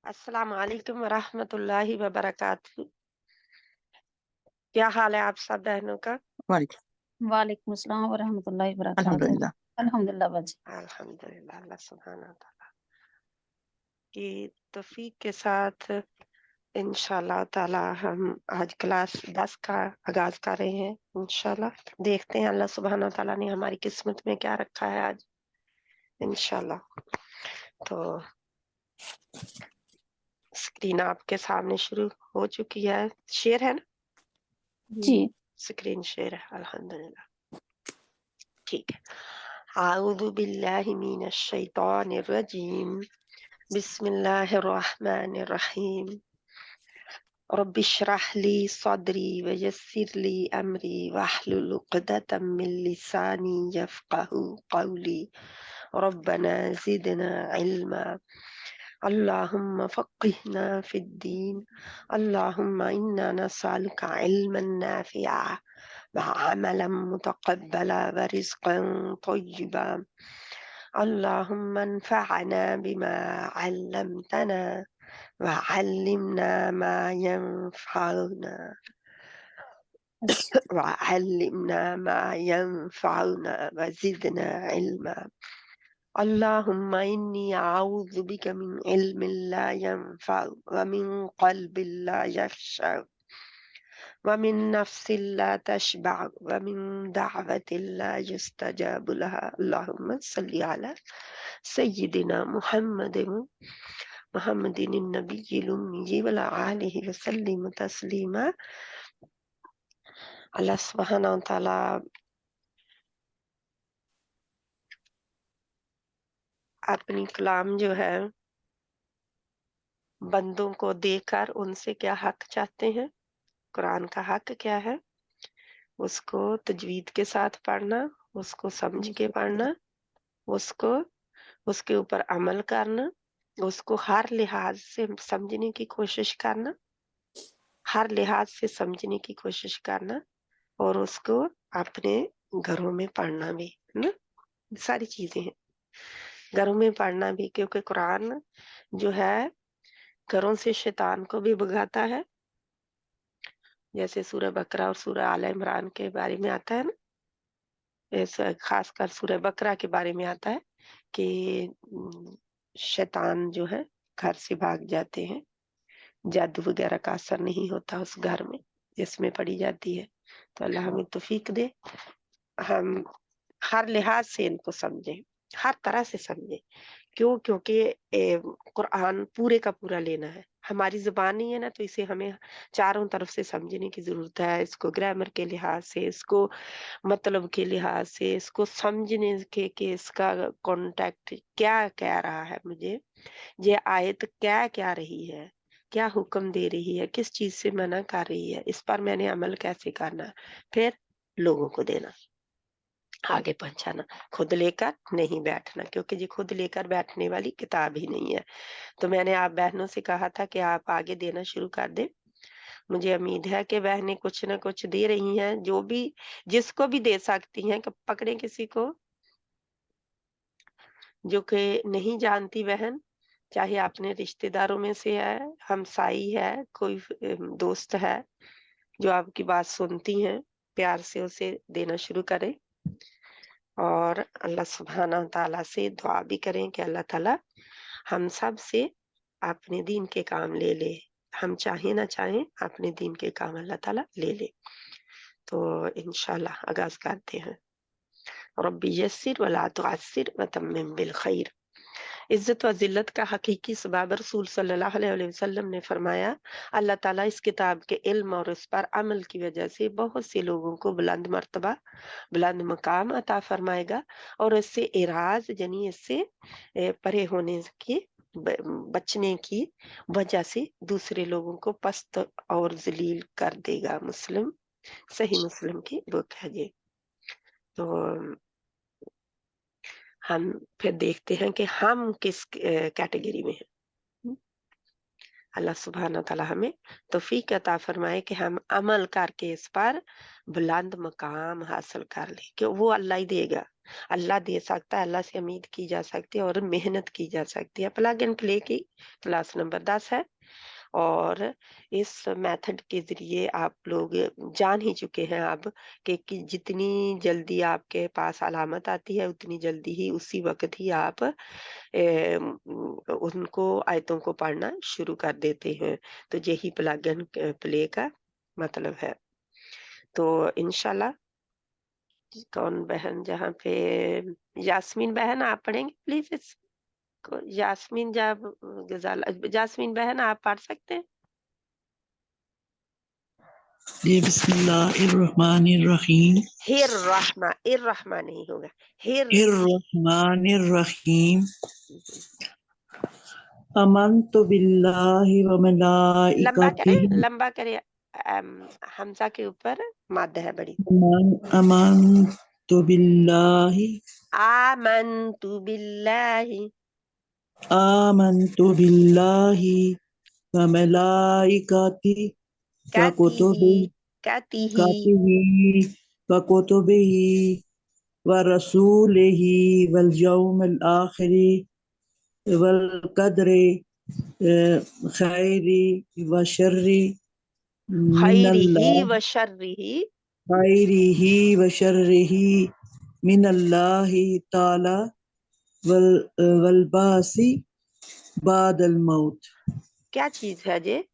अस्सलाम वालेकुम वरहमतुल्लाहि वबरकातुहू। क्या हाल है आप सब बहनों का? वालेकुम वालेकुम अस्सलाम वरहमतुल्लाहि वबरकातुहू। अल्हम्दुलिल्लाह। अल्हम्दुलिल्लाह बाजी। अल्हम्दुलिल्लाह, अल्लाह सुब्हानहू व तआला की तौफीक के साथ इंशाअल्लाह ताला हम आज क्लास 10 का आगाज कर रहे हैं। इंशाअल्लाह देखते हैं अल्लाह सुब्हानहू व तआला ने हमारी किस्मत में क्या रखा है आज इंशाअल्लाह। तो स्क्रीन आपके सामने शुरू हो चुकी है। शेयर है ना? जी। स्क्रीन शेयर है, अल्हम्दुलिल्लाह। ठीक है। आऊज़ु बिल्लाहि मिनश शैतानिर रजीम। बिस्मिल्लाहिर रहमानिर रहीम। रब्बि इश्रह ली सदरी व यस्सिर ली अमरी वहलुल उक़दतम मिन लिसानी यफ़क़हू क़ौली। रब्बना ज़िदना इल्मा। अल्लाहुम्मा फ़क़्क़िहना फ़िद्दीन। अल्लाहुम्मा इन्ना नस्अलुका इल्मन नाफ़िआ وعملا متقبلا ورزقا طيبا اللهم انفعنا بما علمتنا وعلمنا ما ينفعنا وزدنا علما اللهم إني أعوذ بك من علم لا ينفع ومن قلب لا يخشع ومن نفس لا تشبع ومن دعوة لا يستجاب لها اللهم صل على سيدنا محمد النبي الأمي وعلى آله وسلم تسلیما۔ اللہ سبحانہ و تعالی اپنی کلام جو ہے بندوں کو دے کر ان سے کیا حق چاہتے ہیں، قرآن کا حق کیا ہے، اس کو تجوید کے ساتھ پڑھنا، اس کو سمجھ کے پڑھنا، اس کے اوپر عمل کرنا، اس کو ہر لحاظ سے سمجھنے کی کوشش کرنا، ہر لحاظ سے سمجھنے کی کوشش کرنا، اور اس کو اپنے گھروں میں پڑھنا بھی نا، ساری چیزیں ہیں گھروں میں پڑھنا بھی، کیونکہ قرآن جو ہے گھروں سے شیطان کو بھی بھگاتا ہے، جیسے سورہ بقرہ اور سورہ آل عمران کے بارے میں آتا ہے نا، خاص کر سورہ بقرہ کے بارے میں آتا ہے کہ شیطان جو ہے گھر سے بھاگ جاتے ہیں، جادو وغیرہ کا اثر نہیں ہوتا اس گھر میں جس میں پڑھی جاتی ہے۔ تو اللہ ہمیں توفیق دے، ہم ہر لحاظ سے ان کو سمجھیں، ہر طرح سے سمجھیں۔ کیونکہ قرآن پورے کا پورا لینا ہے، ہماری زبان نہیں ہے نا، تو اسے ہمیں چاروں طرف سے سمجھنے کی ضرورت ہے، اس کو گرامر کے لحاظ سے، اس کو مطلب کے لحاظ سے، اس کو سمجھنے کے کہ اس کا کانٹیکٹ کیا کہہ رہا ہے، مجھے یہ آیت کیا کیا رہی ہے، کیا حکم دے رہی ہے، کس چیز سے منع کر رہی ہے، اس پر میں نے عمل کیسے کرنا، پھر لوگوں کو دینا، آگے پہنچانا، خود لے کر نہیں بیٹھنا، کیونکہ یہ خود لے کر بیٹھنے والی کتاب ہی نہیں ہے۔ تو میں نے آپ بہنوں سے کہا تھا کہ آپ آگے دینا شروع کر دیں، مجھے امید ہے کہ بہنیں کچھ نہ کچھ دے رہی ہیں، جو بھی جس کو بھی دے سکتی ہیں، کہ پکڑیں کسی کو جو کہ نہیں جانتی بہن، چاہے اپنے رشتہ داروں میں سے ہے، ہمسائی ہے، کوئی دوست ہے جو آپ کی بات سنتی ہیں، پیار سے اسے دینا شروع کریں، اور اللہ سبحانہ تعالیٰ سے دعا بھی کریں کہ اللہ تعالیٰ ہم سب سے اپنے دین کے کام لے لے، ہم چاہیں نہ چاہیں اپنے دین کے کام اللہ تعالیٰ لے لے۔ تو انشاءاللہ آغاز کرتے ہیں۔ ربی یسر ولا تعسر وتمم بالخیر۔ عزت و ذلت کا حقیقی سبب رسول صلی اللہ علیہ وسلم نے فرمایا، اللہ تعالیٰ اس کتاب کے علم اور اس پر عمل کی وجہ سے بہت سے لوگوں کو بلند مرتبہ، بلند مقام عطا فرمائے گا، اور اس سے اعراض یعنی اس سے پرے ہونے کی بچنے کی وجہ سے دوسرے لوگوں کو پست اور ذلیل کر دے گا۔ مسلم، صحیح مسلم کی بک ہے یہ۔ تو ہم پھر دیکھتے ہیں کہ ہم کس کیٹیگری میں ہیں۔ अल्लाह सुब्हान व तआला हमें तौफीक अता फरमाए कि हम अमल करके इस पर बुलंद मकाम हासिल कर लें, कि वो अल्लाह ही देगा। अल्लाह दे सकता है, अल्लाह से उम्मीद की जा सकती है और मेहनत की जा सकती है। प्लग एंड प्ले की क्लास नंबर 10 है और इस मेथड के ज़रिए आप लोग जान ही चुके हैं अब कि जितनी जल्दी आपके पास अलामत आती है, उतनी जल्दी ही उसी वक़्त ही आप उनको आयतों को पढ़ना शुरू कर देते हैं। तो यही प्लग एंड प्ले का मतलब है। तो इंशाल्लाह कौन बहन जहाँ पे यास्मीन बहन आप पढ़ेंगी प्लीज़ इसको? यास्मीन यास्मीन बहन आप पढ़ सकते हैं? जी बिस्मिल्लाहिर्रहमानिर्रहीम इर्रहमा नहीं होगा। इर्रहमानिर्रहीम अमनतु बिल्लाहि व मलाइकातिहि लंबा करे हमजा के ऊपर मद है बड़ी। अमनतु बिल्लाहि आमनतु बिल्लाहि आमनतु बिल्लाहि व मलाइकातिहि व कातिही कातिही कुतुबिहि व कुतुबिहि व रसूलिहि वल यौमिल आखिरि वल कद्रि खैरि व शर्रि खैरिही मिनल्लाह व शर्रिही खैरिही व शर्रिही मिनल्लाहि ताला वल बासी बादल मौत। क्या चीज है ये?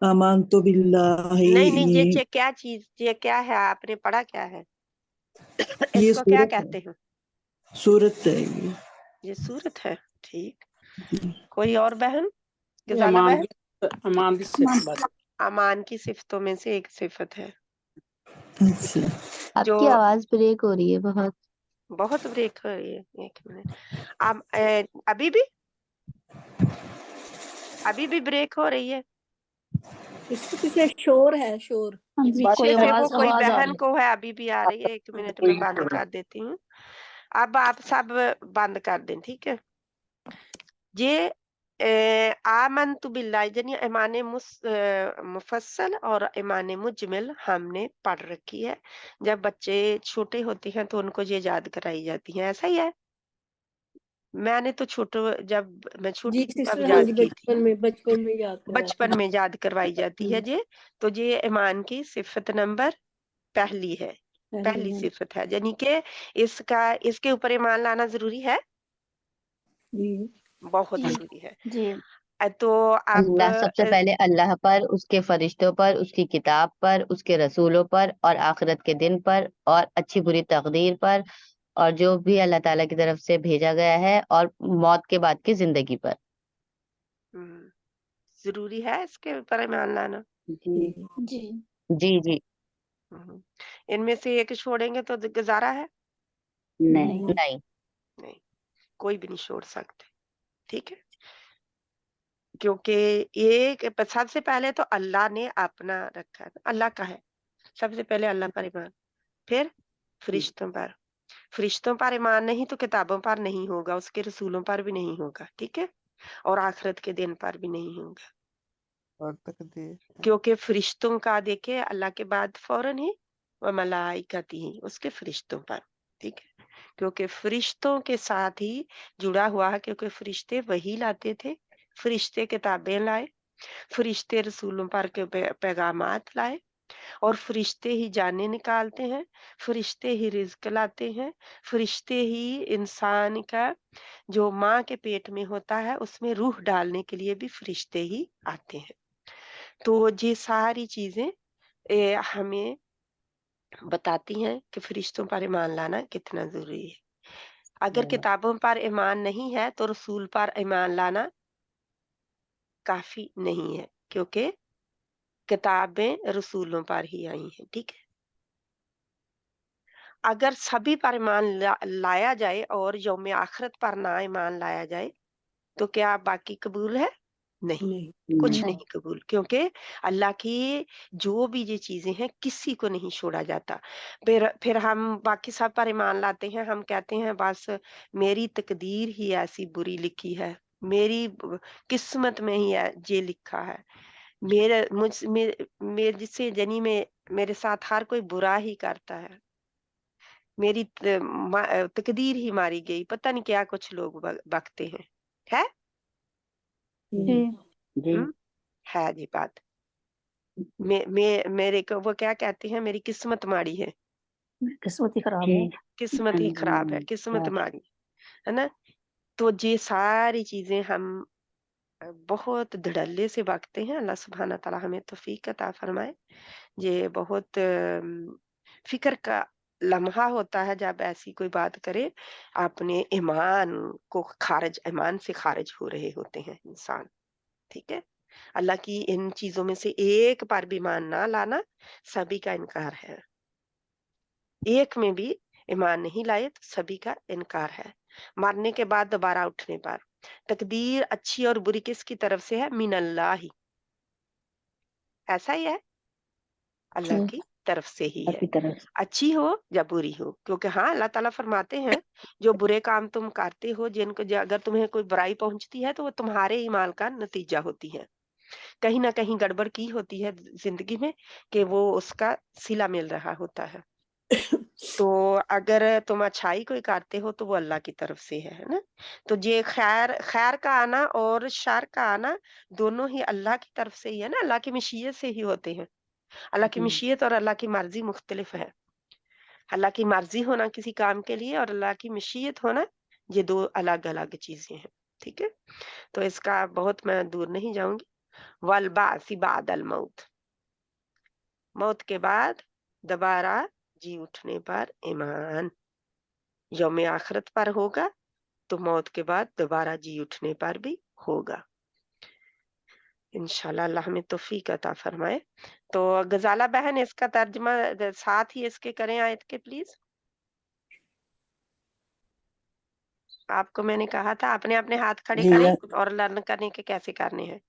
आमनतु बिल्लाहि नहीं ये ये क्या चीज, ये क्या है? आपने पढ़ा क्या है? ये इसको क्या सूरत है, कहते हैं? सूरत है ये सूरत है। ठीक, ये। कोई और बहन? ये गजाला अमान बहन? की अमान की सिफत अमान की सिफतों में से एक सिफत है अच्छा जो आपकी आवाज ब्रेक हो रही है बहुत। बहुत ब्रेक हो रही है। एक मिनट, अभी भी ब्रेक हो रही है। इसके पीछे शोर है, शोर। हाँ जी, बात कोई पीछे से वो आवाज कोई आवाज आ बहन रही को है, अभी भी आ रही है। एक मिनट कोई में बंद कर देती हूँ। अब आप सब बंद कर दें, ठीक है? ये आमनतु बिल्लाह यानी ईमान मुफस्सल और ईमान मुजमल हमने पढ़ रखी है। जब बच्चे छोटे होते हैं तो उनको ये याद कराई जाती है, ऐसा ही है? मैंने तो जब मैं जी छोटी थी तब सिस्टर, हाँ याद जी, की थी। बचपन में याद कराते बचपन हैं। में याद करवाई जाती है ये। तो ये ईमान की सिफत नंबर पहली है, पहली पहले सिफत है, यानी कि इसके ऊपर ईमान लाना जरूरी है, जी बहुत जी जरूरी है। जी तो अब अल्लाह सबसे पहले अल्लाह पर, उसके फरिश्तों पर, उसकी किताब पर, उसके रसूलों पर और आखिरत के दिन पर और अच्छी बुरी तकदीर पर और जो भी अल्लाह ताला की तरफ से भेजा गया है और मौत के बाद की जिंदगी पर। जरूरी है इसके ऊपर ईमान लाना। जी जी जी जी हम्म, इनमें से एक छोड़ेंगे तो गुजारा है? नहीं नहीं नहीं नहीं, कोई भी नहीं छोड़ सकते, ठीक है? क्योंकि सबसे पहले तो अल्लाह ने अपना रखा है, अल्लाह का है। सबसे पहले अल्लाह पर ईमान, फिर फरिश्तों पर। फरिश्तों पर ईमान नहीं तो किताबों पर नहीं होगा, उसके रसूलों पर भी नहीं होगा, ठीक है? और आखिरत के दिन पर भी नहीं होगा, और तकदीर क्योंकि फरिश्तों का देखे अल्लाह के बाद फौरन ही व मलाइकती उसके फरिश्तों पर, ठीक है? क्योंकि फरिश्तों के साथ ही जुड़ा हुआ है, क्योंकि फरिश्ते वही लाते थे, फरिश्ते किताबें लाए, फरिश्ते रसूलों पर के पैगामात लाए और फरिश्ते ही जाने निकालते हैं, फरिश्ते ही रिज्क लाते हैं, फरिश्ते ही इंसान का जो माँ के पेट में होता है उसमें रूह डालने के लिए भी फरिश्ते ही आते हैं। तो ये सारी चीजें हमें बताती हैं कि फरिश्तों पर ईमान लाना कितना जरूरी है। अगर किताबों पर ईमान नहीं है तो रसूल पर ईमान लाना काफी नहीं है, क्योंकि किताबें रसूलों पर ही आई हैं, ठीक है? अगर सभी पर ईमान लाया जाए और यौम आखिरत पर ना ईमान लाया जाए तो क्या बाकी कबूल है? नहीं, नहीं। कुछ नहीं नहीं कबूल, क्योंकि अल्लाह की जो भी ये चीजें हैं किसी को नहीं छोड़ा जाता। फिर हम बाकी सब पर ईमान लाते हैं, हम कहते हैं बस मेरी तकदीर ही ऐसी बुरी लिखी है, मेरी किस्मत में ही ये लिखा है। मेरे जिससे जनी में मेरे साथ हर कोई बुरा ही करता है। मेरी तकदीर ही मारी गई। पता नहीं क्या कुछ लोग बकते हैं। है जी है जी बात। मेरे को वो क्या कहते हैं, मेरी किस्मत माड़ी है। किस्मत ही खराब है। किस्मत ही खराब है, किस्मत माड़ी है ना। तो ये सारी चीजें हम बहुत धड़ल्ले से बकते हैं। अल्लाह सुब्हाना ताला हमें तौफीक अता फरमाए। ये बहुत फिक्र का लम्हा होता है जब ऐसी कोई बात करे। अपने ईमान को खारिज, ईमान से खारिज हो रहे होते हैं इंसान। ठीक है, अल्लाह की इन चीजों में से एक पर भी ईमान ना लाना सभी का इनकार है। एक में भी ईमान नहीं लाए तो सभी का इनकार है। मरने के बाद दोबारा उठने पर तकदीर अच्छी और बुरी किसकी तरफ से है? मिनल्लाह ही। ऐसा ही है, अल्लाह की तरफ से ही है। अच्छी हो या बुरी हो, क्योंकि हाँ अल्लाह ताला फरमाते हैं जो बुरे काम तुम करते हो, अगर तुम्हें कोई बुराई पहुंचती है तो वो तुम्हारे ही माल का नतीजा होती है। कहीं ना कहीं गड़बड़ की होती है जिंदगी में कि वो उसका सिला मिल रहा होता है। तो अगर तुम अच्छाई कोई करते हो तो वो अल्लाह की तरफ से है ना। तो ये खैर का आना और शर का आना दोनों ही अल्लाह की तरफ से ही है ना, अल्लाह की मशीयत से ही होते हैं। अल्लाह की मशीयत और अल्लाह की मर्जी मुख्तलिफ है। अल्लाह की मर्जी होना किसी काम के लिए और अल्लाह की मशीयत होना, ये दो अलग अलग चीजें हैं। ठीक है, तो इसका बहुत मैं दूर नहीं जाऊंगी। वल बासी बादल मौत, मौत के बाद दोबारा जी उठने पर ईमान। यौम आखिरत पर होगा तो मौत के बाद दोबारा जी उठने पर भी होगा इंशाल्लाह। अल्लाह हमें तौफीक अता फरमाए। तो गजाला बहन इसका तर्जमा साथ ही इसके करें आयत के प्लीज। आपको मैंने कहा था अपने अपने हाथ खड़े जी करें और लर्न करने के कैसे करने हैं।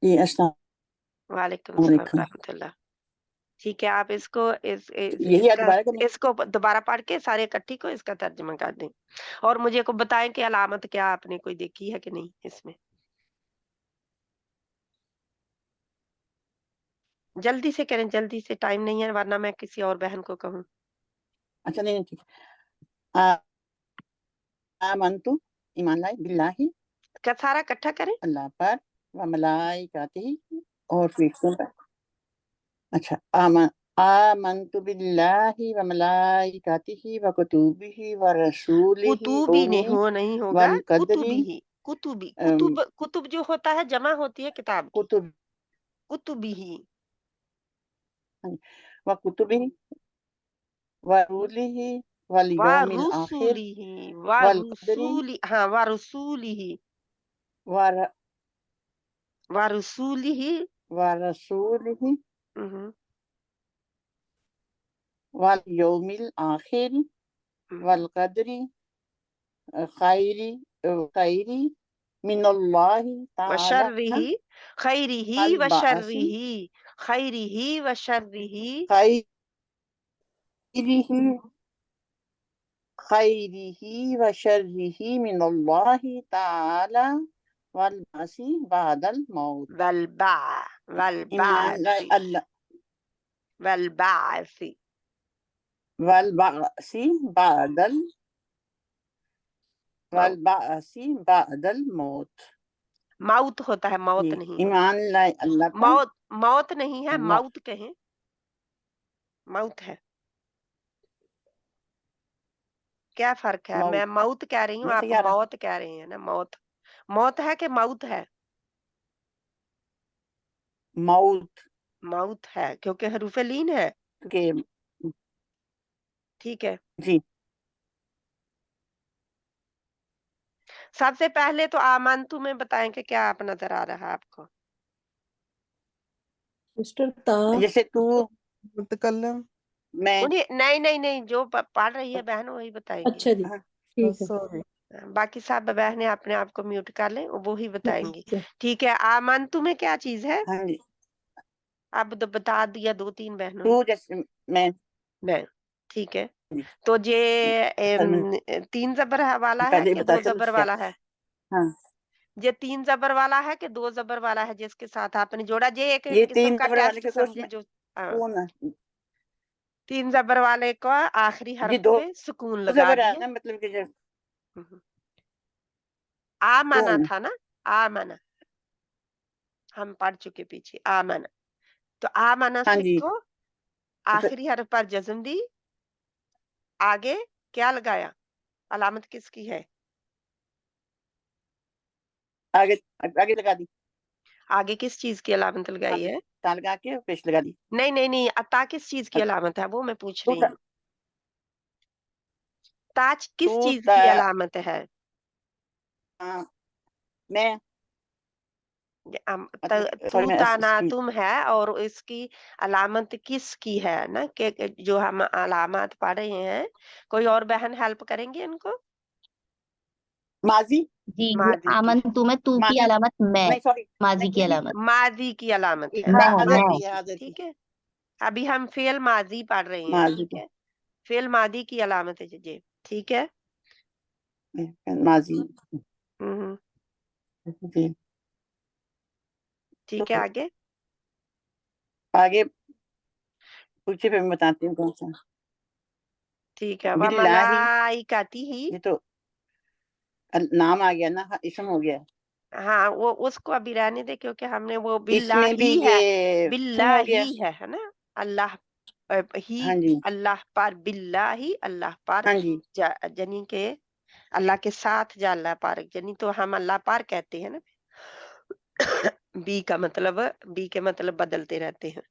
जी अस्सलाम वालेकुम सलाम वालेकुम। रहमतुल्लाह। ठीक है, आप इसको यही आज दोबारा करनी इसको दोबारा पढ़ के सारे इकट्ठी को इसका तर्जुमा कर दें और मुझे को बताएं कि अलामत क्या आपने कोई देखी है कि नहीं इसमें। जल्दी से करें, जल्दी से, टाइम नहीं है वरना मैं किसी और बहन को कहूँ। अच्छा नहीं ठीक। आमनतु ईमान लाई बिल्लाहि क्या सारा इकट्ठा करें। अल्लाह पर व मलाइकातिही और फरिश्तों पर। अच्छा आमनतु बिल्लाहि व मलाइकातिही व कुतुबिही व रसूलिही कुतुबी नहीं होगा, वल कदरी कुतुबी ही। कुतुब जो होता है जमा होती है किताब की। कुतुब कुतुबी ही व कुतुबिही व रूलिही वल व यौमिल आखिर रुसूलिही वल कदरी व रसूलिही व व रसूलिही रसूलिही वल यौमिल आखिर वल कदरी खैरी मिनल्लाहि ताआला वशर्रिही खैरिही वल बाअसी खैरिही व शर्रिही खैरिही व शर्रिही मिनल्लाहि ताआला वल बाअसी बादल मौत। ईमान लाए अल्लाह वल बाअसी वल बाअसी बादल मौत। मौत होता है, मौत नहीं होता। ईमान लाए अल्लाह पर। मौत नहीं है, मौत कहें, मौत है। क्या फर्क है? मैं मौत कह रही हूँ, आप मौत कह रहे हैं ना। मौत है कि मौत है? मौत है क्योंकि हरूफे लीन है। ठीक है जी। सबसे पहले तो आमंतु में बताएं कि क्या आप नजर आ रहा है आपको। जैसे तू मुतकल्लिम मैं नहीं, जो पढ़ रही है बहन वही बताएगी। अच्छा जी, ठीक है। सॉरी बाकी सब बहनें अपने आप को म्यूट कर लें, वो ही बताएंगी। ठीक है, आमंतु में क्या चीज है? हाँ जी। अब तो बता दिया 2-3 बहनों तू जैसे मैं ठीक है। तो ये असल में 3 जबर वाला है पहले ही कि बता 2 चलो जबर क्या। वाला है? हाँ, ये 3 जबर वाला है कि 2 जबर वाला है जिसके साथ आपने जोड़ा? ये एक ये किस्म 3 का जबर वाले टेस्ट के तो समझे उसमें जो हाँ, कौन है? 3 जबर वाले को आखिरी जी हर्फ 2 पे सुकून लगा जबर है दिए। ना, मतलब कि जो हम्म। आ माना कौन था ना, आ माना हम पढ़ चुके पीछे, आ माना। तो आ माना हाँ से जी, लिखो, तो फिर आखिरी हर्फ पर जज्म दी, आगे क्या लगाया, अलामत किसकी है? आगे आगे लगा दी, आगे किस चीज की अलामत लगाई है? ताल लगा के पेश लगा दी। नहीं नहीं नहीं, ता किस चीज की अलामत है वो मैं पूछ रही हूँ। ताज किस तू चीज ता की अलामत है? हाँ, मैं तू मतलब सॉरी मैं ताना इसकी तुम है और इसकी अलामत किसकी है ना, कि जो हम अलामत पढ़ रहे हैं, कोई और बहन हेल्प करेंगे इनको? माजी जी ये माजी की, आमन तुम्हें तू की माजी अलामत मैं, नहीं सॉरी माजी की नहीं अलामत माजी की अलामत है। मैं हाजिर मैं की हाजिर की ठीक है, अभी हम फेल माजी पढ़ रहे हैं, माजी ठीक है, फेल माजी की अलामत है जी, ठीक है। माजी हम्म, जी। ठीक है, तो आगे आगे पूछे फिर मैं बताती हूँ कौन सा। ठीक है। बिल्लाही, वमलाइकाती ही, ये तो नाम आ गया ना, इसम हो गया। हाँ वो उसको अभी रहने दे क्योंकि हमने वो इसमें भी बिल्लाही है, ये इसम हो गया। बिल्लाही है ना, अल्लाह ही, हाँ जी अल्लाह पर, बिल्लाही अल्लाह पर, हाँ जी जनी के अल्लाह के साथ जा अल्लाह पार, जनी तो हम अल्लाह पार कहते हैं ना। बी के मतलब बदलते रहते हैं।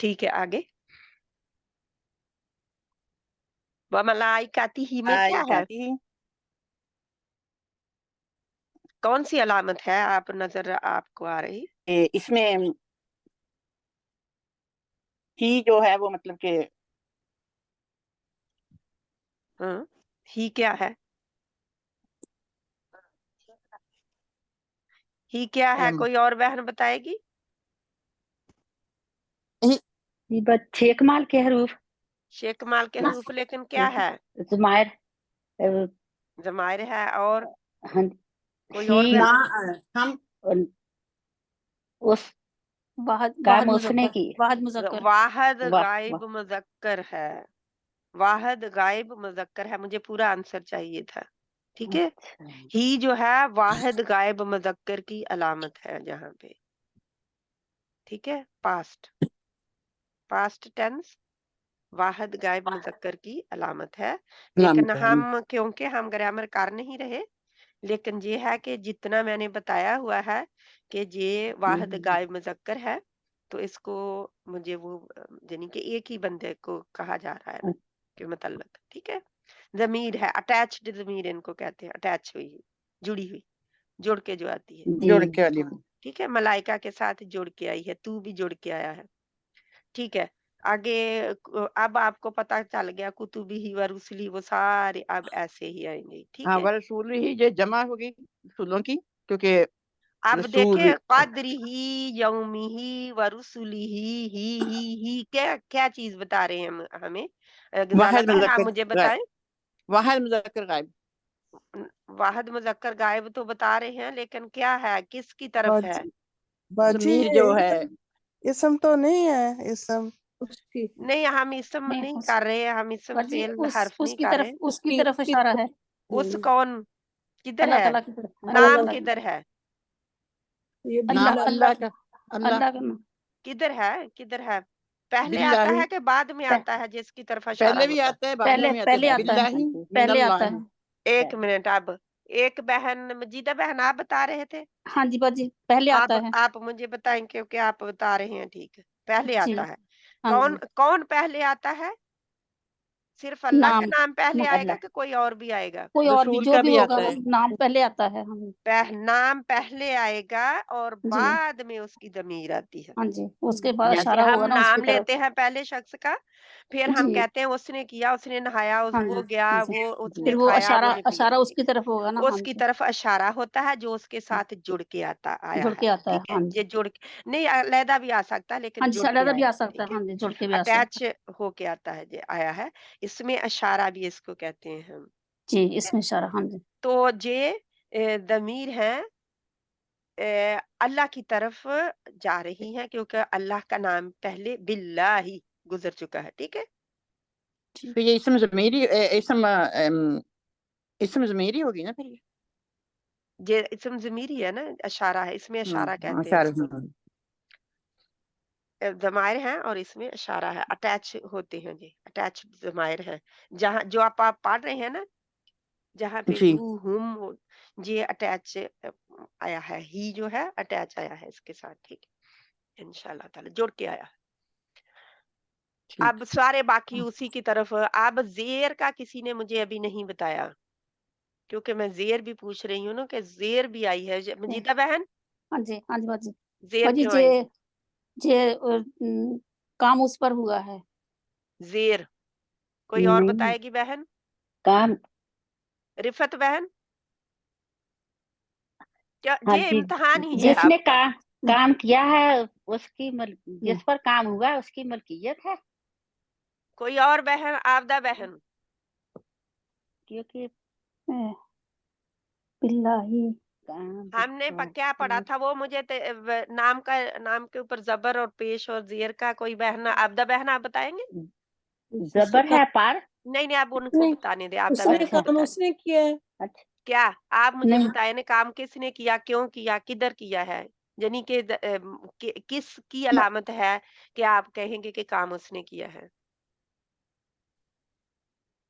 ठीक है, आगे वमलाइकाती ही में आई क्या है? कहती कौन सी अलामत है आप नजर आपको आ रही? इसमें ही जो है वो मतलब के हाँ, ही क्या है? ही क्या है, कोई और बहन बताएगी? ये बस छह कमाल के हरूफ शेख माल के हरूफ, लेकिन क्या है? जुमायर जमायर है, और हाँ कोई और ही ना बहन? हम और उस वाहद काम वाहद उसने मुजक्कर की वाहद मुजक्कर वाहद वाह गायब वाह मुजक्कर है, वाहद गायब मुजक्कर है, मुझे पूरा आंसर चाहिए था। ठीक है, अच्छा ही जो है वाहिद गायब मुजक्कर की अलामत है जहां पे। ठीक है, पास्ट टेंस वाहिद गायब मुजक्कर की अलामत है। लेकिन हम क्योंकि हम ग्रामर कर नहीं रहे, लेकिन ये है कि जितना मैंने बताया हुआ है कि ये वाहिद गायब मुजक्कर है, तो इसको मुझे वो यानी कि एक ही बंदे को कहा जा रहा है कि मतलब, ठीक है। जमीर है, अटैच्ड जमीर इनको कहते हैं, अटैच हुई, जुड़ी हुई, जुड़ के जो आती है। जी जोड़ के वाली ठीक है, मलाइका के साथ जुड़ के आई है, तू भी जुड़ के आया है। ठीक है, आगे अब आपको पता चल गया, कुतुबी ही व रुसली वो सारे अब ऐसे ही आएंगे। ठीक हाँ है, रसूल ही ये जमा होगी रसूलों की, क्योंकि अब रसूल देखे कद्र ही यौमी ही व रुसुली ही क्या क्या चीज बता रहे हैं हमें? गजाला वाहिद भाई आप मुजक्कर मुझे गायब, बताएं। वाहिद मुजक्कर गायब। वाहिद मुजक्कर गायब तो बता रहे हैं, लेकिन क्या है, किसकी तरफ है? बाजी जमीर जो ये है इसम तो नहीं है, इसम उसकी नहीं, हम इसम नहीं नहीं कर रहे हैं, हम इसम बाजी फेल हर्फ नहीं कर रहे हैं। उसकी तरफ इशारा है। उस कौन किधर अल्लाह है? ताला की तरफ, अल्लाह नाम ताला की किधर है? ये नाम अल्लाह अल्लाह का, अल्लाह अल्लाह का नाम किधर है? किधर है? पहले आता बिल्लाही, है कि बाद में आता है जिसकी तरफ इशारा पहले भी होता आता है बाद में पहले भी आता पहले है। आता है, बिल्लाही पहले आता मिनल्लाही। है। है? एक मिनट, अब एक बहन मजीदा बहन आप बता रहे थे, हाँ जी बाजी पहले आता है आप मुझे बताएं क्योंकि आप बता रहे हैं। ठीक है, पहले जी। आता है। हाँ कौन जी, कौन पहले आता है? सिर्फ अल्लाह का नाम नाम पहले आएगा अल्लाह कि कोई और भी आएगा? कोई और भी रसूल जो का भी भी होगा आता वो है। नाम पहले आता है। हाँ नाम पहले आएगा और जी बाद में उसकी जमीर आती है। हाँ जी, उसके बाद जैसे इशारा हम होगा ना उसकी नाम तरफ। लेते हैं पहले शख्स का, फिर हम जी। कहते हैं उसने किया, उसने नहाया, हाँ वो जी, गया, हाँ जी। वो उसने फिर वो खाया, वो इशारा पिया। उसकी तरफ होगा ना। हाँ उसकी जी, तरफ इशारा होता है जो उसके साथ जुड़ के आया जुड़ है, के आता है। ठीक है? हाँ ये जी, जुड़ के नहीं, अलहदा भी आ सकता है, लेकिन हाँ जी, जुड़ के अलग भी आया आ है, सकता है। ठीक है? हाँ जी, जुड़ के भी आ सकता अटैच है। होके आता है, ये आया है। इसमें इशारा भी इसको कहते हैं हम। जी, इसमें इशारा। हाँ जी, तो ये दमीर है अल्लाह की तरफ जा रही हैं, क्योंकि अल्लाह का नाम पहले बिल्लाही गुजर चुका है, ठीक है? फिर ये इसम ज़मीरी इसम ज़मीरी होगी ना फिर ये? ये इस्म ज़मीरी है ना, इशारा है, इसमें इशारा कहते हैं सारे इसको। ज़माइर हैं और इसमें इशारा है, अटैच होते हैं जी, अटैच ज़माइर हैं। जहाँ जो आप पढ़ रहे हैं ना, जहाँ पे जी हु, हुम हो, ये अटैच आया है, ही जो है अटैच आया है इसके साथ, ठीक है? इंशाअल्लाह ताला जुड़ के आया है। ठीक अब सारे बाकी उसी की तरफ। अब ज़ेर का किसी ने मुझे अभी नहीं बताया, क्योंकि मैं ज़ेर भी पूछ रही हूँ ना, कि ज़ेर भी आई है। मजीदा बहन, हाँ जी, हाँ जी, बाजी। ज़ेर बाजी क्यों आई? काम उस पर हुआ है। ज़ेर कोई और नहीं, बताएगी बहन? काम। रिफत बहन, क्या हाँ ये जी, इम्तिहान ही है जिसने आपका? काम किया है उसकी जिस पर काम हुआ है उसकी मलकियत है, कोई और बहन? आबदा बहन, क्योंकि बिल्लाही। काम हमने क्या पढ़ा था वो? मुझे नाम के ऊपर जबर और पेश और ज़ेर का कोई बहन, आबदा बहन आप बताएंगे? जबर है पर। नहीं नहीं, आप उनको बताने दे, आबदा उसने बहन को काम बताने। उसने किया है। अच्छा, क्या आप मुझे नहीं, बताए ना, काम किसने किया, क्यों किया, किधर किया है? यानी कि किस की अलामत है कि आप कहेंगे कि काम उसने किया है?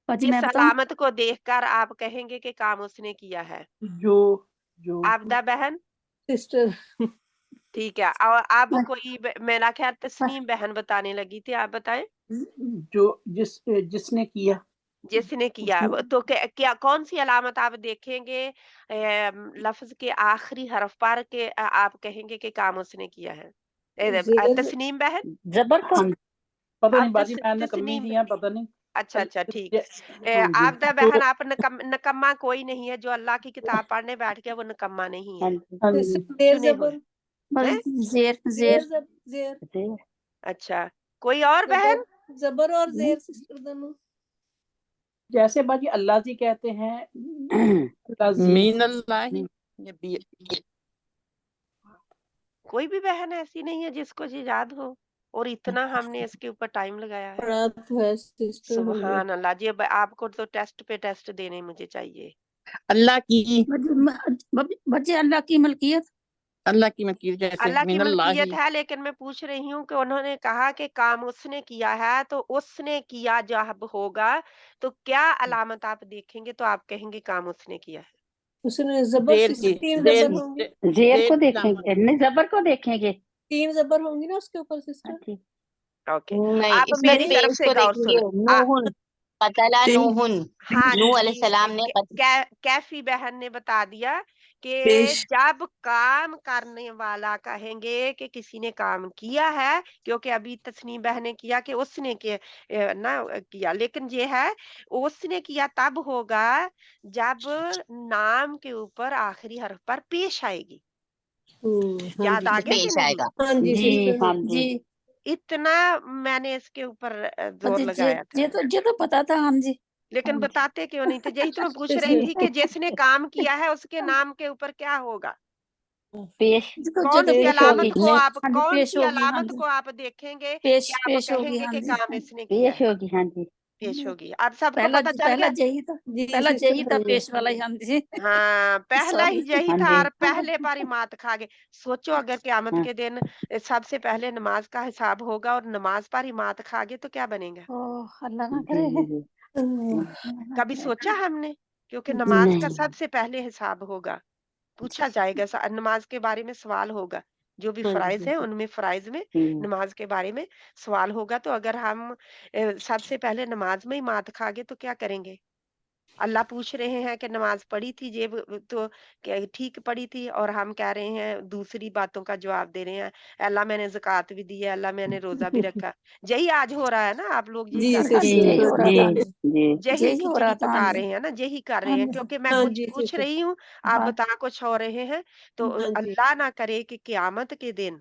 बाजी किस मैं बताऊं? अलामत को देखकर आप कहेंगे कि काम उसने किया है? जो जो आबदा बहन, सिस्टर ठीक है। और अब कोई मेरा ख्याल तस्नीम बहन बताने लगी थी, आप बताएं। जो जिसने किया जिसने किया, तो क्या कौन सी अलामत आप देखेंगे लफ्ज के आखिरी हरफ पर के आप कहेंगे कि काम उसने किया है? तस्नीम बहन, जबर को। पता नहीं आप बाजी, मैंने कमी तस्नीम, दिया पता नहीं। अच्छा अच्छा ठीक। हाँ जी, आबदा तो बहन, आप नकम्मा कोई नहीं है जो अल्लाह की किताब पढ़ने बैठ गया, वो नकम्मा नहीं हाँ है। जी, हाँ जी, क्यों नहीं हुआ? हैं? जेर जेर जेर। अच्छा, कोई और बहन? जबर और जेर सिस्टर दोनों। जैसे बाजी अल्लाह जी कहते हैं, अल्लाह जी मीनल्लाहि ये भी कोई भी बहन ऐसी नहीं है जिसको ये याद हो? और इतना हमने इसके ऊपर टाइम लगाया है। पढ़ा तो है सिस्टर हमने। सुभान अल्लाह जी, अब आपको तो टेस्ट पे टेस्ट देने मुझे चाहिए। अल्लाह की बच्चे अल्लाह की मलकियत। अल्लाह की मकीर जैसे अल्लाह की मिनल्लाहि मलकियत है, लेकिन मैं पूछ रही हूँ कि उन्होंने कहा कि काम उसने किया है, तो उसने किया जब होगा तो क्या अलामत आप देखेंगे तो आप कहेंगे काम उसने किया है? उसने जबर देर की तीन देर जबर होंगी। जेर देर को की देखेंगे, नहीं जबर को देखेंगे। 3 जबर होंगी ना उसके ऊपर सिस्टर। अच्छी। ओके, नहीं, आप इसमें मेरी तरफ पेश से को गौर देखेंगे। सुन। नूहुन कतला तेईस नूहुन, हाँ नूह जी, अलैहिस्सलाम ने कैफी बहन ने बता दिया कि पेश जब काम करने वाला कहेंगे कि किसी ने काम किया है, क्योंकि अभी तस्नीम बहन ने किया कि उसने किया, लेकिन ये है उसने किया तब होगा जब नाम के ऊपर आखिरी हरफ पर पेश आएगी। हाँ याद आ जी गया कि पेश नहीं? आएगा। हाँ जी जी सिस्टर। हाँ जी, जी इतना मैंने इसके ऊपर जोर लगाया था, ये तो पता था। हाँ जी, लेकिन बताते क्यों नहीं थे? यही तो मैं पूछ रही सिस्टर थी कि जिसने काम किया है उसके नाम के ऊपर क्या होगा? पेश ये कौन तो सी पेश अलामत होगी। को नहीं, आप हाँ जी, कौन पेश सी होगी। हाँ अलामत जी, को आप देखेंगे कि पेश आप पेश होगी। कहेंगे हाँ कि जी, काम इसने किया पेश है? होगी। हाँ जी, पेश होगी। अब सबको पता चल पहला गया? यही था। जी पहला सिस्टर यही था, सही है। पेश वाला ही। हाँ जी, हाँ, पहला ही सॉरी। यही हाँ था जी, और पहले पर ही मात खा गए। सोचो अगर क़यामत हाँ के दिन सबसे पहले नमाज का हिसाब होगा और नमाज पर ही मात खा गए तो क्या बनेगा? ओह, अल्लाह ना जी करे। जी, अल्लाह ना कभी करे। सोचा हमने? क्योंकि नमाज का नहीं, सबसे पहले हिसाब होगा, पूछा जाएगा, नमाज के बारे में सवाल होगा। जो भी हाँ फराइज जी हैं उनमें फराइज में नमाज के बारे में सवाल होगा। तो अगर हम सबसे पहले नमाज में ही मात खा गए तो क्या करेंगे? अल्लाह पूछ रहे हैं कि नमाज पढ़ी थी ये तो ठीक पढ़ी थी, और हम कह रहे हैं दूसरी बातों का जवाब दे रहे हैं, अल्लाह मैंने ज़कात भी दी है, अल्लाह मैंने रोजा भी रखा। यही आज हो रहा है ना, आप लोग यही जी कर रहे हाँ हैं, जी, सिस्टर यही हो रहा जी था। जी यही यही हो खिचड़ी रहा था। हाँ पका जी, रहे हैं ना, यही कर रहे हाँ हैं, जी, क्योंकि मैं हाँ कुछ जी पूछ सिस्टर। रही हूँ, आप बात बता कुछ हो रहे हैं। तो हाँ जी अल्लाह ना करे कि क़यामत के दिन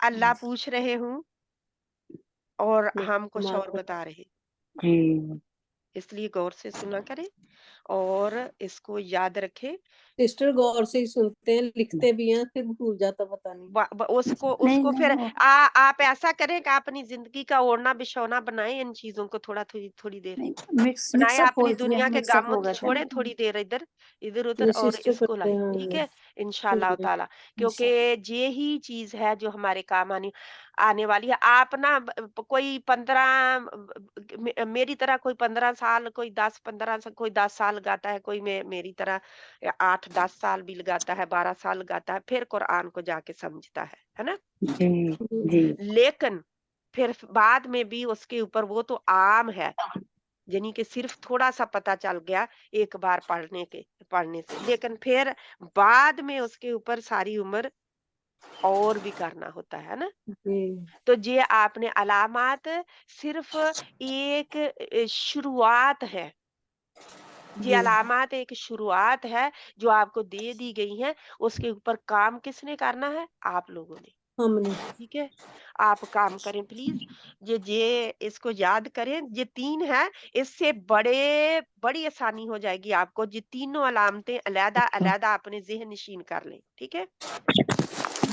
अल्लाह पूछ रहे हूँ और हम कुछ और नमाज बता रहे, जी इसलिए गौर से सुना करें और इसको याद रखें। सिस्टर गौर से ही सुनते हैं, लिखते भी हैं, फिर भूल जाता पता नहीं। उसको नहीं उसको नहीं फिर वो आप ऐसा करें कि आप अपनी जिंदगी का ओढ़ना बिछौना बनाएं, इन चीजों को थोड़ा थोड़ी थोड़ी देर नहीं बनाएं, मिक्सअप हो अपनी गया, दुनिया के मिक्सअप हो गम गए थे छोड़ें ना। थोड़ी देर, इधर इधर उधर, ये और सिस्टर इसको करते लाएं, हैं। हाँ ठीक जी। है, इंशाल्लाह ताला, क्योंकि ये ही चीज है जो हमारे काम आने वाली है। आप ना कोई 15 मेरी तरह कोई 15 साल, कोई 10-15 साल, कोई 10 साल लगाता है, कोई मेरी तरह 8-10 साल भी लगाता है, 12 साल लगाता है, फिर कुरान को जाके समझता है ना। जी जी लेकिन फिर बाद में भी उसके ऊपर वो तो आम है, यानी कि सिर्फ थोड़ा सा पता चल गया एक बार पढ़ने से, लेकिन फिर बाद में उसके ऊपर सारी उम्र और भी करना होता है ना। जी तो ये आपने अलामात सिर्फ एक शुरुआत है, ये जी अलामात एक शुरुआत है जो आपको दे दी गई है, उसके ऊपर काम किसने करना है? आप लोगों ने, हमने ठीक है। आप काम करें प्लीज, ये इसको याद करें, ये 3 है, इससे बड़ी आसानी हो जाएगी आपको। ये तीनों अलामतें अलग-अलग अपने ज़हन नशीन कर लें, ठीक है।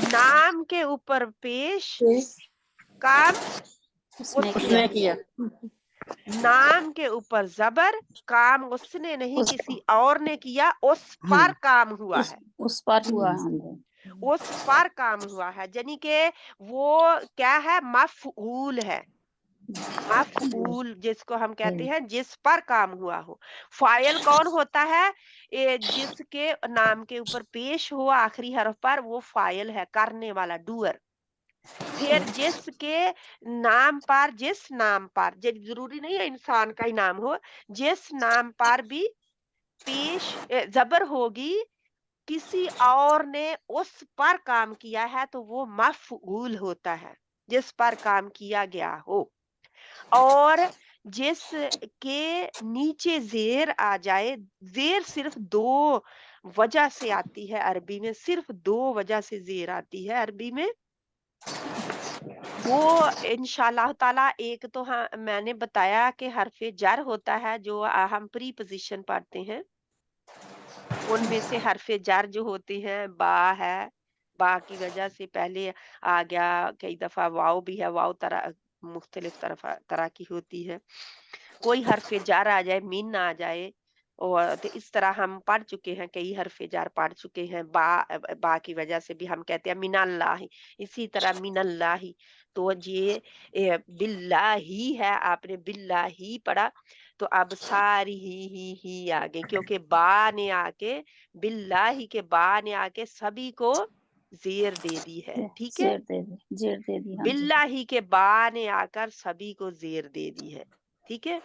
नाम के ऊपर पेश, काम उसमें उसने किया उसने किया। किया नाम के ऊपर ज़बर, काम उसने नहीं उस किसी और ने किया, उस हाँ पर काम हुआ है। उस पर हुआ। हाँ जी, उस पर काम हुआ है, यानी कि वो क्या है? मफ़ऊल है। मफ़ऊल जिसको हम कहते हैं जिस पर काम हुआ हो। फ़ाइल कौन होता है? जिसके नाम के ऊपर पेश हो आखिरी हर्फ पर, वो फ़ाइल है, करने वाला, डूअर। फिर जिस नाम पर, जरूरी नहीं है इंसान का ही नाम हो, जिस नाम पर भी पेश ज़बर होगी, किसी और ने उस पर काम किया है, तो वो मफ़ऊल होता है, जिस पर काम किया गया हो। और जिसके नीचे ज़ेर आ जाए, ज़ेर सिर्फ 2 वजह से आती है अरबी में, सिर्फ 2 वजह से ज़ेर आती है अरबी में। वो इंशाअल्लाह ताला, एक तो हाँ मैंने बताया कि हर्फ़े जर होता है जो हम प्रीपोज़िशन पढ़ते हैं, उनमें से हर्फ़े जर जो होते हैं, बा है, बा की वजह से पहले आ गया, कई दफ़ा वाव भी है, वाव तरह मुख्तलिफ तरह की होती है। कोई हर्फ़े जर आ जाए, मिन आ जाए, और तो इस तरह हम पढ़ चुके हैं, कई हर्फ़े जर पढ़ चुके हैं। बा की वजह से भी हम कहते हैं मिनल्लाहि, इसी तरह मिनल्लाहि। तो ये बिल्लाही है, आपने बिल्लाही पढ़ा, तो अब सारी ही आ गई, क्योंकि बा ने आके, बिल्लाही के बा ने आके सभी को ज़ेर दे दी है, ठीक है। जेर दे दी। हाँ जी, बिल्लाही के बा ने आकर सभी को ज़ेर दे दी है, ठीक है।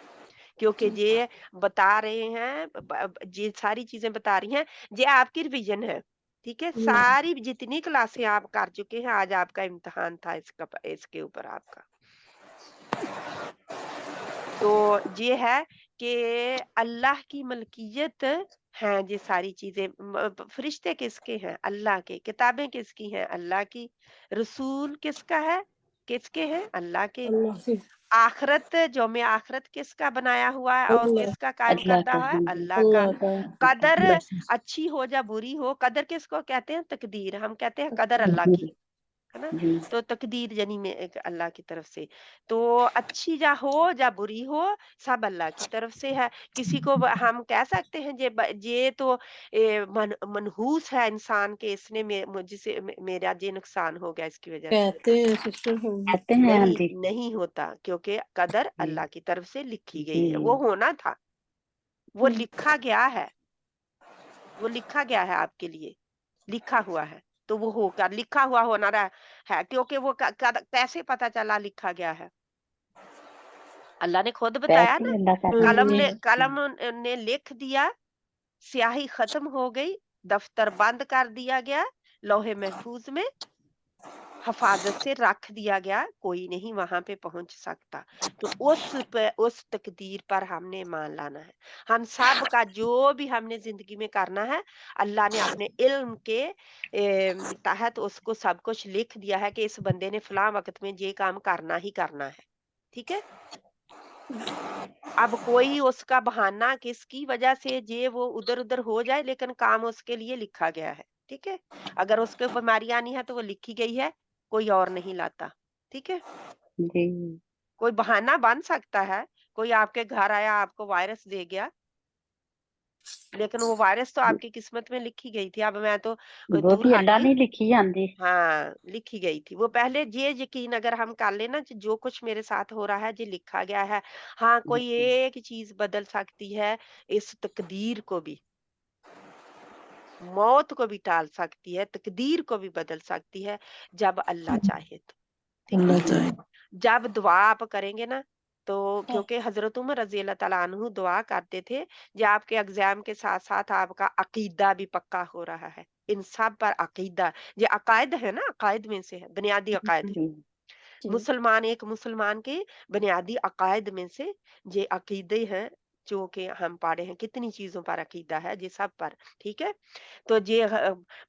क्योंकि ये बता रहे हैं, ये सारी चीजें बता रही हैं, ये आपकी रिवीजन है, ठीक है। सारी जितनी क्लासें आप कर चुके हैं, आज आपका इम्तिहान था इसके ऊपर आपका। तो ये है कि अल्लाह की मलकियत हैं ये सारी चीजें। फरिश्ते किसके हैं? अल्लाह के। किताबें किसकी हैं? अल्लाह की। रसूल किसका है? किसके हैं? अल्लाह के। अल्लाह से आखिरत, यौम आखिरत किसका बनाया हुआ है और अल्लाह किसका कायम अल्लाह करता का। है? हाँ जी अल्लाह का। अल्लाह का कदर बस अच्छी हो या बुरी हो, कदर किसको कहते हैं? तकदीर। हम कहते हैं कदर अल्लाह जी की, है ना। जी तो तकदीर यानी में एक अल्लाह की तरफ से, तो अच्छी या हो या बुरी हो, सब अल्लाह की तरफ से है। किसी को हम कह सकते हैं ये तो मनहूस है इंसान के, इसने मुझसे मेरा ये नुकसान हो गया इसकी वजह से। कहते हैं सिस्टर हम। कहते हैं। हाँ नहीं, जी नहीं होता, क्योंकि कदर जी अल्लाह की तरफ से लिखी गई जी है, वो होना था, वो लिखा गया है, वो लिखा गया है आपके लिए, लिखा हुआ है, तो वो होगा, लिखा हुआ होना रहा है, क्योंकि वो कैसे पता चला लिखा गया है? अल्लाह ने खुद बताया वैसे ही ना, अल्लाह का हाँ कलम जी ने कलम ने लिख दिया, स्याही खत्म हो गई, दफ्तर बंद कर दिया गया, लौहे महफूज में हिफाजत से रख दिया गया, कोई नहीं वहां पे पहुंच सकता। तो उस तकदीर पर हमने ईमान लाना है। हम सब का जो भी हमने जिंदगी में करना है, अल्लाह ने अपने इल्म के तहत उसको सब कुछ लिख दिया है कि इस बंदे ने फलां वक्त में ये काम करना ही करना है। ठीक है। अब कोई उसका बहाना किसकी वजह से ये वो उधर उधर हो जाए, लेकिन काम उसके लिए लिखा गया है। ठीक है। अगर उसको बीमारी आनी है तो वो लिखी गई है, कोई और नहीं लाता। ठीक है। जी कोई बहाना बन सकता है, कोई आपके घर आया आपको वायरस दे गया, लेकिन वो वायरस तो आपकी किस्मत में लिखी गई थी। अब मैं तो वो दूर भी हट अल्लाह गई। ने लिखी है। हाँ जी हाँ, लिखी गई थी। वो पहले ये यकीन अगर हम कर लेना कि जो कुछ मेरे साथ हो रहा है ये लिखा गया है। हाँ, कोई एक चीज बदल सकती है, इस तकदीर को भी, मौत को भी टाल सकती है, तकदीर को भी बदल सकती है, जब अल्लाह चाहे तो। ठीक है। अल्लाह चाहे। जब दुआ आप करेंगे ना, तो क्योंकि हजरत उमर रजी अल्लाह तआला अन्हु दुआ करते थे, जो आपके एग्जाम के साथ साथ आपका अकीदा भी पक्का हो रहा है, इन सब पर अकीदा, ये अकायद है ना, अकायद में से है, बुनियादी अकायद है। जी मुसलमान, एक मुसलमान के बुनियादी अकायद में से ये अकीदे हैं जो कि हम पढ़े हैं। कितनी चीजों पर अकीदा है, ये सब पर। ठीक है। तो ये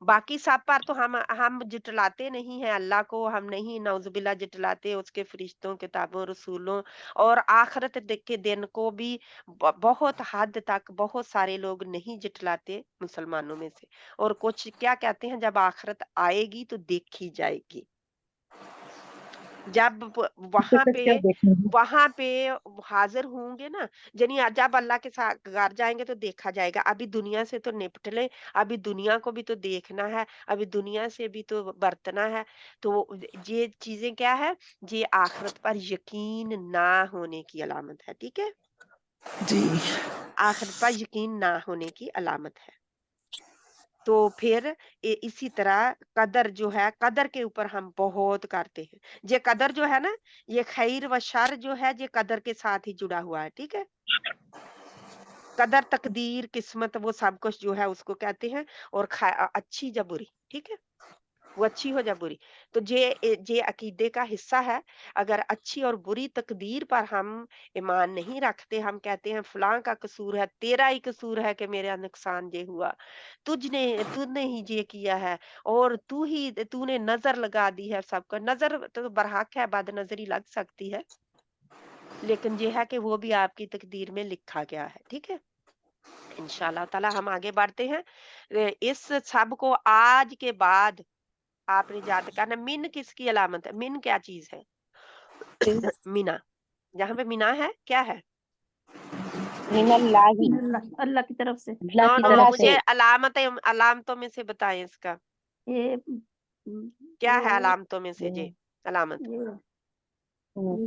बाकी सब पर तो हम जिटलाते नहीं हैं अल्लाह को, हम नहीं नौजुबिल्ला जिटलाते उसके फरिश्तों, किताबों, रसूलों और आखिरत के दिन को भी बहुत हद तक बहुत सारे लोग नहीं जिटलाते मुसलमानों में से। और कुछ क्या कहते हैं, जब आखिरत आएगी तो देखी जाएगी। जब वहां पे हाजिर होंगे ना, यानी जब अल्लाह के साथ घर जाएंगे तो देखा जाएगा। अभी दुनिया से तो निपट ले, अभी दुनिया को भी तो देखना है, अभी दुनिया से भी तो बरतना है। तो ये चीजें क्या है, ये आखिरत पर यकीन ना होने की अलामत है। ठीक है। जी आखिरत पर यकीन ना होने की अलामत है। तो फिर इसी तरह कदर जो है, कदर के ऊपर हम बहुत करते हैं। ये कदर जो है ना, ये खैर व शर जो है, ये कदर के साथ ही जुड़ा हुआ है। ठीक है। कदर, तकदीर, किस्मत, वो सब कुछ जो है उसको कहते हैं। और अच्छी या बुरी, ठीक है, वो अच्छी हो या बुरी, तो ये अकीदे का हिस्सा है। अगर अच्छी और बुरी तकदीर पर हम ईमान नहीं रखते, हम कहते हैं फलां का कसूर है, तेरा ही कसूर है कि मेरा नुकसान ये हुआ, तूने ही ये किया है, और तूने नजर लगा दी है सबको। नजर तो बरहक है, बदनजरी लग सकती है, लेकिन ये है कि वो भी आपकी तकदीर में लिखा गया है। ठीक है। इंशाल्लाह ताला हम आगे बढ़ते हैं। इस सब को आज के बाद आपने याद करना। मिन किसकी अलामत है? मिन क्या चीज है? मीना, जहाँ पे मीना है क्या है? मिनल्लाही अल्लाह अल्लाह की तरफ से अल्लाह नो की नो, तरफ से मुझे अलामतों में से बताएं इसका ये क्या है। वो अलामतों में से जे अलामत ये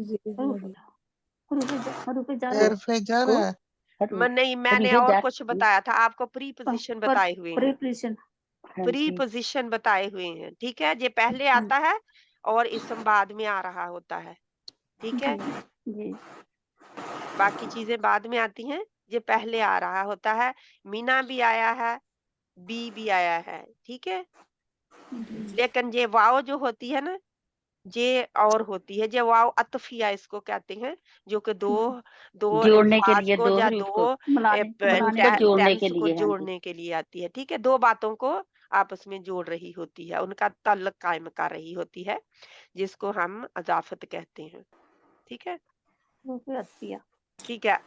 जी हरूफ जार हरफे जार है। नहीं, मैंने हरीफे और जार कुछ बताया था आपको। प्री पोजीशन बताए हुए हैं, प्रिपरेशन हाँ प्री जी पोजीशन बताए हुए हैं। ठीक है। ये पहले आता है और इसम बाद में आ रहा होता है। ठीक है। जी बाकी चीजें बाद में आती हैं, ये पहले आ रहा होता है। मीना भी आया है, बी भी आया है। ठीक है। लेकिन ये वाव जो होती है ना, ये और होती है, ये वाव अतफिया इसको कहते हैं, जो कि दो दो जोड़ने के अल्फाज लिए को दो या हरूफ को दो मिलाने को जोड़ने के टेंस को लिए हाँ जी जोड़ने के लिए आती है। ठीक है। दो बातों को आपस में जोड़ रही होती है, उनका ताल्लुक कायम कर रही होती है, जिसको हम अजाफत कहते हैं। ठीक है। अतफिया ठीक है।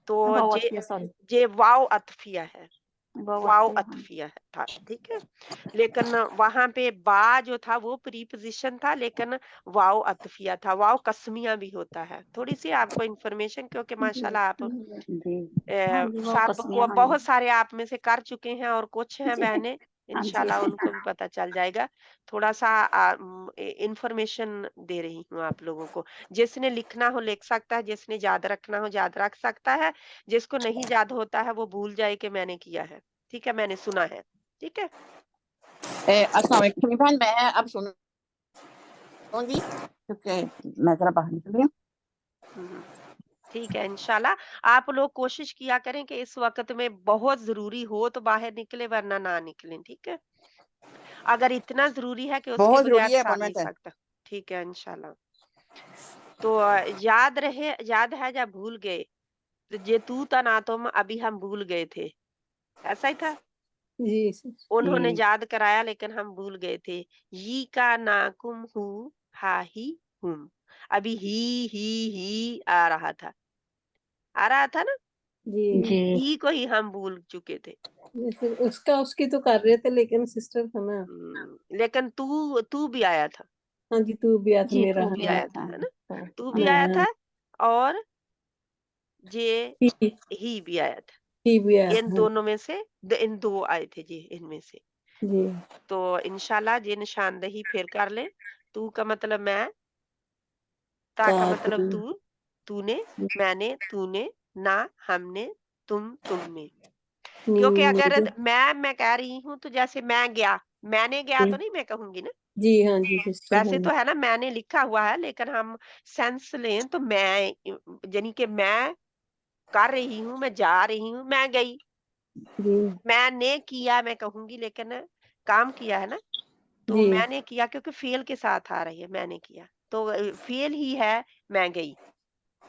तो वाव ये अतफिया सॉरी ये वाव अतफिया है, वाव वाव अतफिया अतफिया था। ठीक है। लेकिन वहां पे बा जो था वो प्रीपोजिशन था, लेकिन वाव अतफिया था। वाव कसमिया भी होता है। थोड़ी सी आपको इंफॉर्मेशन, क्योंकि माशाल्लाह आप जी हाँ जी वाव सब कस्मिया को हाँ बहुत जी सारे आप में से कर चुके हैं, और कुछ हैं जी बहनें, हाँ जी इंशाल्लाह उनको भी पता चल जाएगा। थोड़ा सा इंफॉर्मेशन दे रही हूँ आप लोगों को। जिसने लिखना हो लिख सकता है, जिसने याद रखना हो याद रख सकता है, जिसको नहीं याद होता है वो भूल जाए कि मैंने किया है। ठीक है, मैंने सुना है। ठीक है। अस्सलाम वालेकुम बहन, मैं अब सुनूंगी क्योंकि मैं जरा बाहर निकल रही हूँ। हम्म। ठीक है इंशाल्लाह। आप लोग कोशिश किया करें कि इस वक्त में बहुत जरूरी हो तो बाहर निकले, वरना ना निकलें, ठीक है। अगर इतना जरूरी है कि उसके बहुत बगैर जरूरी है सर नहीं अपॉइंटमेंट है। सकता, ठीक है इंशाल्लाह। तो याद रहे, याद है जब भूल गए तो जे तू ता ना तुम, अभी हम भूल गए थे, ऐसा ही था। जी सर। उन्होंने हम्म, याद कराया लेकिन हम भूल गए थे। ही का ना कुम हु, हा ही हुम। अभी ही आ रहा था, आ रहा था ना, जी जी ही को ही हम भूल चुके थे। ये फिर उसका उसकी तो कर रहे थे, लेकिन सिस्टर था ना। लेकिन तू तू भी आया था, हाँ जी, तू भी आ था जी मेरा। तू तू भी भी हाँ आया आता था, है ना, तो तू भी हाँ आया हाँ। था, और जे ही ही भी आया था। ही भी आया इन था। दोनों में से इन दो आए थे जी, इनमें से। जी तो इंशाल्लाह जी निशानदही फिर कर ले। तू का मतलब मैं, ता का मतलब तू, तूने, मैंने, तूने, ना हमने, तुमने। क्योंकि अगर मैं कह रही हूँ तो जैसे मैं गया, मैंने गया तो नहीं मैं कहूंगी ना। जी हाँ जी सिस्टर। वैसे तो है ना, मैंने लिखा हुआ है, लेकिन हम सेंस लें तो मैं, यानी कि मैं कर रही हूँ, मैं जा रही हूँ, मैं गई। जी मैंने किया मैं कहूंगी, लेकिन काम किया है ना, तो जी मैंने किया क्योंकि फेल के साथ आ रही है, मैंने किया तो फेल ही है, मैं गई।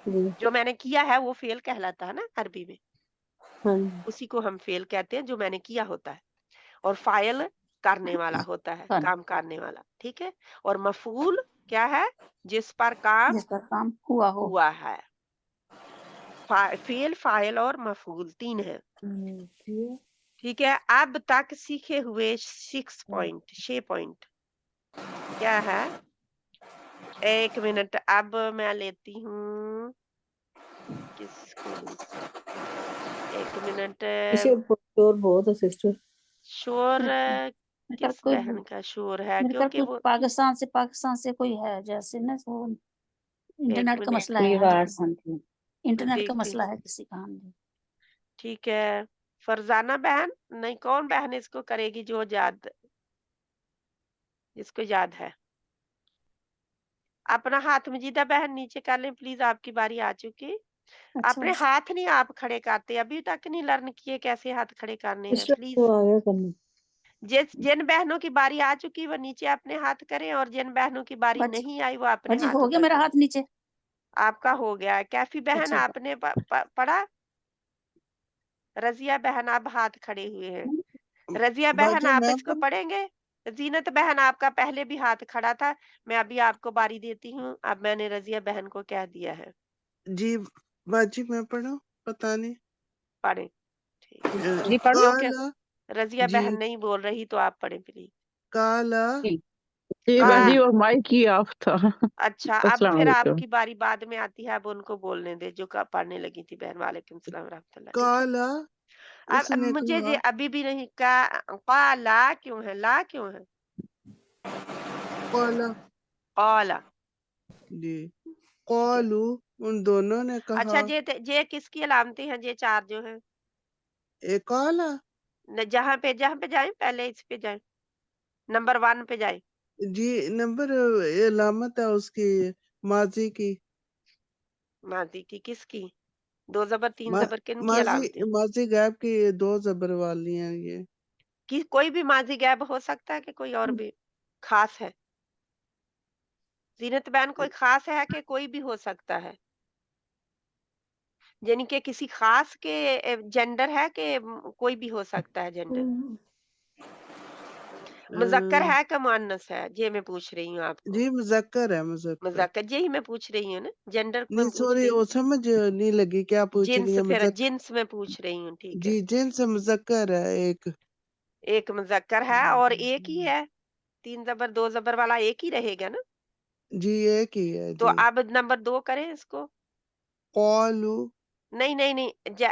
जी जो मैंने किया है वो फेल कहलाता है ना अरबी में, हाँ जी उसी को हम फेल कहते हैं, जो मैंने किया होता है। और फाइल करने वाला होता है, कर काम करने वाला, ठीक है। और मफूल क्या है, जिस पर काम जिसका काम हुआ हो। हुआ है। फेल, फाइल और मफूल 3 है, ठीक है। अब तक सीखे हुए 6 पॉइंट क्या है। 1 मिनट, अब मैं लेती हूँ किसको लूं? 1 मिनट। इसे और बहुत है सिस्टर। शोर मेरे ख्याल किस कोई बहन का शोर है, मेरे ख्याल क्योंकि कोई वो पाकिस्तान से कोई है, जैसे ना वो 1 इंटरनेट का मिनट मसला है। इंटरनेट का देखती मसला हूँ, है किसी का। हाँ जी। ठीक है। फरजाना बहन, नहीं कौन बहन इसको करेगी जो याद, जिसको याद है। अपना हाथ मजीदा बहन नीचे कर लें प्लीज, आपकी बारी आ चुकी। अच्छा अपने हाथ नहीं आप खड़े करते, अभी तक नहीं लर्न किए कैसे हाथ खड़े करने हैं, सिस्टर प्लीज। को आ गया करना। जिन बहनों की बारी आ चुकी वो नीचे अपने हाथ करें, और जिन बहनों की बारी बाजी नहीं आई वो अपने बाजी हाथ हो गया ऊपर मेरा करें। हाथ नीचे। आपका हो गया है। कैफी बहन अच्छा आपने पढ़ा। रजिया बहन आप हाथ खड़े हुए हैं। रजिया बहन बाजी आप मैं इसको पढ़ेंगे। जीनत बहन आपका पहले भी हाथ खड़ा था, मैं अभी आपको बारी देती हूँ। अब मैंने रजिया बहन को कह दिया है, जी बाजी मैं पढ़ा, पता नहीं। पढ़े, ठीक है। जी पढ़ो। क्योंकि काला रजिया जी, बहन नहीं बोल रही तो आप पढ़े प्लीज। काला जी का बाजी वो माइक ही ऑफ था। अच्छा, अब अस्सलाम फिर वालेकुम। आपकी बारी बाद में आती है, अब उनको बोलने दे जो पढ़ने लगी थी बहन। वालेकुम सलाम रहमतुल्लाह, ठीक है। काला अब उसने मुझे कहा, ये अभी भी नहीं का ला क्यों है, ला क्यों है, काला काला। जी, ठीक है। कालू उन दोनों ने कहा, अच्छा, जे किसकी अलामतें हैं, ये 4 जो हैं। ए काला जहाँ पे जाए, पहले इस पे जाए, नंबर 1 पे जाए। जी, नंबर अलामत है उसकी, माजी की। माजी की किसकी, 2 ज़बर 3 मा, ज़बर किन की माजी अलामतें। माजी गैप की 2 जबर वाली हैं ये। कि कोई भी माजी गैब हो सकता है कि कोई और भी खास है। जीनत बहन कोई खास है कि कोई भी हो सकता है, यानी कि किसी खास के जेंडर है कि कोई भी हो सकता है जेंडर। मुज़क्कर अ, है कि मुअन्नस है, ये मैं पूछ रही हूँ आपको। जी मुज़क्कर है, मुज़क्कर। मुज़क्कर, यही मैं पूछ रही हूँ ना, जेंडर नहीं मैं पूछ सॉरी, रही वो हूँ। समझ नहीं लगी क्या पूछ रही जिन्स, है। फिर जिन्स में पूछ रही हूँ, ठीक है। जी जिन्स मुज़क्कर है एक। एक मुज़क्कर है और एक ही है, 3 ज़बर 2 ज़बर वाला एक ही रहेगा ना। जी एक ही है तो जी। अब नंबर 2 करें इसको। कॉलू नहीं नहीं नहीं,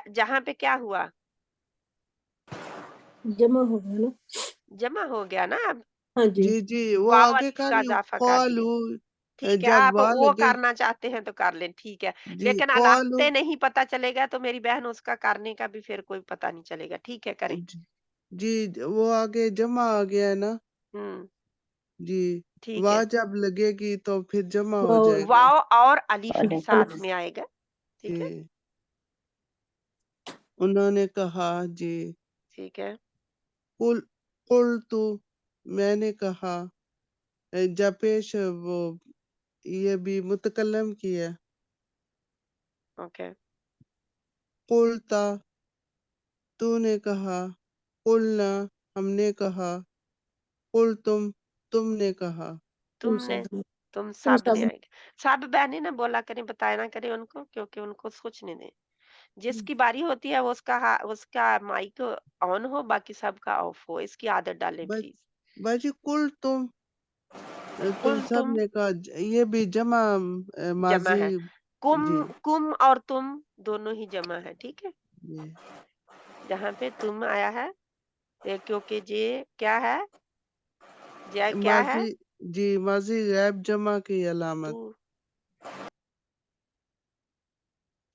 जहाँ पे क्या हुआ, जमा हो गया ना। जमा हो गया ना। अब हाँ जी जी जी, वो वाव आगे अलिफ कर का रही हूँ, इजाफा कर दिया, कॉलू ठीक है। जब आप वाह वो लगे। करना चाहते हैं तो कर लें, ठीक है। जी लेकिन कॉलू अलामतें नहीं पता चलेगा तो मेरी बहन उसका करने का भी फिर कोई पता नहीं चलेगा, ठीक है, करें। जी वो आगे जमा आ गया है ना। हम्म, जी ठीक वाह है। जब लगेगी तो फिर जमा हो वाह जाएगा। वाव और अलिफ अलिफ साथ में आएगा, ठीक है, जी उन्होंने कहा जी ठीक है, कुल कुल तू मैंने कहा जब पेश वो ये भी मुतकल्लम की है ओके, कुलता तूने कहा कुलना हमने कहा कुल तुमने कहा तुम तुमने, सब तुम तुम सब ने सब आएंगे। सब बहनें ना बोला करें, बताया ना करें उनको, क्योंकि उनको सोचने दें। जिसकी बारी होती है वो उसका माइक ऑन हो, बाकी सबका ऑफ हो, इसकी आदत डालें बा- प्लीज। बाजी कुल तुम कुल सब तुम ने कहा ये भी जमा जमा माजी है, कुम जी कुम और तुम दोनों ही जमा है, ठीक है। जी जहाँ पे तुम आया है क्योंकि ये क्या है, ये क्या है, माजी जी माजी गैब जमा की तू अलामत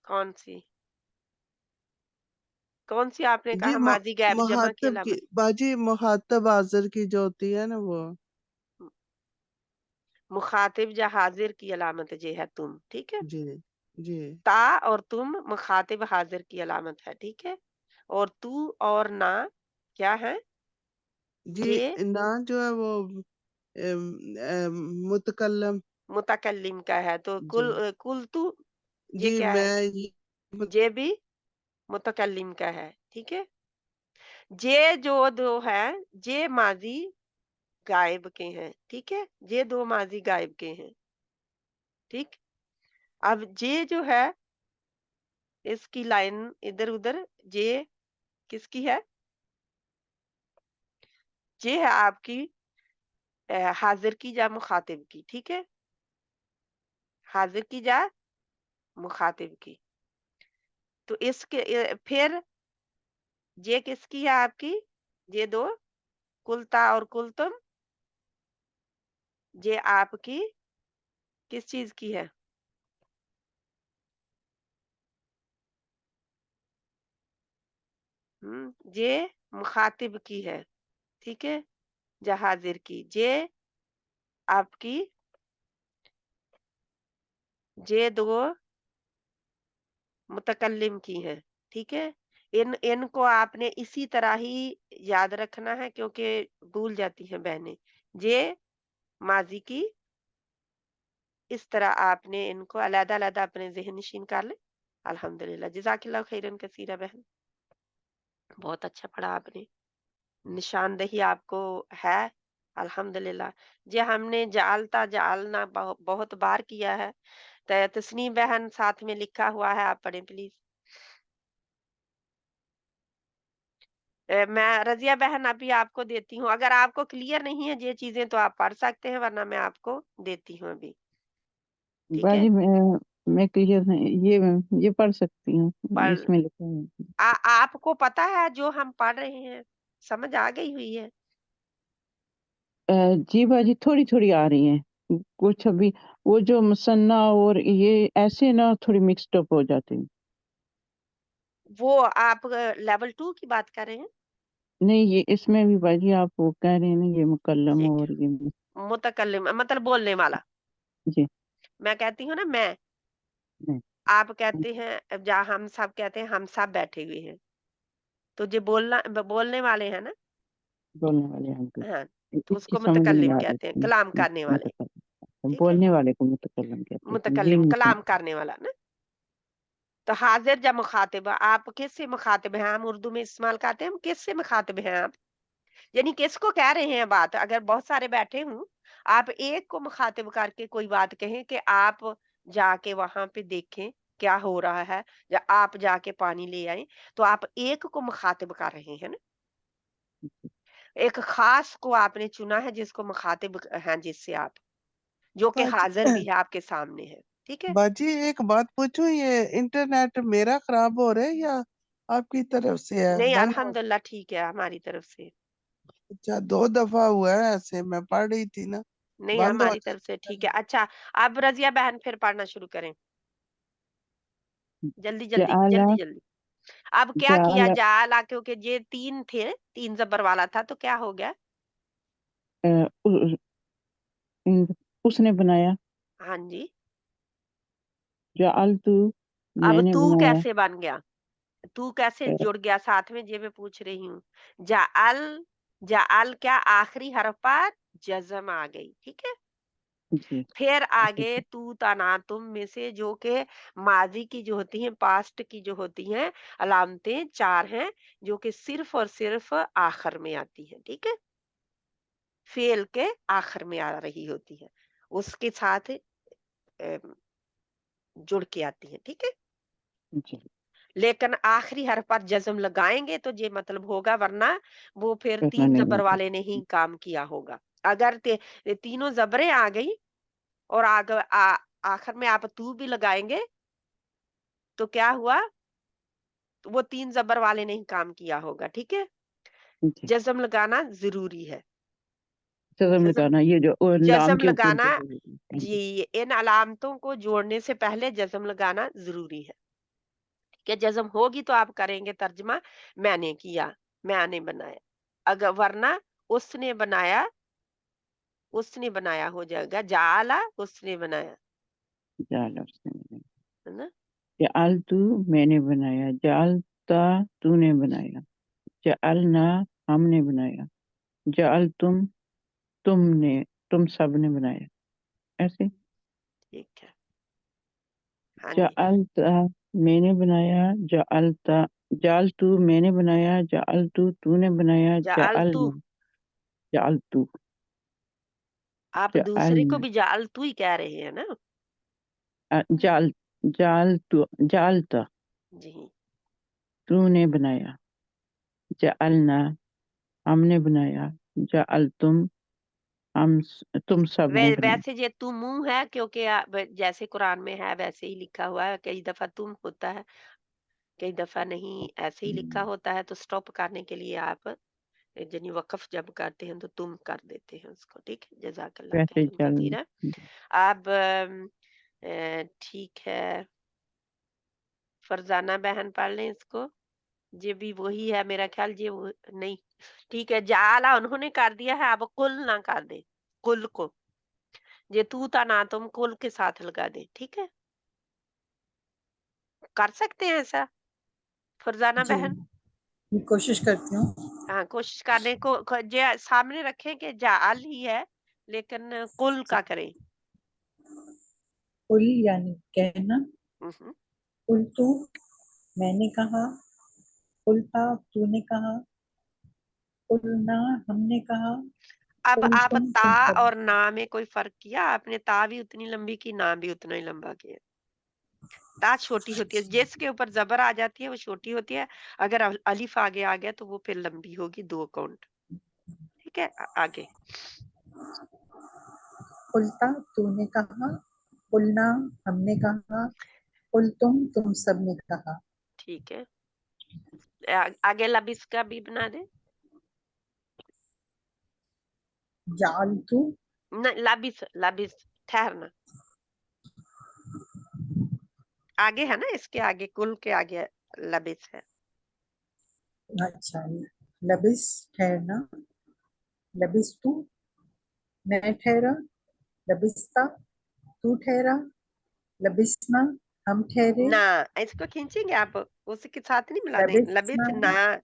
कौन सी, कौन सी आपने जी कहा माजी गैब जमा की मुहातब की अलामत? बाजी मुहातब हाजिर की जो होती है ना वो मुखातिब या हाजिर की अलामत ये है तुम, ठीक है। जी जी ता और तुम मुखातिब हाजिर की अलामत है, ठीक है। और तू और ना क्या है, जी ये ना जो है वो मुतकल्लम मुतकल्लिम का है। तो जी कुल तू ये जी क्या है, मैं ये ये भी मुतकल्लिम का है, ठीक है। ये जो दो है ये माजी गायब के हैं, ठीक है। ये दो माजी गायब के हैं, ठीक। अब ये जो है इसकी लाइन इधर उधर, ये किसकी है, ये है आपकी हाजिर की या मुखातिब की, ठीक है। हाजिर की या मुखातिब की। तो इसके फिर ये किसकी है आपकी, ये दो कुलता और कुलतुम, ये आपकी किस चीज की है, ये मुखातिब की है, ठीक है। या हाजिर की, ये आपकी, ये दो मुतकल्लिम की हैं, ठीक है। इनको आपने इसी तरह ही याद रखना है, क्योंकि भूल जाती हैं बहनें। ये माजी की, इस तरह आपने इनको अलग-अलग अपने ज़हन नशीन कर लें। अल्हम्दुलिल्लाह, जज़ाकिल्लाह खैरन कसीरा बहन। बहुत अच्छा पढ़ा आपने। निशानदही आपको है, अल्हम्दुलिल्लाह। ये हमने जालता जालना बहुत बार किया है। तस्नीम बहन साथ में लिखा हुआ है, आप पढ़ें प्लीज। मैं रज़िया बहन अभी आपको देती हूँ, अगर आपको क्लियर नहीं है ये चीजें तो आप पढ़ सकते हैं, वरना मैं आपको देती हूँ अभी, ठीक है। बाजी मैं क्लियर नहीं, ये पढ़ सकती हूँ, पढ़ इसमें लिखा है। आपको पता है जो हम पढ़ रहे हैं, समझ आ गई हुई है? जी बाजी थोड़ी थोड़ी आ रही है कुछ अभी, वो जो मुसन्ना और ये ऐसे ना थोड़ी मिक्सड अप हो जाते हैं। वो आप लेवल 2 की बात कर रहे हैं? नहीं ये इसमें भी बाजी आप वो कह रहे हैं ना, ये मुकल्लम ठीक और ये है, मुतकल्लिम मतलब बोलने वाला। जी मैं कहती हूँ ना मैं, नहीं, आप कहते हैं, जहाँ हम सब कहते हैं हम सब बैठे हुए हैं, तो जो बोलने वाले हैं ना, बोलने वाले हम हाँ, तो इसकी उसको समझ नहीं मुतकल्लिम आ कहते हैं, रही कलाम थी। करने वाले, ठीक है। बोलने वाले को मुतकल्लम कहते हैं जी मुतकल्लिम कलाम करने वाला ना। तो हाजिर या मुखातिब, आप किससे मुखातिब हैं, हम उर्दू में इस्तेमाल करते हैं, हम किससे मुखातिब हैं आप, यानी किसको कह रहे हैं बात। अगर बहुत सारे बैठे हूं, आप एक को मुखातिब करके कोई बात कहें कि आप जाके वहां पे देखें क्या हो रहा है, या आप जाके पानी ले आए, तो आप एक को मुखातिब कर रहे हैं ना। एक खास को आपने चुना है जिसको मुखातिब हैं, जिससे आप, जो कि बाजी हाजिर भी है, आपके सामने है, ठीक है। बाजी एक बात पूछूं, ये इंटरनेट मेरा खराब हो रहा है या आपकी तरफ से है नहीं, बंद हो? अल्हम्दुलिल्लाह ठीक है हमारी तरफ से। अच्छा 2 दफा हुआ है ऐसे, मैं पढ़ रही थी ना नहीं, बंद हो हमारी तरफ से जाता ठीक है। है। अच्छा, अब रजिया बहन फिर पढ़ना शुरू करें, जल्दी जल्दी जाला जल्दी जल्दी। अब क्या किया जाला जाला, क्योंकि ये 3 थे, 3 जबर वाला था, तो क्या हो गया? अ, उ- उसने बनाया हाँ जी, जालतू अब मैंने तू बनाया कैसे बन गया, तू कैसे जुड़ गया साथ में, ये मैं पूछ रही हूँ। जाअल, जाअल क्या आखिरी हरफ पर जज्म आ गई, ठीक है। जी फिर आगे तू तना तुम में से जो के माजी की जो होती हैं, पास्ट की जो होती हैं अलामतें 4 हैं, जो कि सिर्फ और सिर्फ आखिर में आती हैं, ठीक है। फेल के आखिर में आ रही होती है, उसके साथ जुड़ के आती है, ठीक है। जी लेकिन आखिरी हरफ पर जज्म लगाएंगे तो ये मतलब होगा, वरना वो फिर करना 3 नहीं जबर होगा। वाले ने ही काम किया होगा। अगर तीनों जबरें आ गई और आखिर में आप तू भी लगाएंगे तो क्या हुआ, तो वो 3 जबर वाले ने ही काम किया होगा, ठीक है। जी जज्म लगाना जरूरी है, जज्म जज्म लगाना, ये जो लाम जज्म के ऊपर लगाना जो जी, इन अलामतों को जोड़ने से पहले जज्म लगाना जरूरी है, ठीक है। जज्म होगी तो आप करेंगे तर्जमा मैंने किया, मैंने बनाया, अगर वरना उसने बनाया, उसने बनाया हो जाएगा। जाला उसने बनाया, जाल उसने बनाया। है ना। जाल तू मैंने बनाया, जाल ता तूने बनाया, जाल ना हमने बनाया, जाल तुमने तुम सब ने बनाया, ऐसे। ठीक है, हाँ जी, जाल ता मैंने बनाया, जाल ता जाल तू मैंने बनाया, जाल तूने बनाया, जाल तू, जाल तू आप दूसरे को भी जाल तू ही कह रहे हैं ना। जाल जाल ता जी, तूने बनाया, जालना हमने बनाया, जाल तुम सब ने बनाया। वैसे ये तुम मुंह है, क्योंकि जैसे कुरान में है वैसे ही लिखा हुआ है। कई दफा तुम होता है, कई दफा नहीं ऐसे ही लिखा होता है, तो स्टॉप करने के लिए आप यानी वक्फ जब करते हैं तो तुम कर देते हैं उसको, ठीक है। जज़ाकल्लाह वैसे खैरन चल कसीरा। अब ठीक है, फरजाना बहन पढ़ लें इसको। ये भी वही है मेरा ख्याल, ये वो नहीं, ठीक है। जाला उन्होंने कर दिया है, अब कुल ना कर दे, कुल को ये तू था ना तुम कुल के साथ लगा दे, ठीक है। कर सकते हैं ऐसा फरजाना जी बहन? मैं कोशिश करती हूँ। हाँ, कोशिश करने को जे सामने रखें कि जाल ही है, लेकिन कुल का करें। कुल यानी कहना, कुल तू मैंने कहा, कुल था तूने कहा, कुल ना हमने कहा, अब कुल आप तुम ता सब। और ना में कोई फर्क किया आपने? ता भी उतनी लंबी की, ना भी उतना ही लंबा किया। ता छोटी होती है, जिसके ऊपर जबर आ जाती है वो छोटी होती है, अगर अलिफ आगे आ गया तो वो फिर लंबी होगी 2 काउंट, ठीक है। आगे कुल था तूने कहा, कुल ना हमने कहा, कुल तुम सब ने कहा। ठीक है, आगे लबिस का भी बना दे। जाल तू न, लबिस लबिस ठहरना, आगे है ना, इसके आगे कुल के आगे लबिस है। अच्छा, लबिस ठहरना, लबिस तू मैं ठहरा, लबिस्ता तू ठहरा, लबिसना हम ठहरे, ना, इसको खींचेंगे आप, उसके साथ नहीं मिलाने, लबिस लबिसना ना।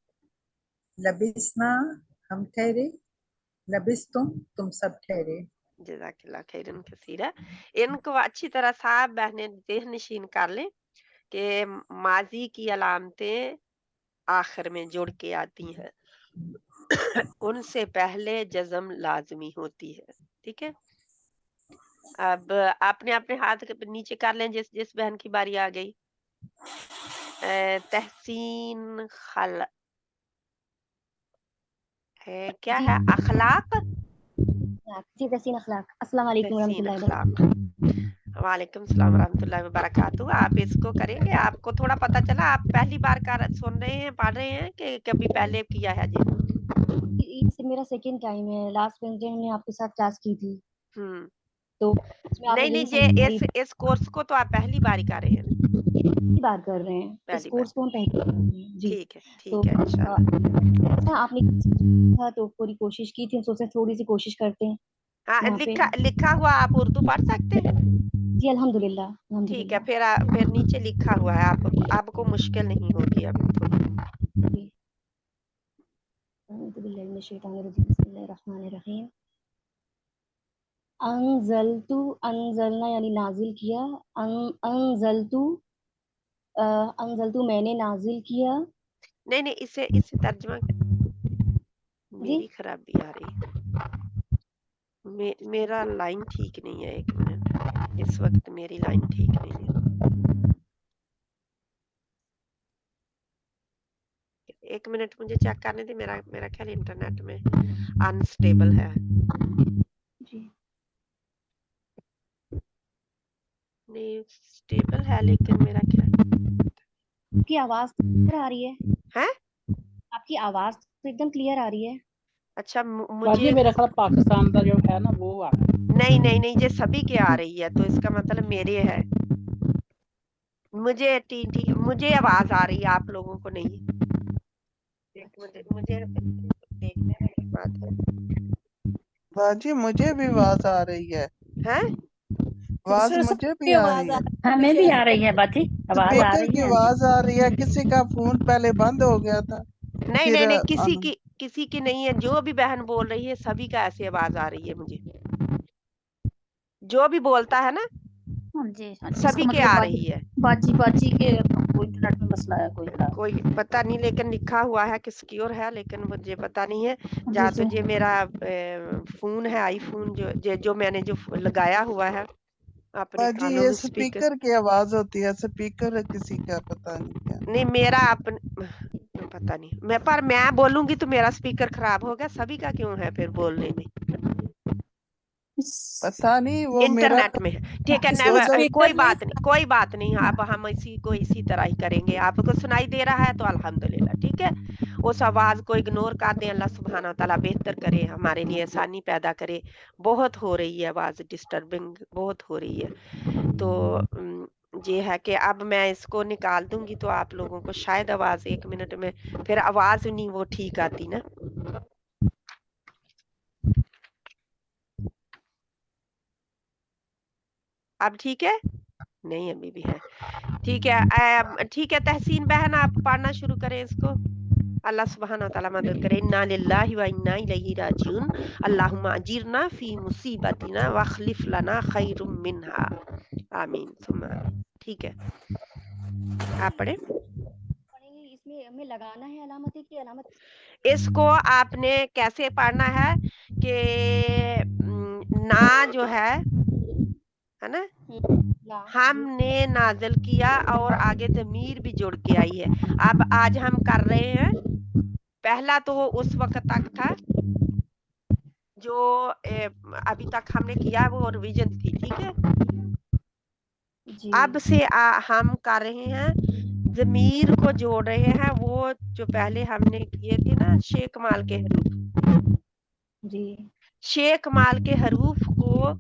लबिसना हम ठहरे, लबिस तुम सब ठहरे। जज़ाकल्लाह खैरन कसीरा। इनको अच्छी तरह साहब बहनें ज़हन नशीन कर लें कि माजी की अलामतें आखिर में जुड़ के आती हैं, उनसे पहले जज्म लाजमी होती है, ठीक है। अब आपने अपने हाथ नीचे कर लें, जिस जिस बहन की बारी आ गई। तहसीन खल क्या जी है, अखलाक, जी तहसीन अखलाक। अस्सलाम वालेकुम तहसीन रहमतुल्लाहि अखलाक। वालेकुम सलाम वरहमतुल्लाहि वबरकातुहू। आप इसको करेंगे, आपको थोड़ा पता चला, आप पहली बार कर सुन रहे हैं, पढ़ रहे हैं कि कभी पहले किया है जी? ये मेरा सेकंड टाइम है। लास्ट वेडनेसडे हमने आपके साथ क्लास की थी, हम्म, तो उसमें आपने नहीं नहीं, यही ये समझाई। इस कोर्स को तो आप पहली बार ही कर रहे हैं ना? पहली बार कर रहे हैं, इस पहली बार, कोर्स को हम पहली बार कर रहे हैं जी। ठीक है, तो ठीक है, इंशाल्लाह। आपने था तो पूरी कोशिश की थी, सोचे थोड़ी सी कोशिश करते हैं हाँ, वहाँ पे। लिखा लिखा हुआ आप उर्दू पढ़ सकते हैं? जी अल्हम्दुलिल्लाह ठीक है, अल्हम्दुलिल्लाह। फिर नीचे लिखा हुआ है, आपको मुश्किल नहीं होगी अब। जी अऊज़ु बिल्लाहि मिनश शैतानिर रजीम, बिस्मिल्लाहिर रहमानिर रहीम। अनज़लतु, अनज़लना यानी नाजिल किया, अनज़लतु अनज़लतु मैंने नाजिल किया। नहीं इसे तर्जुमा मेरी खराबी आ रही है, मेरा लाइन ठीक नहीं है। 1 मिनट, इस वक्त मेरी लाइन ठीक नहीं है। 1 मिनट मुझे चेक करने दे, मेरा ख्याल इंटरनेट में अनस्टेबल है। जी नहीं स्टेबल है, लेकिन मेरा क्या आपकी आवाज क्लियर आ रही है? है? आपकी आवाज तो एकदम क्लियर आ रही है। अच्छा बाजी मुझे मेरा ख्याल पाकिस्तान का जो है ना वो आ रहा है। नहीं ये सभी के आ रही है, तो इसका मतलब मेरे है। मुझे आवाज आ रही है, आप लोगों को नहीं। मुझे देखने वाली बात है। बाजी मुझे भी आवाज आ रही है, हैं? आवाज फिर मुझे भी सबकी आ आवाज रही है। हमें भी आ रही है बाजी, आवाज आ स्पीकर रही की है। आवाज आ रही है, किसी का फोन पहले बंद हो गया था। नहीं फिर किसी की नहीं है। जो भी बहन बोल रही है सभी का ऐसी आवाज आ रही है मुझे, जो भी बोलता है ना हाँ जी सभी के आ रही है। बाजी के कोई इंटरनेट में मसला है, कोई पता नहीं, लेकिन लिखा हुआ है किसकी ओर है, लेकिन मुझे पता नहीं है। या तो ये मेरा फोन है, आईफोन जो मैंने जो लगाया हुआ है अपने बाजी कानों ये में स्पीकर। स्पीकर की आवाज होती है, स्पीकर किसी का पता नहीं क्या। नहीं मेरा पता नहीं, मैं बोलूंगी तो मेरा स्पीकर खराब होगा, सभी का क्यों है फिर बोलने में? पता नहीं वो मेरा इंटरनेट में है। ठीक है, दो दो कोई बात नहीं। अब हम इसी तरह ही करेंगे। आपको सुनाई दे रहा है तो अल्हम्दुलिल्लाह, ठीक है। उस आवाज को इग्नोर कर दें। अल्लाह सुब्हाना व तआला बेहतर करे, हमारे लिए आसानी पैदा करे। बहुत हो रही है आवाज डिस्टर्बिंग, बहुत हो रही है। तो ये है कि अब मैं इसको निकाल दूंगी तो आप लोगों को शायद आवाज 1 मिनट में फिर आवाज नहीं वो ठीक आती ना। अब ठीक है? नहीं अभी भी है। ठीक है, ठीक है तहसीन बहन, आप पढ़ना शुरू करें इसको। अल्लाह सुब्हाना व तआला मदद करे। इन्ना लिल्लाहि व इन्ना इलैहि राजिऊन। अल्लाहुम्मा अजिरना फी मुसीबतिना वखलिफ लना खैरुम मिनहा। आमीन सुम्मा आमीन। ठीक है, आप पढ़ें। पढ़ेंगे, इसमें हमें लगाना है अलामत की अलामत। इसको आपने कैसे पढ़ना है कि ना जो है ना, हमने नाज़िल किया और आगे ज़मीर भी जुड़ के आई है। अब आज हम कर रहे हैं, पहला तो उस वक्त तक था जो अभी तक हमने किया, वो रिवीजन थी, ठीक है। अब से हम कर रहे हैं, ज़मीर को जोड़ रहे हैं, वो जो पहले हमने किए थे ना शेख माल के हरूफ। जी शेख माल के हरूफ को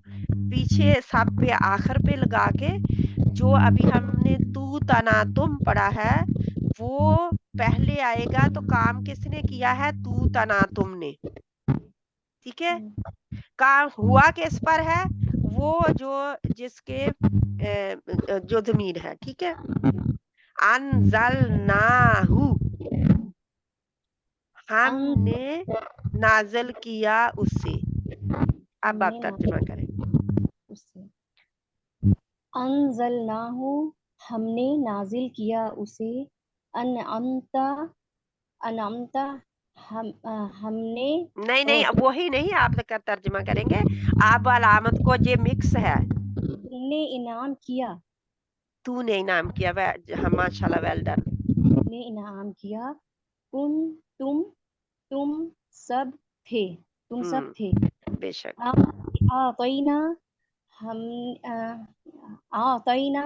पीछे सब पे आखिर पे लगा के, जो अभी हमने तू तना तुम पढ़ा है वो पहले आएगा। तो काम किसने किया है? तू तना तुमने, ठीक है। काम हुआ किस पर है? वो जो जिसके जो ज़मीर है, ठीक है। अनज़लनाहु, हमने नाज़िल किया उसे। अब आप तर्जुमा करें। उससे अनज़लनाहु, हमने नाजिल किया उसे। अनअमता, अनअमता हमने नहीं वही नहीं, आप तर्जुमा करेंगे। आप अलामत को ये मिक्स है। तुमने इनाम किया, तूने इनाम किया। हम माशाल्लाह, वेल डन। ने इनाम किया। तुम सब थे, तुम सब थे। बेशक। आतईना, हम आतईना,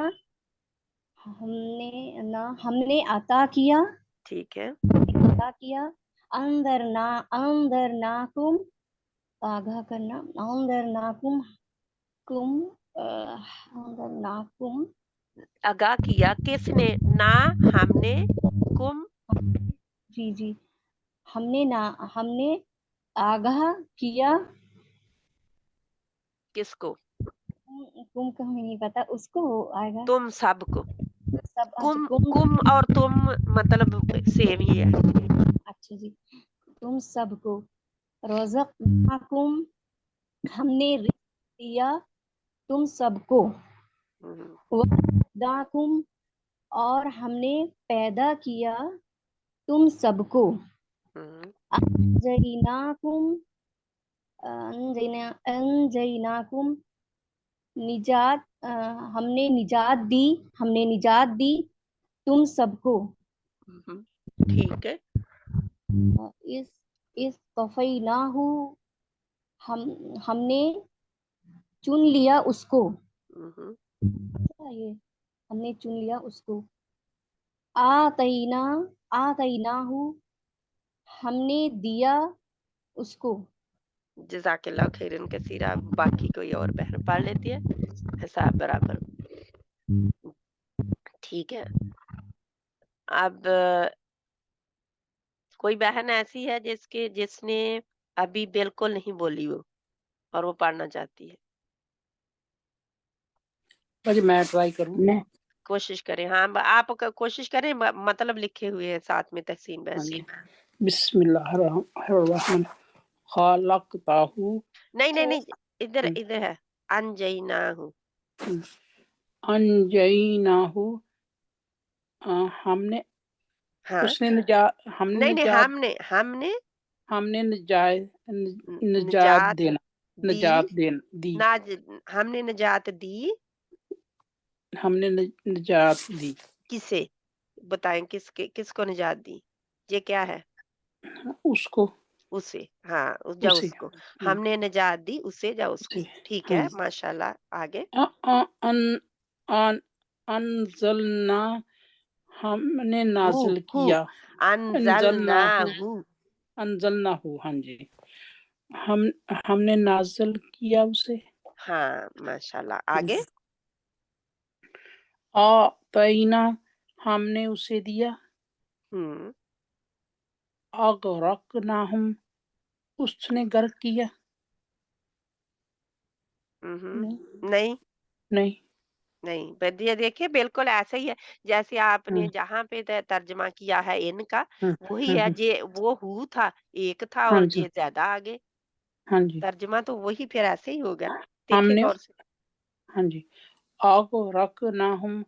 हमने अता किया, ठीक है। अता किया। अंदरनाकुम, आगाह करना। अंदरनाकुम अंदरनाकुम, आगाह किया किसने? ना हमने, कुम जी हमने आगाह किया किसको? कुम का हमें नहीं पता, उसको आएगा तुम सबको। सब। अच्छा कुम कुम, कुम और तुम मतलब सेम ही है। अच्छा जी, तुम सबको। रज़क़नाकुम, हमने रिज़्क दिया तुम सबको। वदाकुम, और हमने पैदा किया तुम सबको। अंजयनाकुम, अंजयनाकुम, निजात, हमने निजात दी तुम सबको। ठीक है। इस तफ़ैनाहु, हमने चुन लिया उसको। ये हमने चुन लिया उसको। आतैनाहु, हमने दिया उसको। जज़ाकल्लाह खैरन कसीरा। बाकी कोई और बहन पढ़ लेती है, हिसाब बराबर। ठीक है। अब कोई बहन ऐसी है जिसने अभी बिल्कुल नहीं बोली वो और वो पढ़ना चाहती है? बस मैं ट्राई करूँ। कोशिश करें। हाँ, आप कोशिश करें, मतलब लिखे हुए हैं साथ में तहसीन हाँ बहन जी। के। बिस्मिल्लाहिर्रहमानिर्रहीम। खलक़ताहु, नहीं, इधर है। अंजयनाहु। अंजयनाहु, हमने हाँ। उसने हमने नहीं, निजात हमने हमने निजात दी। निजात दी हमने निजात दी। हमने निजात दी किसे? बताएं, किसको निजात दी? ये क्या है? उसको, उसे। हाँ, जा उसे। उसको। हमने निजात दी उसे, जा उसको। ठीक हाँ है, जी। माशाल्लाह। आगे। अनजलना, हमने हु नाजिल हु किया। अंजलनाहु। अनजलनाहु, हाँ जी। हमने नाजिल किया उसे। हाँ, माशाल्लाह। आगे। आतैना, हमने उसे दिया। हम्म अगरकनाहुम, उसने गर्क किया। नहीं नहीं। नहीं, देखिए बिल्कुल ऐसे ही है जैसे आपने जहाँ पे तर्जमा किया है इनका, वही है। जे वो हु था, एक था, हाँ और जी। जे ज्यादा आगे। हाँ जी। तर्जमा तो वही फिर ऐसे ही होगा ना। देखिए हमने, गौर से। हाँ जी, अगरकनाहुम,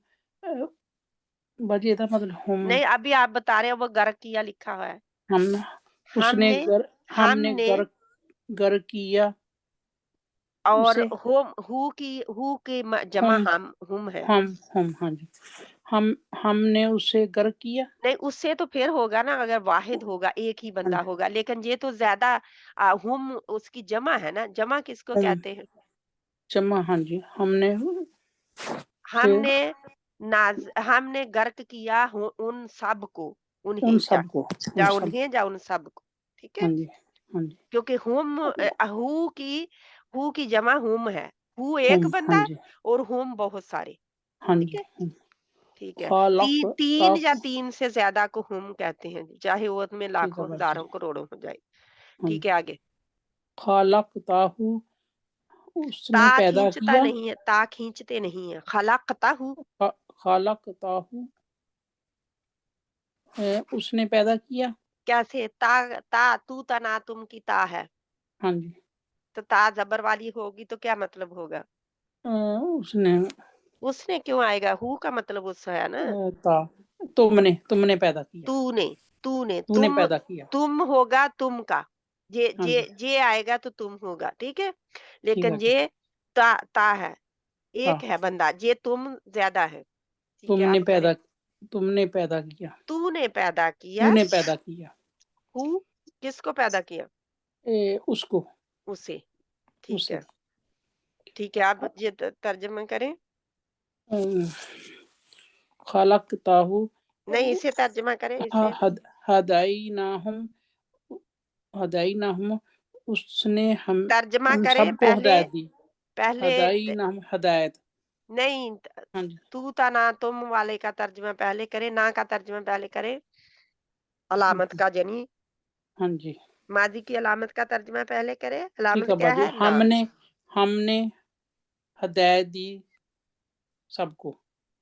बजे था मतलब हम। नहीं, अभी आप बता रहे हो वो गर्क किया लिखा हुआ है। हमने हमने हमने हमने गर्क किया और उसे। हु की जमा हम है। हम, हाँ जी। हमने उसे गर्क किया। नहीं, उससे तो फिर होगा ना, अगर वाहिद होगा, एक ही बंदा होगा। लेकिन ये तो ज्यादा हम उसकी जमा है ना। जमा किसको हम कहते हैं? जमा, हाँ जी। हमने हमने गर्क किया उन सब को। उन उन्हें सबको, जा उन्हें जा उन सब को। ठीक है, हाँ जी। हाँ जी। क्योंकि हु की जमा हुम है। हु एक हाँ बंदा जी। और हुम बहुत सारे। हाँ ठीक जी। है, ठीक है। खालक तीन या ताकू, तीन से ज्यादा को हुम कहते हैं, चाहे वो उसमें ठीक है लाखों बात जी। हजारों करोड़ों हो जाए। हाँ ठीक जी। है, आगे। खालक ताहू, उसने ता पैदा खींचता किया। नहीं है, ता खींचते नहीं है। खलकता हूँ। खालक ताहू, उसने पैदा किया। कैसे? ता तू तना तुम की ता है, हाँ जी। तो ता जबर वाली होगी तो क्या मतलब होगा? उसने, उसने क्यों आएगा? हु का मतलब उस है ना। ता, तुमने पैदा किया। तूने तूने तूने पैदा किया। तुम होगा तुम का। हाँ जी। जे आएगा तो तुम होगा। ठीक है, ठीक है लेकिन जी। ये ता है, ता, एक है बंदा। जे तुम ज्यादा है। ठीक है, तुमने अब करें। पैदा किया। तूने पैदा किया। तूने पैदा किया। हु किसको पैदा किया? उसको, उसे। ठीक उसे। है, ठीक है। आप ये तर्जुमा करें। खलक ताहू, नहीं, इसे तर्जुमा करें, इसे। हदाई ना हम, उसने तर्जुमा हम करें सबको पहले। हदायत दी। पहले हदाई ना हम, हदायत। नहीं, हाँ जी। तू ता ना तुम वाले का तर्जुमा पहले करें, ना का तर्जुमा पहले करें। अलामत का यानी हाँ जी। माजी की अलामत का तर्जुमा पहले करें। ठीक अलामत है क्या बाजी। है? ना। हमने हदायत दी सबको,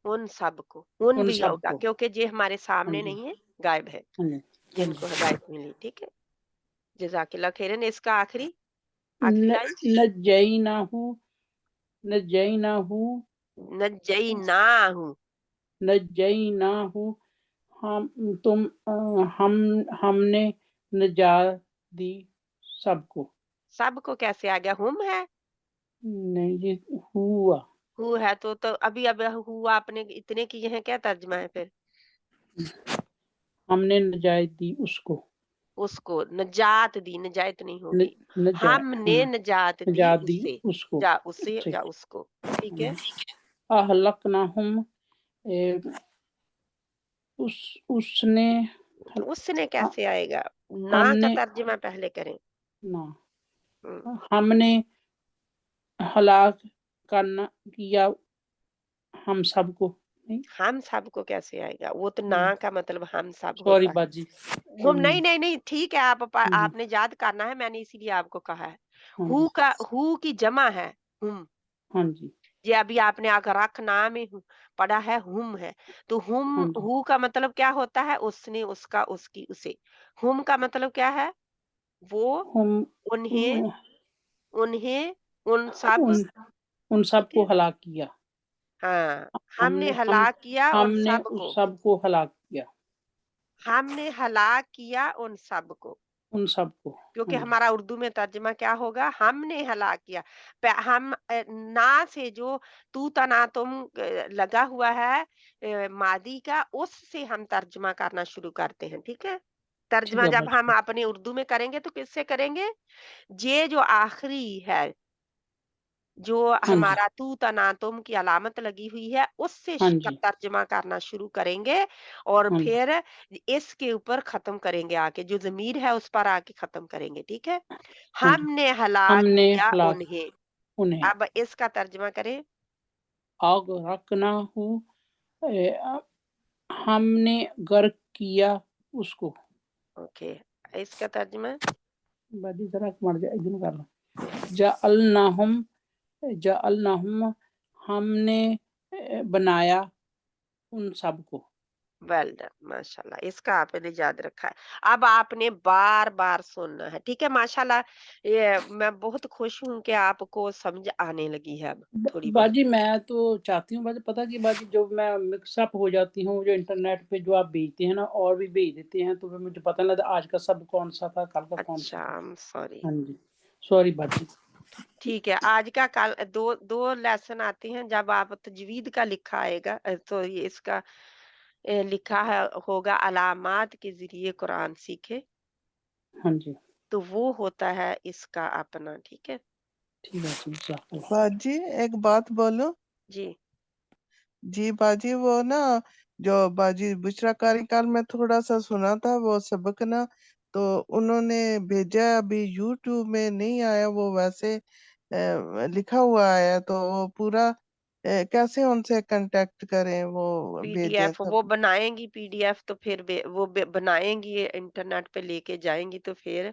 उन सबको, उन उन भी होगा सबको। क्योंकि ये हमारे हाँ सामने जी, नहीं है, गायब है, हाँ जी, हाँ जिनको जी। हदायत मिली। ठीक है, जज़ाकिल्लाह खैरन। इसका आखिरी न लाइन नजैनाहु नजैनाहु नज्जैनाहु, नजैनाहु हम तुम हमने निजात दी सबको। सबको कैसे आ गया? हुम है, नहीं, ये हुआ। हु है तो अभी अब हुआ आपने इतने किए हैं, क्या तर्जमा है फिर? हमने निजात दी उसको। उसको नजात दी, नजात नहीं होगी, हमने नजात दी निजात दी उससे, उसको। जा उससे ठीक। या उसको। ठीक है, अहलकनाहुम उसने उसने कैसे आएगा? ना का हमने तर्जमा पहले करें। ना हम्म, हमने हलाक करना किया हम सबको। नहीं, हम सबको कैसे आएगा? वो तो ना का मतलब हम सब सॉरी होता है। बाजी। हम नहीं नहीं नहीं, ठीक है, हम्म, आपने याद करना है, मैंने इसीलिए आपको कहा है। हाँ हु जी, का, हु की जमा है हुम। हाँ जी, ये अभी आपने अगर रख नाम में पढ़ा है, हुम है, तो हुम, हाँ जी। हु का मतलब क्या होता है? उसने, उसका, उसकी, उसे। हुम का मतलब क्या है? वो, हम उन्हें, उन्हें, उन सब। उन ठीक सबको है, हलाक किया। हाँ, हमने हमने हलाक किया उन हमने सबको, उस सबको हलाक किया। हमने हलाक किया उन सबको। उन सबको। क्योंकि हाँ जी, हमारा उर्दू में तर्जमा क्या होगा? हमने हलाक किया। हम ना से जो तू तना तुम लगा हुआ है मादी का, उससे हम तर्जमा करना शुरू करते हैं। ठीक है, ठीक तर्जमा है जब हम बाजी। अपने उर्दू में करेंगे तो किससे करेंगे? ये जो आखिरी है, जो हाँ जी, हमारा तू तना तुम की अलामत लगी हुई है, उससे हाँ जी, तर्जमा करना शुरू करेंगे और हाँ जी, फिर इसके ऊपर खत्म करेंगे, आके जो जमीर है उस पर आके खत्म करेंगे। ठीक है, हाँ जी। हमने हलाक हमने किया हलाक उन्हें। उन्हें अब इसका तर्जमा करें। आग रखना हूँ, हमने गर्क किया उसको। ओके, इसका तर्जमा। बाजी जरा मर जाए, इधर कर लो। जअलनाहुम जअलनाहुम हमने बनाया उन सबको। वेल डन, माशाल्लाह, इसका आपने याद रखा है। अब आपने बार बार सुनना है। ठीक है, माशाल्लाह, ये मैं बहुत खुश हूं कि आपको समझ आने लगी है अब थोड़ी बहुत। बाजी मैं तो चाहती हूँ बाजी, पता कि बाजी जो मैं मिक्सअप हो जाती हूँ, जो इंटरनेट पे जो आप भेजते हैं ना और भी भेज देते हैं, तो फिर मुझे पता नहीं लगता आज का सब कौन सा था, कल का कौन सा अच्छा, था। I am sorry. हाँ जी, सॉरी बाजी। ठीक है, आज का कल दो दो लेसन आते हैं, जब आप तजवीद का लिखा आएगा तो ये इसका लिखा है होगा अलामात के जरिए कुरान सीखे, हाँ जी, तो वो होता है इसका अपना। ठीक है ठीक है जी, जज़ाकल्लाह खैर। बाजी एक बात बोलो। जी। जी बाजी, वो ना जो बाजी बुशरा कार्यकाल में थोड़ा सा सुना था वो सबक ना, तो उन्होंने भेजा है, अभी यूट्यूब में नहीं आया, वो वैसे लिखा हुआ आया, तो वो पूरा कैसे उनसे कांटेक्ट करें, वो भेजें पीडीएफ वो सब। बनाएंगी, पीडीएफ तो फिर बनाएंगी, ये इंटरनेट पे लेके जाएंगी तो फिर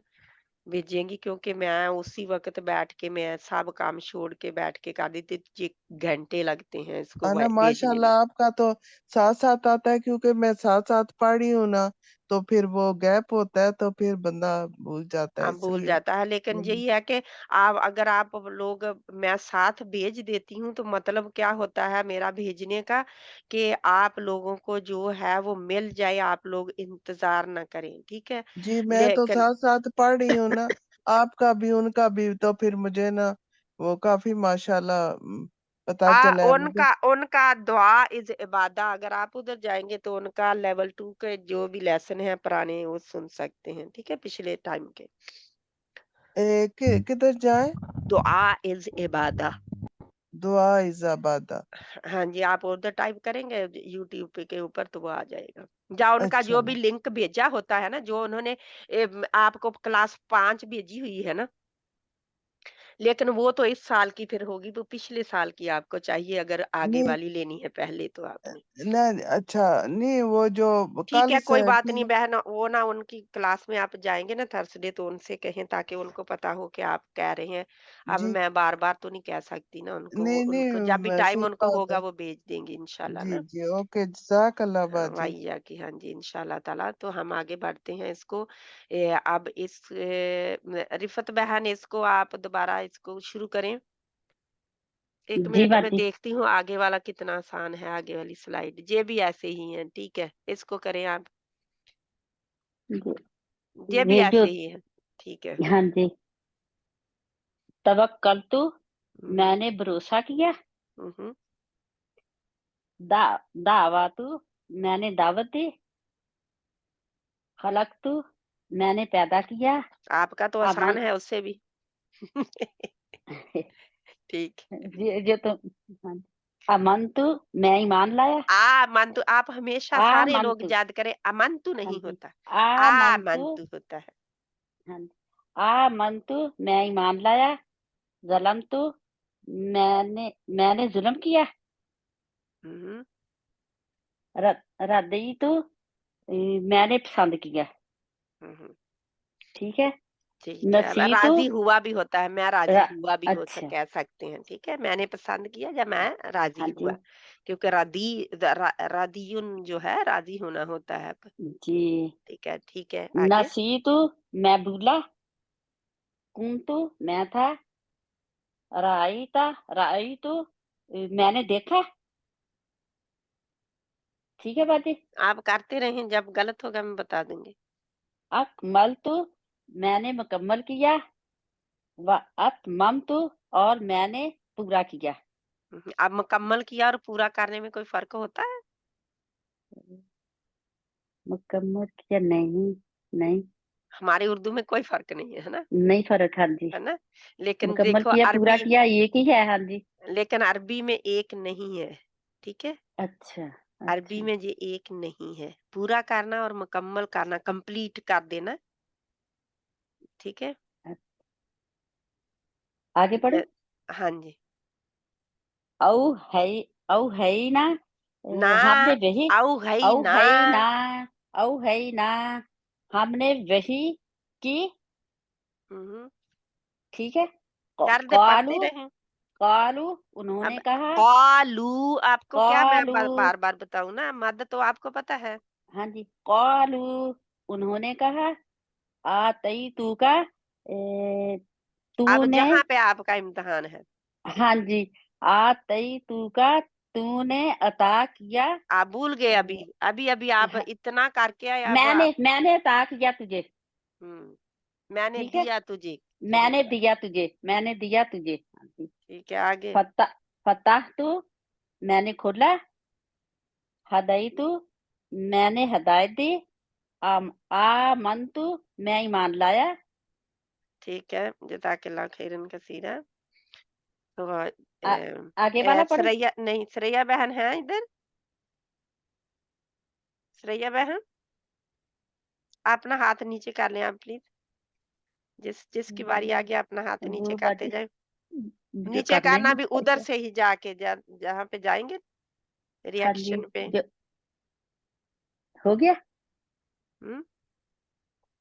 भेजेंगी, क्योंकि मैं उसी वक्त बैठ के मैं सब काम छोड़ के बैठ के कर देती, ये घंटे लगते हैं इसको आना भेजने में। माशाल्लाह आपका तो साथ साथ आता है, क्योंकि मैं साथ साथ पढ़ी हूँ ना, तो फिर वो गैप होता है, तो फिर बंदा भूल जाता है, हाँ, भूल इसलिए। जाता है, लेकिन यही है कि आप अगर आप लोग, मैं साथ भेज देती हूँ तो मतलब क्या होता है मेरा भेजने का, कि आप लोगों को जो है वो मिल जाए, आप लोग इंतजार ना करें। ठीक है, जी मैं तो लेकिन साथ साथ पढ़ रही हूँ ना, आपका भी उनका भी, तो फिर मुझे ना वो काफी माशाल्लाह पता चला है मुझे। उनका उनका दुआ इज इबादा, अगर आप उधर जाएंगे तो उनका लेवल 2 के जो भी लेसन है पुराने वो सुन सकते हैं। ठीक है, पिछले टाइम के। किधर जाए? दुआ इज इबादा। दुआ इजाबादा। हाँ जी, आप उधर टाइप करेंगे यूट्यूब पे के ऊपर तो वो आ जाएगा। या उनका अच्छा जो भी लिंक भेजा होता है ना, जो उन्होंने आपको क्लास 5 भेजी हुई है ना, लेकिन वो तो इस साल की फिर होगी, वो पिछले साल की आपको चाहिए, अगर आगे नहीं वाली लेनी है पहले तो आपने। ना, अच्छा नहीं, वो जो ठीक कल है, कोई से बात थी। नहीं बहन, वो ना उनकी क्लास में आप जाएंगे ना थर्सडे, तो उनसे कहें ताकि उनको पता हो कि आप कह रहे हैं। अब जी मैं बार बार तो नहीं कह सकती ना उनको, वो नहीं उनको जब भी नहीं, टाइम सही उनको बात होगा है। वो भेज देंगे इंशाल्लाह जी ना। जी, ओके, जज़ाकल्लाह बाजी। भैया की, हाँ जी, इंशाल्लाह ताला। तो हम आगे बढ़ते हैं इसको। अब इस रिफत बहन, इसको आप दोबारा इसको शुरू करें। एक जी मिनट में बाजी। देखती हूँ आगे वाला कितना आसान है, आगे वाली स्लाइड ये भी ऐसे ही है, ठीक है, इसको करें आप। ये भी ये जो, ऐसे ही है, ठीक है। हाँ जी, तवक्कलतु, हम्म, मैंने भरोसा किया। हम्म, दावतु, मैंने दावत दी। खलकतु, मैंने पैदा किया। आपका तो आसान अमन है उससे भी। ठीक। ये तो, हाँ जी। अमनतु, मैं ईमान लाया। आमंतु, आप हमेशा सारे लोग आमनतु, याद करें, अमंतु हाँ नहीं जी, होता, आमनतु, आमंतु होता है। हाँ जी, आमनतु, मैं ईमान लाया। ज़लमतु, मैंने जुल्म किया। हम्म, रदीतु, मैंने पसंद किया। हम्म, ठीक है। ठीक है। नसीतु, राजी हुआ भी होता है, मैं राजी हुआ भी हो अच्छा, कह सकते हैं, ठीक है। मैंने पसंद किया या मैं हाँ राजी जी, हुआ, क्योंकि रादीयुन जो है राजी होना होता है। जी। ठीक है, ठीक है, आगे। नसीतु, मैं भूला। कुंतु, मैं था। राईतु, मैंने देखा। ठीक है बाजी। आप करते रहें, जब गलत होगा मैं बता दूंगी। अकमलतु, मैंने मुकम्मल किया। व अतममतु, और मैंने पूरा किया। अब मुकम्मल किया और पूरा करने में कोई फर्क होता है? मुकम्मल किया, नहीं, नहीं, हमारी उर्दू में कोई फर्क नहीं है ना, नहीं फर्क, हाँ जी। है ना। लेकिन मुकम्मल देखो किया, पूरा अरबी, किया, एक ही है, हाँ जी। लेकिन अरबी में एक नहीं है, ठीक है। अच्छा, अरबी अच्छा, में ये एक नहीं है, पूरा करना और मुकम्मल करना, कंप्लीट कर देना, ठीक है। आगे पढ़ो। हाँ जी। औ है, औ है ना, ना, हमने वही, औ है औ ना, है ना, औ है ना, हमने वही की। हम्म, ठीक है। कर दे, पढ़ते कालू, रहें। कालू, अब उन्होंने कहा। कॉलू, आपको क्या मैं कालू, बार बार बताऊं ना, मद तो आपको पता है। हाँ जी, कालू, उन्होंने कहा। आतई तू का, अब तूने, जहाँ पे आपका इम्तिहान है, हाँ जी, आतई तू का, तूने अता किया। आप भूल गए अभी, अभी अभी आप हाँ, इतना करके आए, अब आप। मैंने अता किया तुझे। मैंने ठीक है। दिया तुझे, चलो मैंने दिया तुझे, मैंने दिया तुझे, हाँ जी। ठीक है, आगे। फतह तू, मैंने खोला। हदई तू, मैंने हदायत दी। आमनतु, मैं ईमान लाया। ठीक है, जज़ाकल्लाह खैरन कसीरा। तो आ, आगे वाला पढ़ो। सरैया नहीं, सरैया बहन है इधर, सरैया बहन, अपना हाथ नीचे कर लें आप प्लीज, जिसकी बारी आ गया अपना हाथ नीचे वो करते बाजी, जाए। जो नीचे कर करना लेंगे भी फिर उधर क्या। से ही जाके, जहाँ पे जाएंगे हाँ जी, रिएक्शन पे। जो हो गया, हम्म,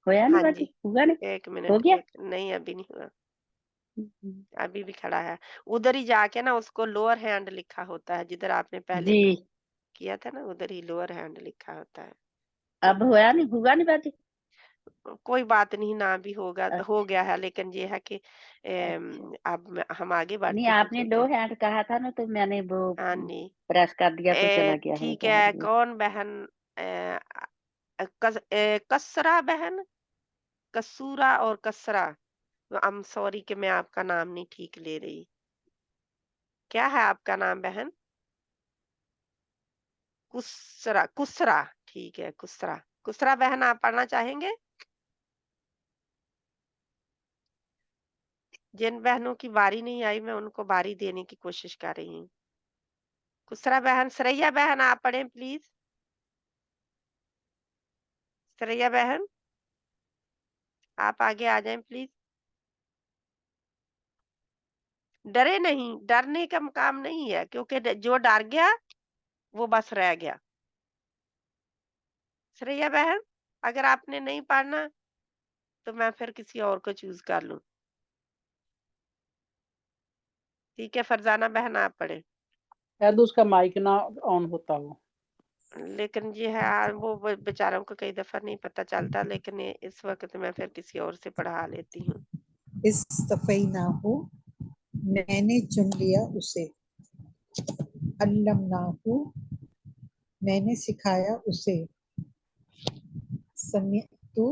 होया नहीं हाँ बाजी, जी, हुआ नहीं, एक हो मिनट, गया। एक नहीं, अभी नहीं हुआ, अभी भी खड़ा है। उधर ही जाके ना उसको लोअर हैंड लिखा होता है, जिधर आपने पहले जी, किया था ना, उधर ही लोअर हैंड लिखा होता है। अब होया नहीं, हुआ नहीं बाजी। कोई बात नहीं, ना भी होगा, हो अच्छा, गया है, लेकिन ये है कि अच्छा, अब हम आगे नहीं बढ़ते हैं, आपने ठीक लो है। हैंड कहा था ना, तो मैंने वो हाँ नहीं, प्रेस कर दिया तो चला गया ठीक होगा, हाँ है, जी। कौन बहन, कसरा बहन, कसूरा और कसरा। आई एम सॉरी कि मैं आपका नाम नहीं ठीक ले रही, क्या है आपका नाम बहन? कुसरा, कुसरा, ठीक है, कुसरा। कुसरा बहन, आप पढ़ना चाहेंगे? जिन बहनों की बारी नहीं आई, मैं उनको बारी देने की कोशिश कर रही हूँ। कुसरा बहन, सरैया बहन, आप पढ़ें प्लीज। सरैया बहन, आप आगे आ जाएं प्लीज। डरे नहीं, डरने का काम नहीं है, क्योंकि जो डर गया वो बस रह गया। श्रेया बहन, अगर आपने नहीं पढ़ना तो मैं फिर किसी और को चूज कर लूं। ठीक है, फरजाना बहन आप पढ़े। शायद उसका माइक ना ऑन होता हो। लेकिन ये है, वो बेचारों को कई दफा नहीं पता चलता, लेकिन इस वक्त मैं फिर किसी और से पढ़ा लेती हूँ। इस्तफ़ैनाहु, मैंने चुन लिया उसे। अल्लमनाहु, मैंने सिखाया उसे। समिअतु,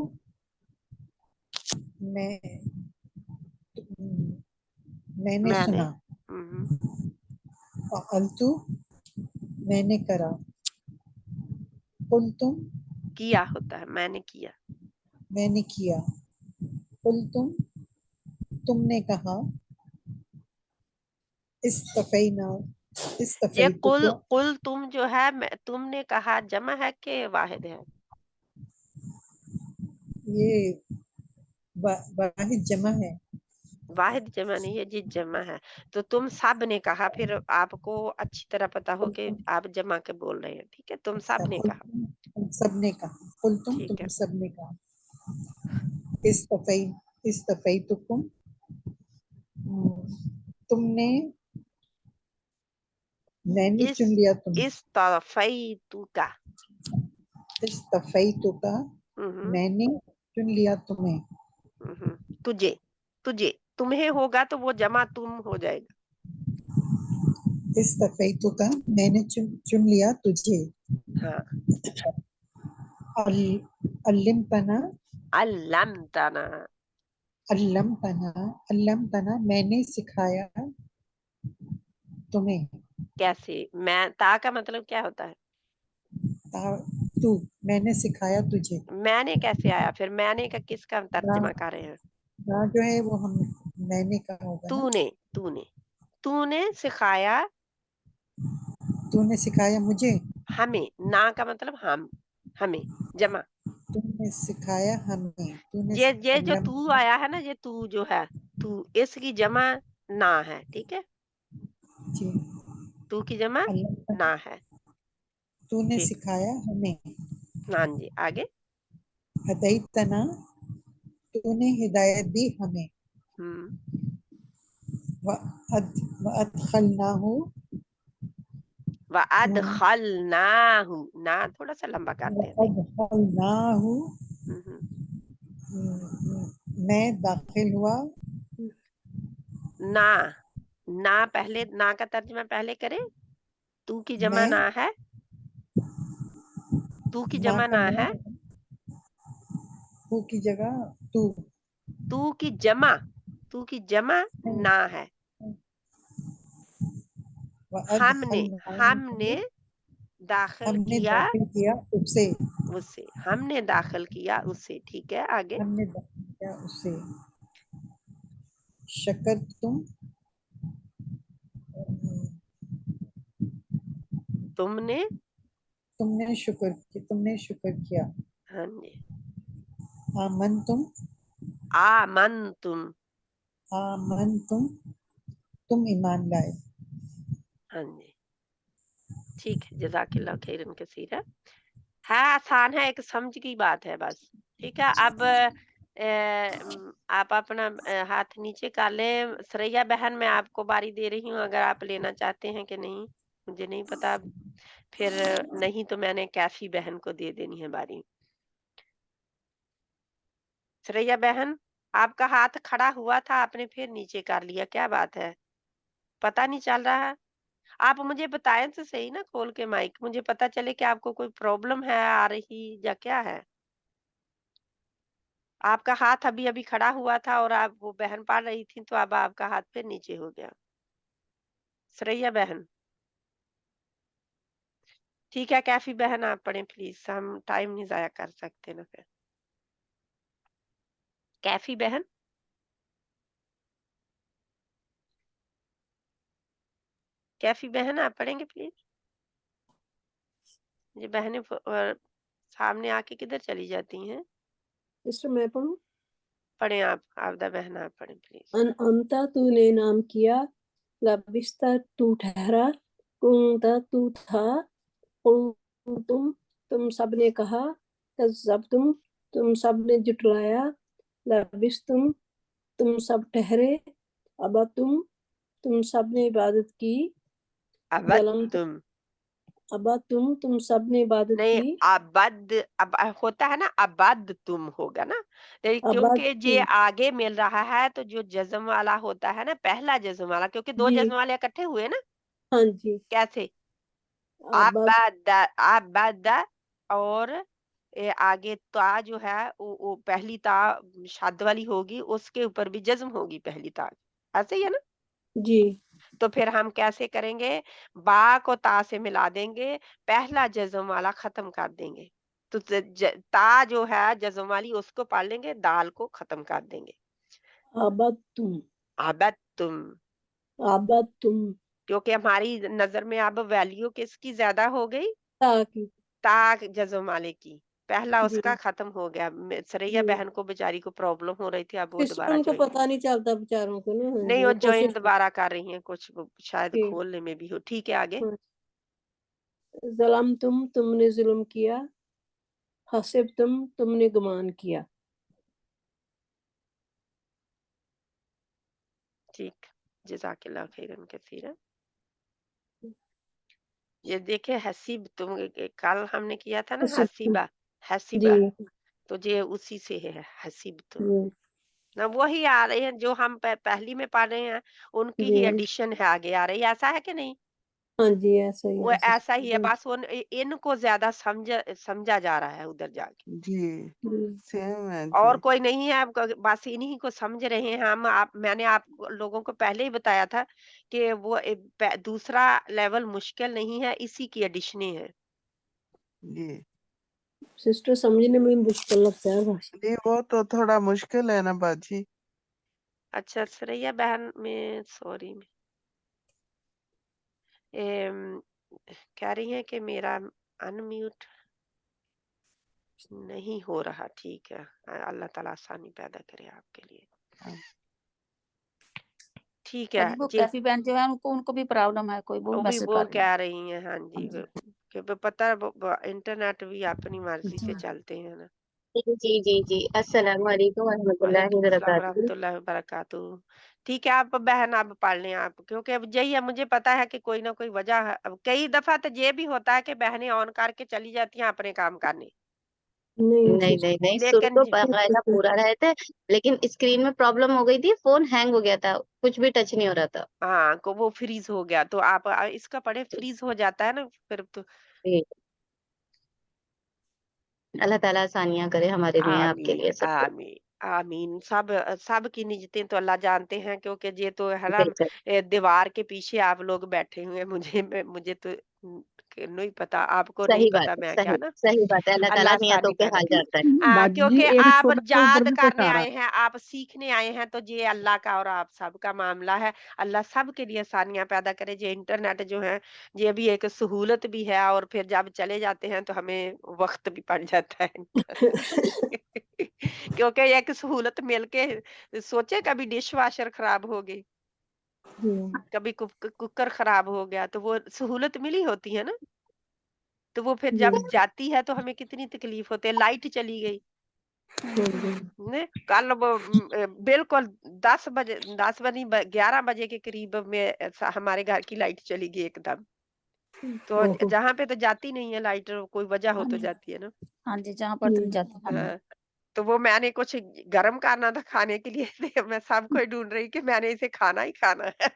मैंने सुना। फ़अलतु, मैंने करा। कुलतुम, किया होता है, मैंने किया। मैंने किया। कुलतुम, तुमने कहा। इस्तफ़ैना, ये इस्तफ़ैतुकुम, कुल तुम जो है, तुमने कहा जमा है कि वाहिद है? ये वाहिद जमा है। वाहिद जमा नहीं है जी, जमा है। तो तुम सब ने कहा, फिर आपको अच्छी तरह पता हो कि आप जमा के बोल रहे हैं। ठीक है, तुम सब ने कहा। तुम सबने कहा। कुलतुम, ठीक तुम है। सबने कहा। इस्तफ़ैतुकुम, तुमने, मैंने चुन लिया तुम्हें। इस्तफ़ैतुका, इस्तफ़ैतुका, मैंने चुन लिया तुम्हें। तुझे, तुझे, तुम्हें होगा तो वो जमा तुम हो जाएगा। इस्तफ़ैतुका, मैंने चुन लिया तुझे। हाँ। अल्लिमतना, अल्लमतना, अल्लमतना, अल्लमतना, मैंने सिखाया तुम्हें। कैसे? मैं, ता का मतलब क्या होता है? तू, मैंने सिखाया तुझे। मैंने कैसे आया फिर? मैंने का किसका तर्जमा कर रहे हैं? ना जो है वो हम, मैंने कहा होगा ना। तूने, तूने, तूने सिखाया। तूने सिखाया मुझे। हमें, ना का मतलब हम, हमें, जमा। तूने सिखाया हमें। तूने ये जो तू आया है ना, ये तू जो है, तू, इसकी जमा ना है। ठीक है, जी। तू की जमा ना है। तूने ठीक, सिखाया हमें। हाँ जी, आगे। हदैतना, तूने हिदायत दी हमें। वअदखलनाहु, वअदखलनाहु, ना थोड़ा सा लंबा करते हैं। वअदखलनाहु, मैं दाखिल हुआ। ना, ना पहले, ना का तर्जमा पहले करे। तू की जमा ना है, तू की जमा ना है। तू की जगह तू, तू की जमा, तू की जमा ना है। हमने, हमने दाखिल हमने किया दाखिल किया उसे। उसे, हमने दाखिल किया उसे। ठीक है, आगे। हमने दाखिल किया उसे। शकर तुमने, तुमने शुक्र किया। तुमने शुक्र किया। हाँ जी। आमन तुम, तुम ईमान लाए। हाँ जी, ठीक है, जज़ाकिल्लाह खैरन कसीरा। है आसान है, एक समझ की बात है बस। ठीक है, अब आप अपना हाथ नीचे कर लें। सरैया बहन, मैं आपको बारी दे रही हूँ, अगर आप लेना चाहते हैं कि नहीं मुझे नहीं पता। फिर नहीं तो मैंने कैफी बहन को दे देनी है बारी। सरैया बहन, आपका हाथ खड़ा हुआ था, आपने फिर नीचे कर लिया, क्या बात है? पता नहीं चल रहा है? आप मुझे बताएं तो सही ना, खोल के माइक, मुझे पता चले कि आपको कोई प्रॉब्लम है आ रही या क्या है। आपका हाथ अभी अभी खड़ा हुआ था और आप, वो बहन पढ़ रही थी, तो अब आपका हाथ फिर नीचे हो गया। सरैया बहन, ठीक है, कैफी बहन आप पढ़ें प्लीज, हम टाइम नहीं जाया कर सकते ना फिर। कैफी बहन, कैफी बहन आप पढ़ेंगे प्लीज? ये बहनें सामने आके किधर चली जाती हैं? सिस्टर मैं पढ़ूं? पढ़े आप, आपदा बहन आप पढ़ें प्लीज। अनअमता, तूने नाम किया। लबिस्ता तू ठहरा, कुंता तू था, तुम सब ने कहा, कज़्ज़बतुम तुम सब ने जुटलाया, लबिस्तुम तुम सब ठहरे, अबतुम तुम सब ने इबादत की, ज़लम तुम सब ने इबादत नहीं, की, अब होता है ना, अबद तुम होगा ना, लेकिन क्योंकि जे अबतुम आगे मिल रहा है तो जो जज्म वाला होता है ना, पहला जज्म वाला, क्योंकि दो जी जज्म वाले इकट्ठे हुए ना, हाँ जी कैसे? अबद अबद और आगे ता जो है वो पहली ता शद वाली होगी, उसके ऊपर भी जज्म होगी पहली ता, ऐसे ही है ना। जी तो फिर हम कैसे करेंगे? बा को ता से मिला देंगे, पहला जज्म वाला खत्म कर देंगे, तो ता जो है जज्म वाली उसको पढ़ लेंगे, दाल को खत्म कर देंगे। अबतुम अबत्तुम, अबतुम क्योंकि हमारी नजर में अब वैल्यू किसकी ज्यादा हो गई? ताकि ता जज्म वाले की, पहला जी उसका खत्म हो गया। सरैया जी बहन को बेचारी को प्रॉब्लम हो रही थी, अब वो दोबारा सिस्टम को ज्वाइन, पता नहीं चलता बेचारों को ना। हाँ नहीं जी वो वो ज्वाइन कोशिश दोबारा कर रही हैं, कुछ वो शायद की खोलने में भी हो। ठीक है, आगे। हाँ। ज़लम तुमने जुल्म किया, हसिब तुमने गुमान किया। ठीक, जज़ाकल्लाह खैरन कसीरन। ये देखिए, हसीब तुम कल हमने किया था ना, हसिब हसीबा, जी हसीबा, तो ये उसी से है, हसीब तुम जी ना, वही आ रहे हैं जो हम पहली में पढ़ रहे हैं, उनकी ही जी एडिशन है आगे आ रही है, ऐसा है कि नहीं? हाँ जी ऐसा ही वो है ऐसा ही है, सिस्टम बस उन इनको ज्यादा समझा जा रहा है उधर जाके, जी जी सेम है और जी। कोई नहीं है। अब बस इन्हीं को समझ रहे हैं हम। आप, मैंने आप लोगों को पहले ही बताया था कि वो दूसरा लेवल मुश्किल नहीं है, इसी की एडिशनें हैं। जी सिस्टर समझने में मुश्किल लगता है भाषा। जी, वो तो थोड़ा मुश्किल है ना बाजी। अच्छा, सरैया बहन में सॉरी कह रही हैं कि मेरा अनम्यूट नहीं हो रहा। ठीक है, अल्लाह ताला आसानी पैदा करे आपके लिए। ठीक है बाजी वो जी, कैफी बहन जो है उनको भी प्रॉब्लम है, कोई वो वो भी मैसेज वो कर रही है। कह रही हैं, हाँ जी, हाँ जी कि पता है, इंटरनेट भी अपनी मर्जी जी से चलते हैं ना। जी जी जी जी, अस्सलाम वालेकुम वरहमतुल्लाहि वालेकुम सलाम वबरकातुहू। रहमतुल्लाहि व बरकातुहू। ठीक है, आप बहन आप पढ़ लें आप, क्योंकि अब यही है, मुझे पता है कि कोई ना कोई वजह है। अब कई दफा तो ये भी होता है कि बहनें ऑन करके चली जाती हैं अपने काम करने, नहीं नहीं नहीं नहीं, शुरू लेकिन तो बाकायदा पूरा रहे थे, लेकिन स्क्रीन में प्रॉब्लम हो गई थी, फोन हैंग हो गया था, कुछ भी टच नहीं हो रहा था। हाँ, को वो फ्रीज हो गया, तो आप इसका पढ़े, फ्रीज हो जाता है ना फिर तो। जी, अल्लाह ताला आसानियां करे हमारे लिए आपके आमीन लिए सबके आमीन आमीन। सब की निजतें तो अल्लाह जानते हैं, क्योंकि ये तो लिए। हरम बेशक, दीवार के पीछे आप लोग बैठे हुए हैं, मुझे तो नहीं पता, आपको नहीं सही बात पता है, मैं क्या सही ना। सही बात है, अल्लाह ताला अल्लाह नियतों आसानी के पैदा हाल करे। जानता है। बाजी क्योंकि एक आप छोटे के ऊपर याद भी कुछ करने आ रहा। आए हैं, आप सीखने आए हैं, तो ये अल्लाह का और आप सबका मामला है। अल्लाह सब के लिए आसानियां पैदा करे। ये इंटरनेट जो है, ये भी एक सहूलत भी है, और फिर जब चले जाते हैं तो हमें वक्त भी पड़ जाता है इनका। क्योंकि एक सहूलत मिलके, सोचे कभी डिश वाशर खराब हो गई, कभी कुकर खराब हो गया, तो वो सहूलत मिली होती है ना, तो वो फिर जी जब जाती है तो हमें कितनी तकलीफ होती है। लाइट चली गई हाँ जी ने, कल वो बिल्कुल 10 बजे 11 बजे के करीब में हमारे घर की लाइट चली गई एकदम। तो ओहो जहाँ पे तो जाती नहीं है लाइट, कोई वजह हो हाँ तो जी जाती है ना। हाँ जी, जहाँ पर तुम जाते हैं। हाँ जी हाँ, तो वो मैंने कुछ गरम करना था खाने के लिए, मैं सबको ही ढूंढ रही कि मैंने इसे खाना ही खाना है।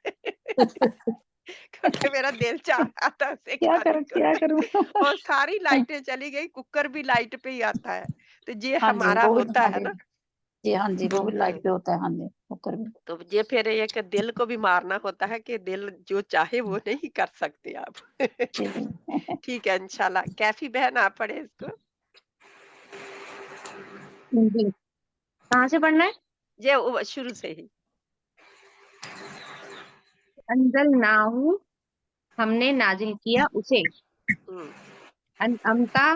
क्योंकि मेरा दिल चाह रहा था उसे क्या खाने करूँ को। क्या करूँ। और सारी लाइटें चली गई, कुकर भी लाइट पे ही आता है, तो ये हाँ जी हमारा वो भी, होता हाँ है जी ना। जी हाँ जी वो भी हाँ, लाइट पे होता है। हाँ जी कुकर भी। तो ये फिर एक दिल को भी मारना होता है कि दिल जो चाहे वो नहीं कर सकते आप। जी जी ठीक है, इंशाल्लाह। कैफी बहन आप पढ़े इसको। जी, कहाँ से पढ़ना है? ये शुरू से ही। अंजल नाहू, हमने नाजिल किया उसे, हम्म, अमता,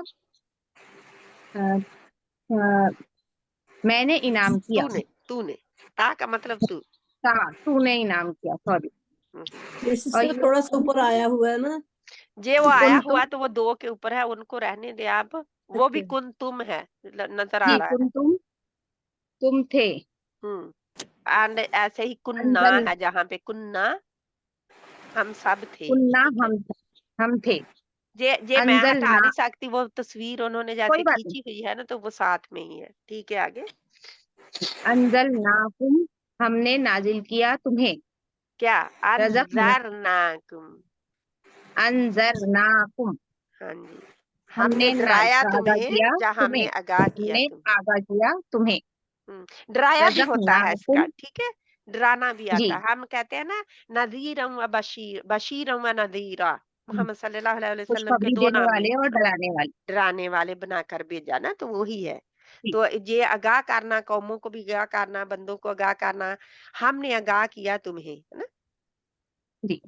मैंने इनाम किया, तूने तूने ता का मतलब तू। ता, तूने इनाम किया, सॉरी। इससे थोड़ा सा ऊपर आया हुआ है ना, जे वो आया कुंतुम। हुआ तो वो 2 के ऊपर है, उनको रहने दे आप। वो भी अच्छा, कुन तुम है, नजर आ जी, रहा है। कुंतुम तुम थे। एंड ऐसे ही कुन्ना अंजल है, जहाँ पे कुन्ना हम सब थे, कुन्ना ठीक है। हम थे। जे मैं हटा अंजलना नहीं सकती, वो तस्वीर उन्होंने कोई जैसे बात नहीं। खींची हुई है ना, तो वो साथ में ही है, ठीक है। आगे अंजलनाकुम हमने नाजिल किया तुम्हें। क्या? रज़क़ना अंजरनाकुम। अंजरनाकुम हाँ जी, हमने हमने डराया आगाह तुम्हें, किया जहाँ तुम्हें। हमने आगाह किया हमने तुम्हें। आगाह किया तुम्हें। डराया भी होता है इसका, रज़क़नाकुम ठीक है। डराना भी जी, आता है। हम कहते हैं ना, नज़ीरम व बशीर, बशीरम व नज़ीरा। मोहम्मद सल्लल्लाहु अलैहि वसल्लम के खुशखबरी 2 देने नाम हैं, वाले और डराने वाले। डराने वाले बनाकर भेजा ना, तो वही है। जी, तो ये आगाह करना, कौमों को भी आगाह करना, बंदों को आगाह करना, हमने आगाह किया तुम्हें, है ना। जी।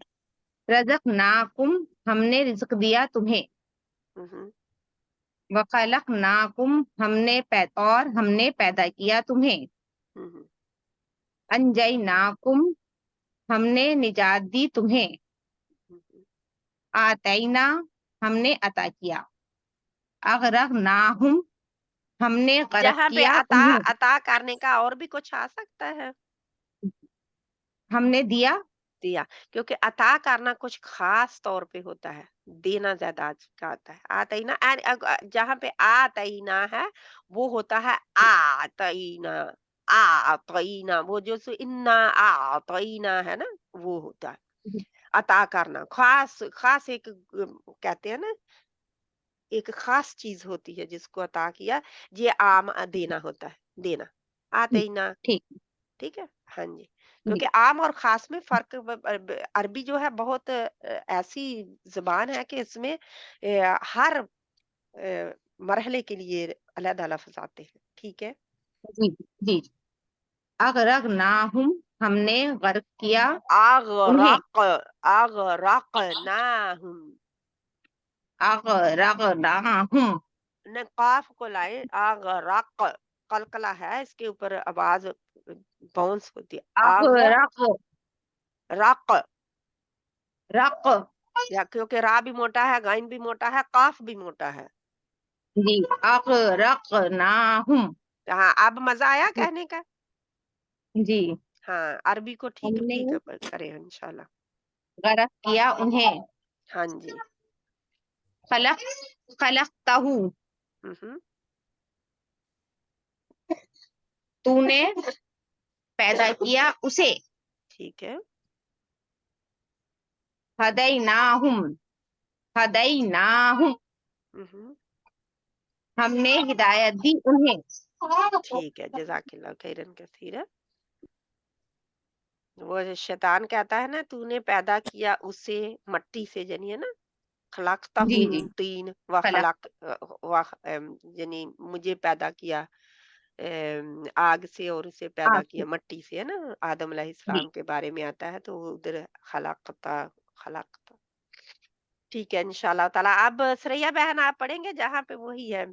रज़क़नाकुम हमने रिज़्क दिया तुम्हें। हम्म, वखलक़नाकुम हमने पैदा किया तुम्हें। हम्म, अंजयनाकुम हमने निजात दी तुम्हें। हम्म। आतैना हमने अता किया। अगरकनाहुम हमने गर्क जहाँ पे किया अता उन्हें। अता करने का और भी कुछ आ सकता है। हमने दिया। दिया, क्योंकि अता करना कुछ खास तौर पे होता है, देना ज्यादा का आता है। आतईना जहाँ पे आतईना है, वो होता है आतईना। आतईना, वो जो इन्ना आतईना है ना, वो होता है अता करना। खास खास एक कहते हैं ना, एक खास चीज होती है जिसको अता किया। ये आम देना होता है, देना। आतईना, ठीक। ठीक है। हाँ जी, जी, क्योंकि आम और खास में फर्क अरबी जो है बहुत ऐसी जुबान है कि इसमें हर मरहले के लिए अलग लफ्ज आते हैं, ठीक है। जी, जी। अगरकनाहुम हमने गर्क किया उन्हें। आगरक, आगरकनाहुम। अगरकनाहुम ने काफ को लाए, आगरक, कलकला है इसके ऊपर, आवाज बाउंस होती है। आग अगरक रक, रक या क्योंकि रा भी मोटा है, गाइन भी मोटा है, काफ भी मोटा है। जी। अगरकनाहुम हाँ, अब मजा आया कहने का। जी। हाँ, अरबी को ठीक हमने ठीक करें इंशाल्लाह। गर्क किया उन्हें। हाँ जी। खलक खलकतहु हम्म, तूने पैदा किया उसे। ठीक है। हदैनाहुम हदैनाहुम हम्म, हमने हिदायत दी उन्हें। ठीक है, जज़ाकिल्लाह खैरन कसीरा। वो शैतान कहता है ना, तूने पैदा किया उसे मट्टी से, यानी है ना, खलकतहु जी, जी। मिन तीन व खलक खलक व यानी मुझे पैदा किया आग से, और उसे पैदा आपसे किया मट्टी से, है ना। आदम जी। अलैहिस्सलाम के बारे में आता है, तो उधर खलकता, खलकता, ठीक है इंशाल्लाह ताला। अब श्रेया बहन आप पढ़ेंगे, जहाँ पे वही है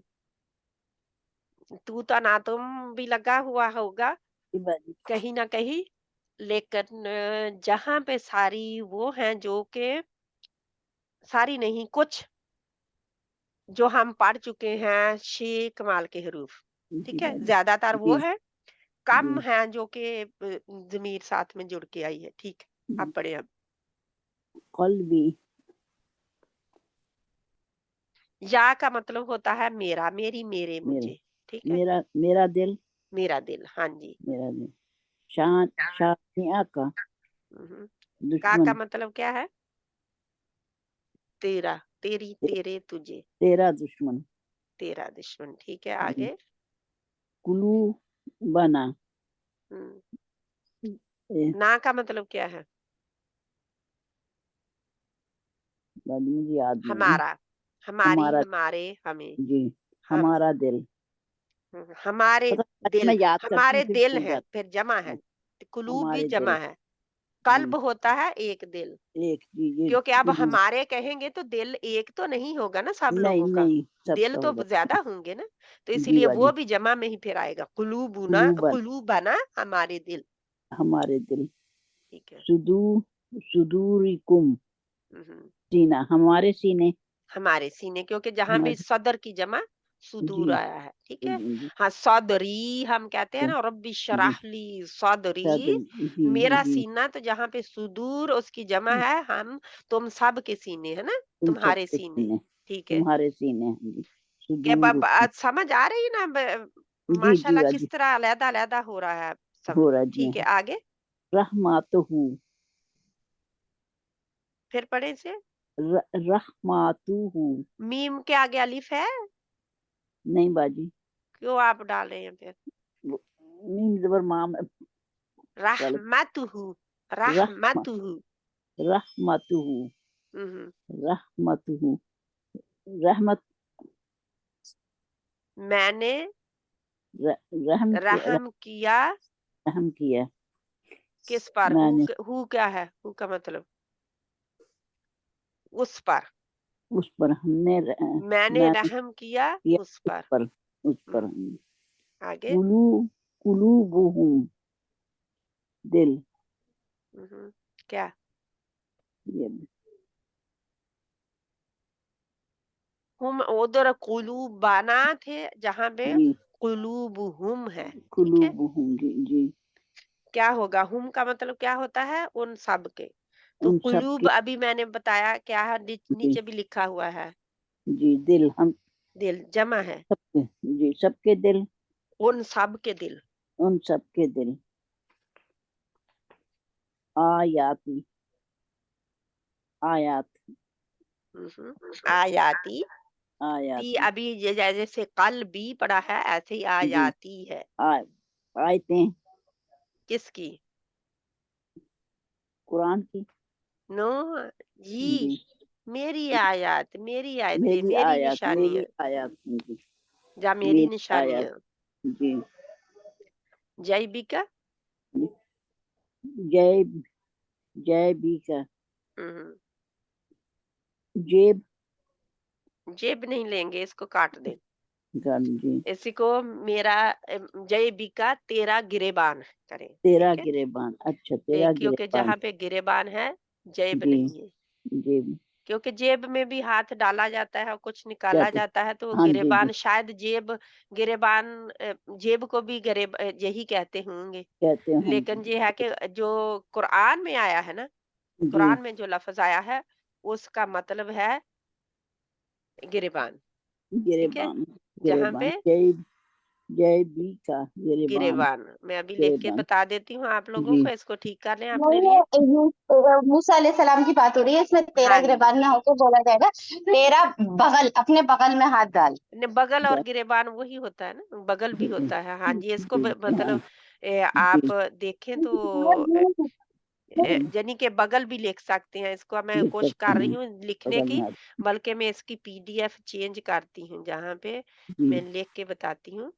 तू तो ना तुम भी लगा हुआ होगा कहीं ना कहीं, लेकिन जहाँ पे सारी वो हैं जो के, सारी नहीं, कुछ जो हम पढ़ चुके हैं शेख कमाल के हरूफ, ठीक है। ज्यादातर वो जी है, कम जी है जो के जमीर साथ में जुड़ के आई है, ठीक है। अब पढ़े। अब कल्बी या का मतलब होता है मेरा, मेरी, मेरे, मेरा मुझे, ठीक है। मेरा मेरा दिल मेरा दिल, हाँ जी। मेरा दिल शान शानिया का का दुश्मन मतलब क्या है? तेरा, तेरी, ते, तेरे, तुझे, तेरा दुश्मन तेरा दुश्मन, ठीक है। जी आगे कुलू बना हम्म, ए, ना का मतलब क्या है? बाद मुझे याद नहीं है हमारा, हमारी, हमारा हमारे, हमें, जी हम, हमारा दिल हमारे पता अच्छा दिल, मैं याद करती हूँ हमारे फिर दिल भूल है, जाती फिर जमा है, हूँ कुलूब भी हमारे जमा दिल है, जी कल्ब होता है एक दिल। एक जी ये क्योंकि अब कुलू हमारे कहेंगे तो दिल एक तो नहीं होगा ना सब नहीं लोगों का, नहीं दिल सबका तो होगा ज्यादा होंगे ना, तो जी इसीलिए वो बाजी भी जमा में ही फिर आएगा, कुलूबुना, कुलूबन कुलूबना, हमारे दिल, हमारे दिल ठीक है। सुदू सुदूरिकुम हम्म, सीना, हमारे सीने, हमारे सीने, क्योंकि जहां भी हमारे सदर की जमा सुदूर जी आया है, ठीक है। जी हाँ, सदरी हम कहते हैं ना, रब्बी जी शराह ली सदरी, जी मेरा जी सीना, तो जहां पे सुदूर उसकी जमा है, हम तुम सब के सीने है ना, तुम तुम्हारे सबके सीने, सीने, ठीक है। तुम्हारे सीने हैं जी, क्या सुदूरुकुम आज समझ आ रही ना जी जी माशाल्लाह, बाजी किस तरह अलहदा अलहदा हो रहा है सब, हो रहा जी ठीक है। हाँ। आगे रहमातुहु, फिर पढ़े से, रहमातुहु, मीम के आगे अलिफ है, नहीं बाजी, क्यों आप डाल रहे हैं फिर? मीम जबर माम वाले, रहमतुहु, रहमा रहमतुहु, रहमतुहु, हम्म, रहमतुहु, रहमत मैंने रहम रहम किया रहम किया, किस पर, मैंने हु क्या है, हु का मतलब उस पर, उस पर, हमने मैंने मैंने रहम किया किया उस पर, उस पर आगे, कुलू कुलूबुहुम दिल, क्या, ये हम उधर कुलूबाना थे, जहां पे जी कुलूबुहुम है, ठीक है। कुलूबुहुम जी जी, क्या होगा, हुम का मतलब क्या होता है, उन सब के, तो उन सब कुलूब के अभी मैंने बताया क्या है, जी नीचे भी लिखा हुआ है, जी दिल, हम दिल जमा है, सबके जी, सबके दिल, उन सब के दिल, उन सबके दिल, आयाती आयात आयाती, ती आयाती अभी जैसे कल भी पड़ा है, ऐसे ही आ जी, जाती है, आयतें किसकी, कुरान की नो जी, जी, मेरी आयत, मेरी आयतें, मेरी मेरी आयत, मेरी निशानियां, आयत जी, जा मेरी मेरी आयत निशानियां, जी, जैबी का, जय जय बी का, हम्म, जेब जेब नहीं लेंगे, इसको काट दें, का जी, इसी को मेरा जैबी का तेरा गिरेबान करें, तेरा ठीक है। गिरेबान, अच्छा तेरा क्योंकि गिरेबान जहाँ पे गिरेबान है जेब जी, नहीं है, जेब क्योंकि जेब में भी हाथ डाला जाता है और कुछ निकाला जाते, जाता है, तो वो हाँ जी जी गिरेबान शायद जेब, गिरेबान जेब को भी यही कहते होंगे, कहते होंगे लेकिन ये है कि जो कुरान में आया है ना, जी, कुरान में जो लफ्ज आया है उसका मतलब है गिरेबान, ठीक है। गिरेबान जहाँ गिरेबान पे जय बी का गिरेबान, गिरेबान, मैं अभी लिख के गिरेबान बता देती हूँ आप लोगों जी को, इसको ठीक कर लें अपने नहीं, लिए। ये मूसा अलैहिस्सलाम की बात हो रही है, इसमें तेरा हाँ, गिरबान में होकर बोला जाएगा, तेरा बगल, अपने बगल में हाथ डाल। बगल और जा- गिरेबान वही होता है ना, बगल भी जी होता है, हाँ जी। इसको जी हाँ मतलब जी आप देखें तो जी, यानी कि बगल भी लिख सकते हैं, इसको मैं लिख कोशिश सकते कर रही हैं हूँ लिखने बगल की, में हाथ बल्कि मैं इसकी पीडीएफ चेंज करती हूँ, जहाँ पे जी मैं लिख के बताती हूँ,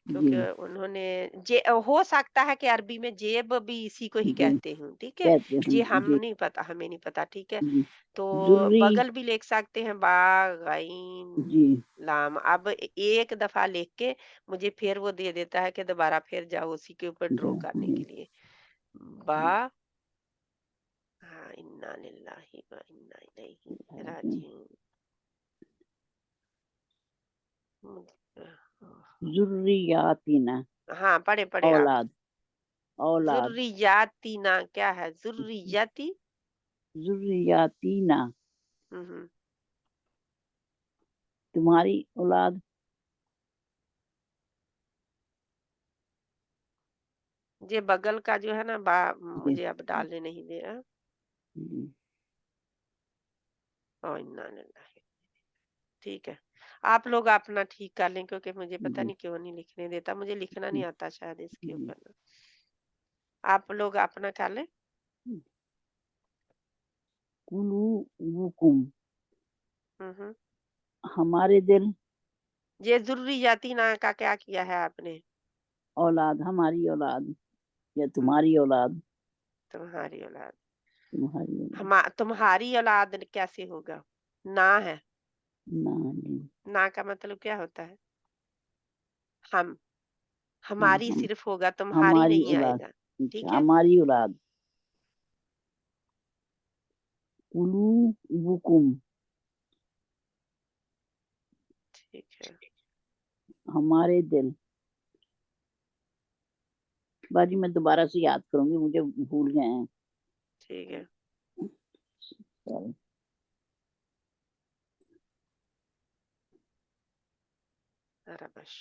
जी क्योंकि उन्होंने जे हो सकता है कि अरबी में जेब भी इसी को ही जी कहते हूँ, ठीक है। कहते जी हैं हम जी नहीं पता, हमें नहीं पता, ठीक है। जी, तो जुर्री बगल भी लिख सकते हैं, बा गईन जी लाम। अब एक दफा लिख के मुझे फिर वो दे देता है कि दोबारा फिर जाओ उसी के ऊपर ड्रॉ करने जी के लिए। बा, हाँ, इन्ना लिल्लाहि व इन्ना इलैहि राजिऊन। जुर्रियातिना हाँ, पढ़े पढ़े आप। औलाद औलाद जुर्रियातीना क्या है, जुर्रियाती, जुर्रियातिना हम्म, तुम्हारी औलाद ये बगल का जो है ना, बा जी मुझे अब डालने नहीं दे रहा। जी ओ इन्ना लिल्लाहि, ठीक है। आप लोग अपना ठीक कर लें, क्योंकि मुझे पता जी नहीं क्यों नहीं लिखने देता, मुझे लिखना नहीं आता शायद इसके जी, ऊपर ना। आप लोग अपना कर लें। कुलूबुकुम हम्म, हमारे दिल, ये जुर्रियाती ना का क्या किया है आपने, औलाद हमारी औलाद या हम्म, तुम्हारी औलाद, तुम्हारी औलाद, तुम्हारी औलाद तुम्हारी औलाद कैसे होगा, ना है, ना जी, ना का मतलब क्या होता है, हम, हाँ हमारी हम सिर्फ होगा, तुम्हारी हमारी नहीं औलाद, आएगा, ठीक अच्छा है। हमारी औलाद कुलूबुकुम ठीक है। हमारे दिल। बाजी मैं दोबारा से याद करूंगी, मुझे भूल गए हैं। ठीक है। Sorry. अरे बस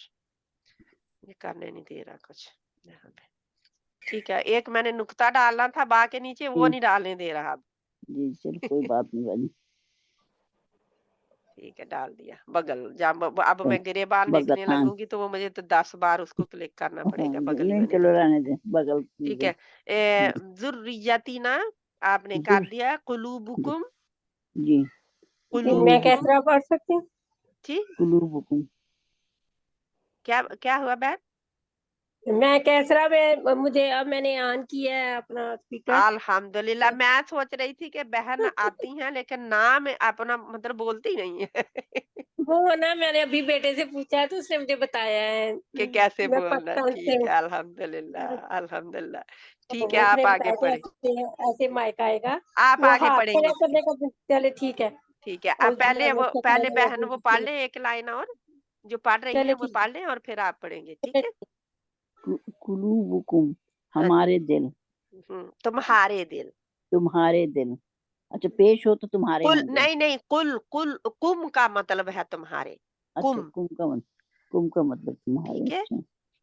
ये करने नहीं दे रहा कुछ यहाँ पे। ठीक है, एक मैंने नुक्ता डालना था बा के नीचे, वो नहीं डालने दे रहा अब। जी चल कोई बात नहीं बाजी। ठीक है, डाल दिया बगल। जब अब मैं गिरेबान बगल, लिखने हाँ। लगूंगी तो वो मुझे तो 10 बार उसको क्लिक करना पड़ेगा। बगल नहीं मैंने चलो लिखा। रहने दे बगल। ठीक है। जुर्रियतीना आपने कर दिया। कुलूबुकुम जी मैं कैसरा पढ़ सकती हूँ? जी कुलूबुकुम। क्या हुआ बहन? मैं कैसरा में, मुझे अब मैंने ऑन किया है अपना स्पीकर। अल्हम्दुलिल्लाह। मैं सोच रही थी कि बहन आती हैं लेकिन नाम अपना मतलब बोलती नहीं है। वो ना मैंने अभी बेटे से पूछा है तो उसने मुझे बताया है कि कैसे मैं बोलना है। पाकिस्तान से ठीक हूँ। है, अल्हम्दुलिल्लाह अल्हम्दुलिल्लाह। ठीक है, उसने आप आगे बताया कि पढ़े। ऐसे माइक आएगा, आप वो आगे हाथ पढ़ेंगे। खड़ा करने का। चले ठीक है। ठीक है, अब पहले बहन वो पढ़ चले लें एक लाइन और, जो पढ़ रही हैं वो ठीक पढ़ लें और फिर आप पढ़ेंगे। ठीक है। कुलूबुकुम हाँ हमारे दिल। तुम्हारे दिल। तुम्हारे दिल। अच्छा पेश हो तो तुम्हारे कुल होंगे। नहीं, कुल कुल कुम का मतलब है तुम्हारे। अच्छा कुम। कुम का मतलब तुम्हारे। ठीक है, अच्छा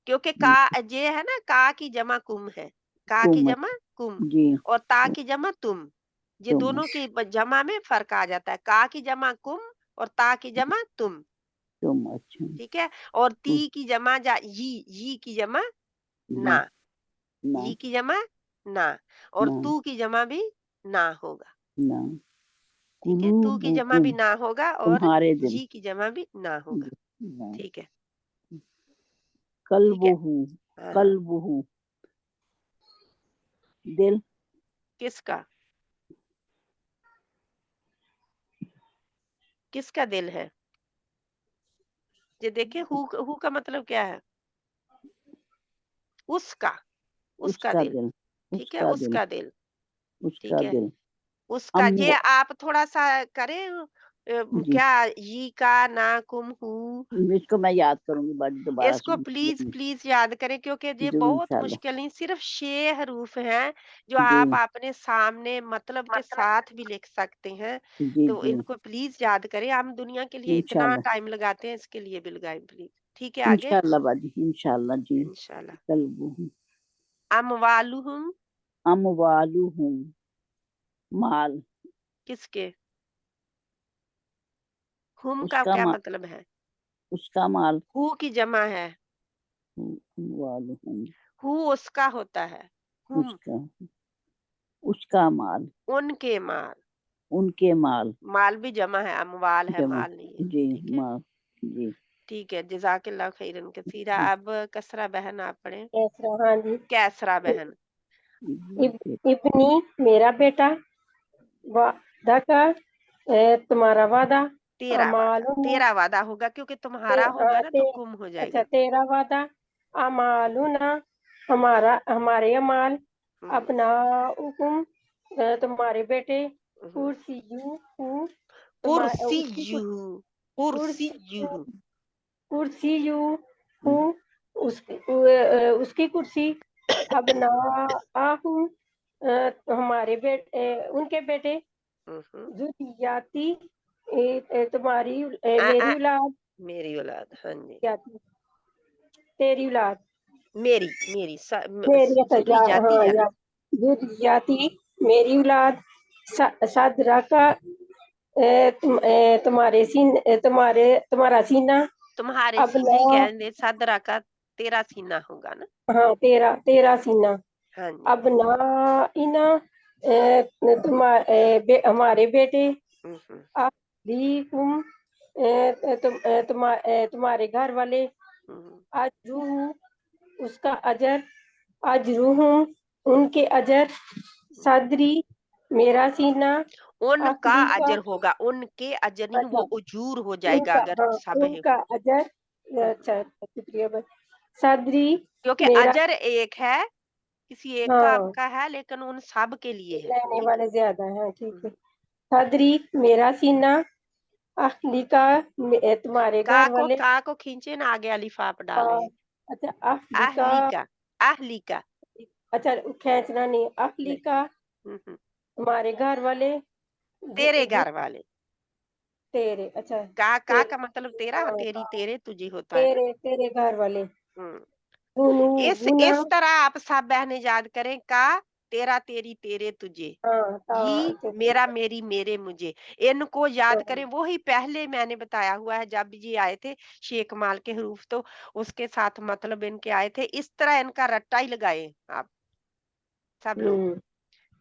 क्योंकि का ये है ना, का की जमा कुम है। का की कुम। जमा कुम जी और ता की जमा तुम। ये तुम। दोनों की जमा में फर्क आ जाता है। का की जमा कुम और ता की जमा तुम। तुम अच्छा। ठीक है, और ती की जमा यी की जमा ना। ना यी की जमा ना, और ना तू की जमा भी ना होगा। ना। ठीक है, तू की जमा भी कुलूबुकुम ना होगा और तुम्हारे दिल। यी की जमा भी ना होगा। ना। ठीक है। ठीक है। कल्बुहु। हाँ। कल्बुहु दिल। किसका? किसका दिल है? ये देखिए, हु का मतलब क्या है? उसका। उसका उसका दिल। दिल। ठीक है, उसका दिल। उसका दिल। उसका ठीक है, दिल। उसका। हम ये आप थोड़ा सा करें। जी क्या यी का ना कुम हु, इसको मैं याद करूंगी बाजी दोबारा से। इसको प्लीज प्लीज याद करें, क्योंकि ये जरूर बहुत इंशाल्लाह। मुश्किल नहीं, सिर्फ 6 हरूफ हैं जो जी आप अपने सामने मतलब के साथ भी लिख सकते हैं। जी तो जी इनको प्लीज याद करें। हम दुनिया के लिए इतना इंशाल्लाह। टाइम लगाते हैं, इसके लिए भी लगाएं प्लीज। ठीक है, आगे। इंशाल्लाह बाजी इंशाल्लाह जी। इंशाल्लाह। कल्बुहु अमवालुहुम अमवालुहुम माल। किसके? हुम का उसका क्या माल। मतलब है? उसका माल। हु की जमा है। अमवालुहुम हु उसका होता है। हुम उसका उसका माल। उनके माल। उनके माल। माल भी जमा है, अमवाल है, जमा माल नहीं है। जी ठीक है। माल जी। ठीक है, जज़ाकल्लाह खैरन कसीरा। अब कसरा बहन आप पढ़ें। कैसरा, हाँ जी। कैसरा बहन। इब्नी मेरा बेटा, वादा का तुम्हारा वादा, तेरा वादा। अमालुना तेरा वादा होगा, क्योंकि तुम्हारा होगा ना तो कुम हो अच्छा जाएगा। तेरा वादा, अमालुना हमारे अमाल, हम्म, अपना हुकुम तुम्हारे बेटे, हम्म। कुर्सियू हूँ उसकी कुर्सिय्यू। कुर्सी कुर्सिय्यू। कुर्सियू हूँ उसकी कुर्सी, अब ना हूँ हमारे बेटे उनके बेटे, हम्म। जुर्रियाती तुम्हारी आ, मेरी आ, औलाद, मेरी औलाद। हाँ जी। तेरी औलाद, मेरी मेरी मेरी जुर्री जाती हाँ है ना। जुर्रियाती मेरी औलाद, सदरा का तुम्हारे तुम्हारा सीना, तुम्हारे अब सीने ना कहने सदरा का तेरा सीना होगा ना। हाँ तेरा सीना, हाँ जी। अब ना इना हमारे बेटे, हम्म। भी तुम्हारे घर वाले, अजरू उसका अजर, अजरूहum उनके अजर, सदरी मेरा सीना, उनका अखली का अजर होगा, उनके अजर नहीं, वो अच्छा उजूर हो जाएगा अगर सब है। उनका अजर अच्छा शुक्रिया भाई, सदरी क्योंकि मेरा अजर एक है, किसी एक का हाँ आपका है, लेकिन उन सब के लिए है। लेने ठीक वाले ज्यादा हैं ठीक है। सदरी मेरा सीना, अहली का तुम्हारे घर वाले, का को खींचे ना, आगे अलिफ आप डाले हैं। अच्छा अहली का, अहली का अच्छा खींचना नहीं, अहली नहीं। का तुम्हारे घर वाले, तेरे घर वाले। तेरे, अच्छा का मतलब तेरा, तेरी, तेरे, तुझे होता है ना। तेरे घर वाले, इस तरह आप सब बहनें याद करें, का तेरा, तेरी, तेरे, तुझे, ही मेरा, मेरी, मेरे, मुझे, इनको याद करें। वो ही पहले मैंने बताया हुआ है, जब ये आए थे शेख माल के हरूफ, तो उसके साथ मतलब इनके आए थे। इस तरह इनका रट्टा ही लगाए आप सब लोग,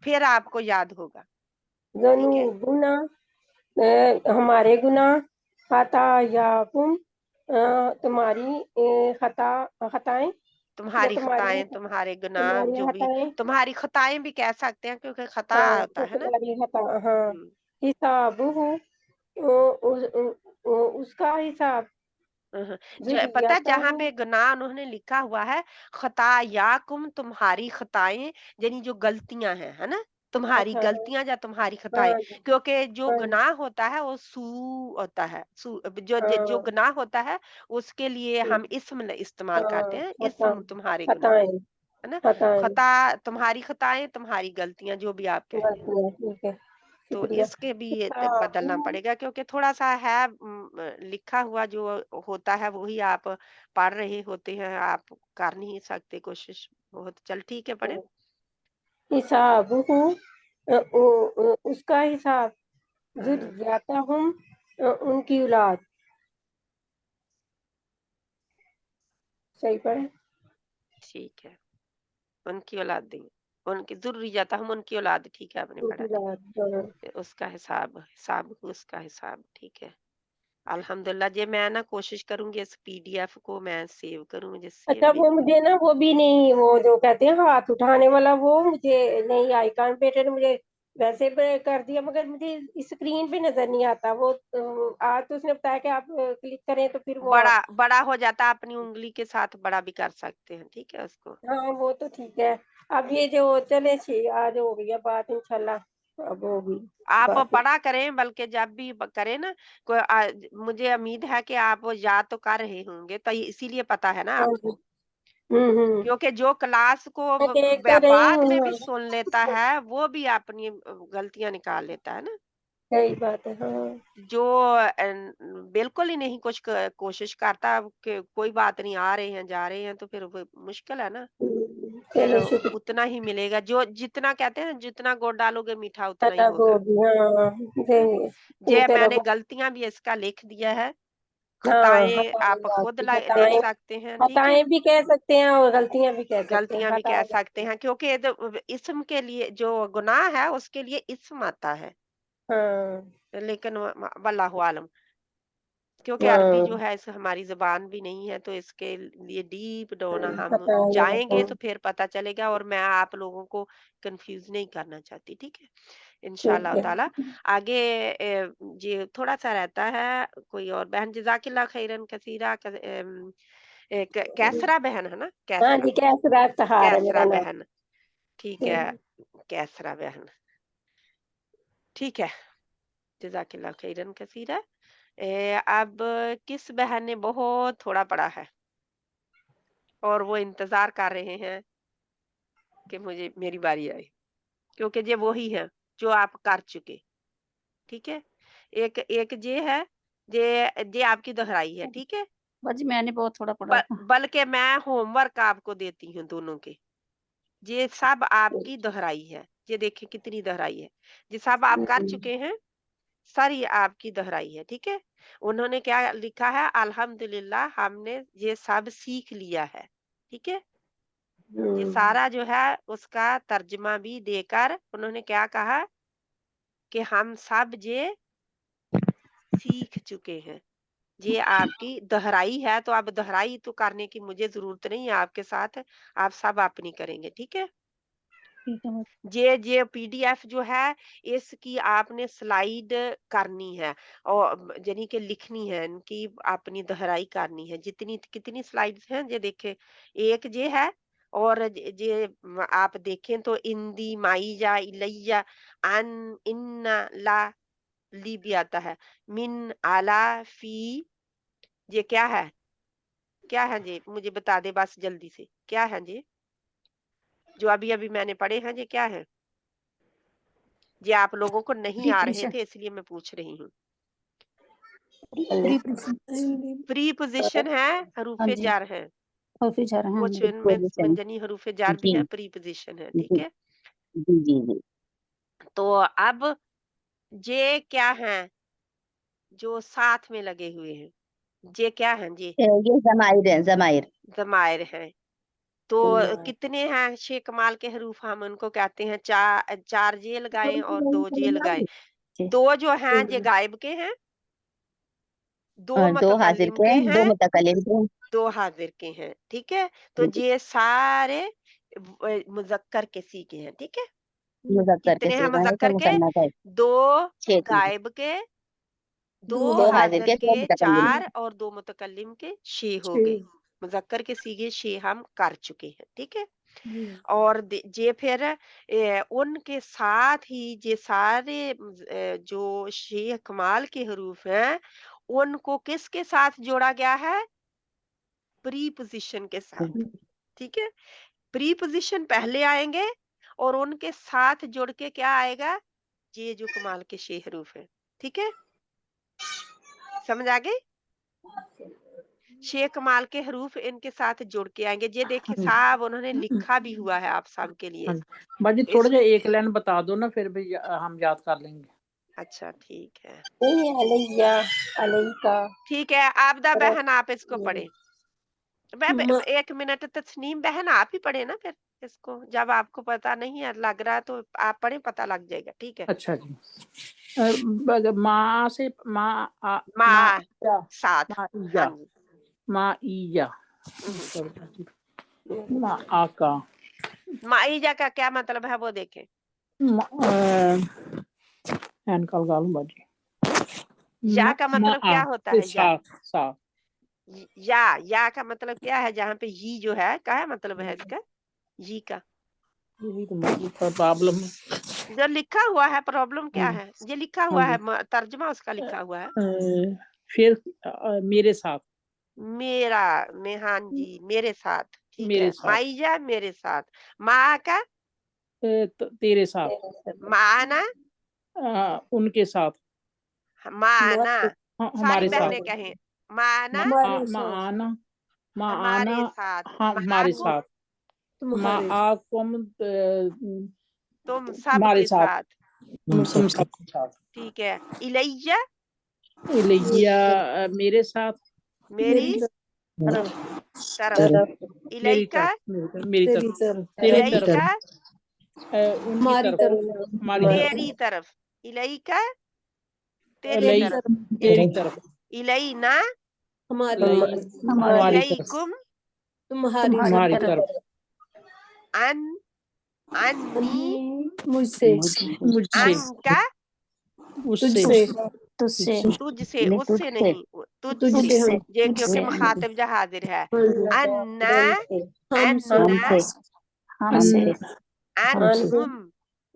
फिर आपको याद होगा। ठीक है, गुना हमारे गुना, खता याकुम तुम्हारी खताएं, तुम्हारी खताएं, तुम्हारे गुनाह, तुम्हारी जो भी खताएं, तुम्हारी खताएं भी कह सकते हैं, क्योंकि खता हाँ होता है ना। तुम्हारी खता, हाँ हिसाबुहु उसका हिसाब, पता है, जहाँ जुर्रियतहु, पे गुनाह उन्होंने लिखा हुआ है खतायाकुम, तुम्हारी खताएं, यानी जो गलतियां हैं, है ना, तुम्हारी अच्छा गलतियां या तुम्हारी खताएं। हाँ क्योंकि जो हाँ गुनाह होता है वो सू होता है, जो हाँ गुनाह होता है उसके लिए हम इसम इस्तेमाल करते हाँ हैं, खता, इसम तुम्हारे गुनाह, खताएं, है ना। खताएं, खता तुम्हारी खताएं, तुम्हारी गलतियां, जो भी आप कह लें। गलतियां, ठीक है, तो शुक्रिया। इसके भी ये बदलना हिसाबुहु, पड़ेगा, क्योंकि थोड़ा सा है लिखा हुआ जो होता है वही आप पढ़ रहे होते हैं, आप कर नहीं सकते कोशिश बहुत। चल ठीक है, पढ़े। हिसाबुहु उसका हिसाब, जुर्रियतहुम उनकी औलाद, सही पढ़े, ठीक है, उनकी औलाद देंगे, उनकी जुर्रियत, हम उनकी औलाद, ठीक है, आपने उनकी पढ़ा है। औलाद, हाँ। उसका हिसाब, उसका हिसाब, ठीक है। अल्हम्दुलिल्लाह, ये मैं ना कोशिश करूंगी इस पीडीएफ को मैं सेव करूं, मुझे सेव अच्छा वो नहीं। मुझे ना वो भी नहीं, वो जो कहते हैं हाथ उठाने वाला, वो मुझे नहीं आई। बेटे ने मुझे वैसे कर दिया, मगर मुझे स्क्रीन पे नजर नहीं आता वो। आज तो उसने बताया कि आप क्लिक करें तो फिर वो बड़ा बड़ा हो जाता है, अपनी उंगली के साथ बड़ा भी कर सकते हैं, ठीक है उसको। हाँ वो तो ठीक है। अब ये जो चले आज हो गया बात, इंशाल्लाह अब होगी आप बात। पढ़ा करें, बल्कि जब भी करें ना, मुझे उम्मीद है कि आप याद तो कर रहे होंगे, तो इसीलिए पता है ना हाँ जी, आपको। क्योंकि जो क्लास को मैं देख तो रही बाद हूँ, में भी हाँ, सुन लेता है, वो भी अपनी गलतियां निकाल लेता है ना। सही बात है, हाँ जो बिल्कुल ही नहीं कुछ कोशिश करता कि कोई बात नहीं, आ रहे हैं जा रहे हैं, तो फिर वो मुश्किल है ना। फिर चलो शुक्रिया। उतना ही मिलेगा, जो जितना कहते हैं, जितना गुड़ डालोगे मीठा उतना ही तलब होगा। होगी, हाँ जे मैंने तलब, गलतियां भी इसका लिख दिया है, हाँ खताएं हमारी आप बात खुद की देख खताएं, सकते हैं, ठीक है। खताएं भी कह सकते हैं और गलतियां भी कह सकते हैं, गलतियां भी कह खताएं सकते हैं, क्योंकि इसम के लिए जो गुनाह है उसके लिए इसम आता है, हाँ लेकिन वल्लाहु आलम। क्योंकि अरबी जो हाँ है इस हमारी जुबान भी नहीं है, तो इसके लिए डीप डाउन हम खताएं जाएंगे हाँ, तो फिर पता चलेगा, और मैं आप लोगों को कंफ्यूज नहीं करना चाहती, ठीक है। ठीक इंशाल्लाह है। ताला आगे ये थोड़ा सा रहता है। कोई और बहन, जजाकिल्ला खैरन कसीरा, कैसरा बहन है ना, हाँ कैसरा, जी, कैसरा इफ्तिखार है मेरा कैसरा नाम। बहन, ठीक है, कैसरा बहन, ठीक है, जजाकिल्ला खैरन कसीरा। अब किस बहन ने बहुत थोड़ा पढ़ा है और वो इंतजार कर रहे हैं कि मुझे मेरी बारी आए, क्योंकि ये वही है जो आप कर चुके, ठीक है। एक एक ये है, ये आपकी दोहराई है, ठीक है। बस मैंने बहुत थोड़ा पढ़ा था। बल्कि मैं होमवर्क आपको देती हूँ दोनों के, ये सब आपकी दोहराई है। ये देखिए कितनी दोहराई है, ये सब आप कर चुके हैं, सारी आपकी दोहराई है, ठीक है। उन्होंने क्या लिखा है, अल्हम्दुलिल्लाह हमने ये सब सीख लिया है, ठीक है। ये सारा जो है उसका तर्जमा भी देकर उन्होंने क्या कहा कि हम सब ये सीख चुके हैं। ये आपकी दोहराई है, तो अब दोहराई तो करने की मुझे जरूरत नहीं है, आपके साथ आप सब अपनी करेंगे, ठीक है। ठीक है। ये पीडीएफ जो है इसकी आपने स्लाइड करनी है, और यानी कि लिखनी है, इनकी अपनी दोहराई करनी है। जितनी कितनी स्लाइड्स हैं ये देखे, एक ये है, اور یہ آپ دیکھیں تو اندی، مائیا، الیہ، ان، انا، لا، لی بھی آتا ہے، من، آلا، فی، یہ کیا ہے؟ کیا ہے جی؟ مجھے بتا دے بس جلدی سے، کیا ہے جی جو ابھی ابھی میں نے پڑھے ہیں؟ یہ کیا ہے؟ یہ آپ لوگوں کو نہیں آ رہے تھے اس لیے میں پوچھ رہی ہوں. پری پوزیشن ہے، حروف ہاں جی جر ہے، حرف جر ہیں کچھ ان میں پوزیشن. منجنی حروف جر بھی جی ہیں، پری پوزیشن ہے. جی ٹھیک ہے، جی جی جی. تو اب یہ کیا ہیں جو ساتھ میں لگے ہوئے ہیں؟ یہ کیا ہیں جی؟ یہ ضمائر ہیں، ضمائر. ضمائر ہیں. تو کتنے ہیں شے کمال کے حروف؟ ہم ان کو کہتے ہیں چار جے لگائیں اور 2 جے لگائیں. 2 جو ہیں یہ غائب کے ہیں، 2 دو حاضر متکلم کے کے ہیں، 2 ہیں، متکلم کے ہیں. 2 حاضر کے ہیں. ٹھیک ہے، تو جی. یہ سارے مذکر کے سیکھے ہیں. ٹھیک ہے، مذکر کے کتنے ہیں سیغہ ہے، مذکر تو کے؟ مثنیٰ کا 2 6 غائب کے، 2 2 حاضر حاضر کے، 2 کے متکلم 4 اور 2 متکلم کے 6 ہو گئے. مذکر کے سیغے 6 ہم کر چکے ہیں. ٹھیک ہے، اور یہ پھر ان کے ساتھ ہی یہ سارے جو شے کمال کے حروف ہیں ان کو کس کے ساتھ جوڑا گیا ہے؟ پری پوزیشن کے ساتھ. ٹھیک ہے، پری پوزیشن پہلے آئیں گے اور ان کے ساتھ جڑ کے کیا آئے گا؟ یہ جو کمال کے شے حروف ہیں. ٹھیک ہے، سمجھ آ گئی؟ شے کمال کے حروف ان کے ساتھ جڑ کے آئیں گے. یہ دیکھیں صاحب انہوں نے لکھا بھی ہوا ہے آپ سب کے لیے. باجی تھوڑا جا ایک لائن بتا دو نا، پھر بھی ہم یاد کر لیں گے. اچھا ٹھیک ہے، علیہ، علیکا، ٹھیک ہے. آبدہ بہن آپ اس کو پڑھیں. 1 منٹ. تسنیم بہن آپ ہی پڑھے نا پھر اس کو، جب آپ کو پتا نہیں ہے لگ رہا تو آپ پڑھیں، پتا لگ جائے گا. ٹھیک ہے، اچھا جی. ماں سے ماں ساتھ. مائیا، ہاں جی. مائیا، ہم۔ ماں آکا، معیجہ کا کیا مطلب ہے وہ دیکھیں. اینکل گالوں باجی. یا کا مطلب کیا ہوتا ہے؟ یا. ساتھ ساتھ. یا کا مطلب کیا ہے؟ جہاں پہ یہ جو ہے کیا ہے مطلب ہے اس کا؟ یہ کا یہی تو مسئلہ پرابلم ہے. جو لکھا ہوا ہے پرابلم کیا ہے؟ یہ لکھا ہوا ہے، ترجمہ اس کا لکھا ہوا ہے. پھر میرے ساتھ. میرا میں، ہاں جی، میرے ساتھ. ٹھیک ہے، میرے ساتھ. مائیا میرے ساتھ. ماں کا تیرے ساتھ. معنا ان کے ساتھ. معنا. ساری ہمارے ساتھ. بہنیں کہیں معنا معنا، ہمارے معنا ساتھ. ہمارے معکم ساتھ. معکم تم سب ہمارے کے ساتھ. ساتھ. تم سب کے ساتھ. ٹھیک ہے، الیہ الیہ میرے ساتھ. میری طرف. میری الیکا طرف. میری طرف. تیری طرف. الیکا ان کی طرف. ہماری طرف. تیری طرف. الیکا تیری الی طرف. تیری طرف. الینا ہماری طرف. الیکم تمہاری طرف. ان انی مجھ سے، مجھ سے. انکا اس تجھ سے. سے، تجھ سے، تجھ سے، اس سے تجھ سے. نہیں، تجھ تجھ سے. سے ہم، یہ تجھ کیونکہ سے. مخاطب جہاں حاضر ہے. انا ہم سے، ہم انا سے. ہم سے،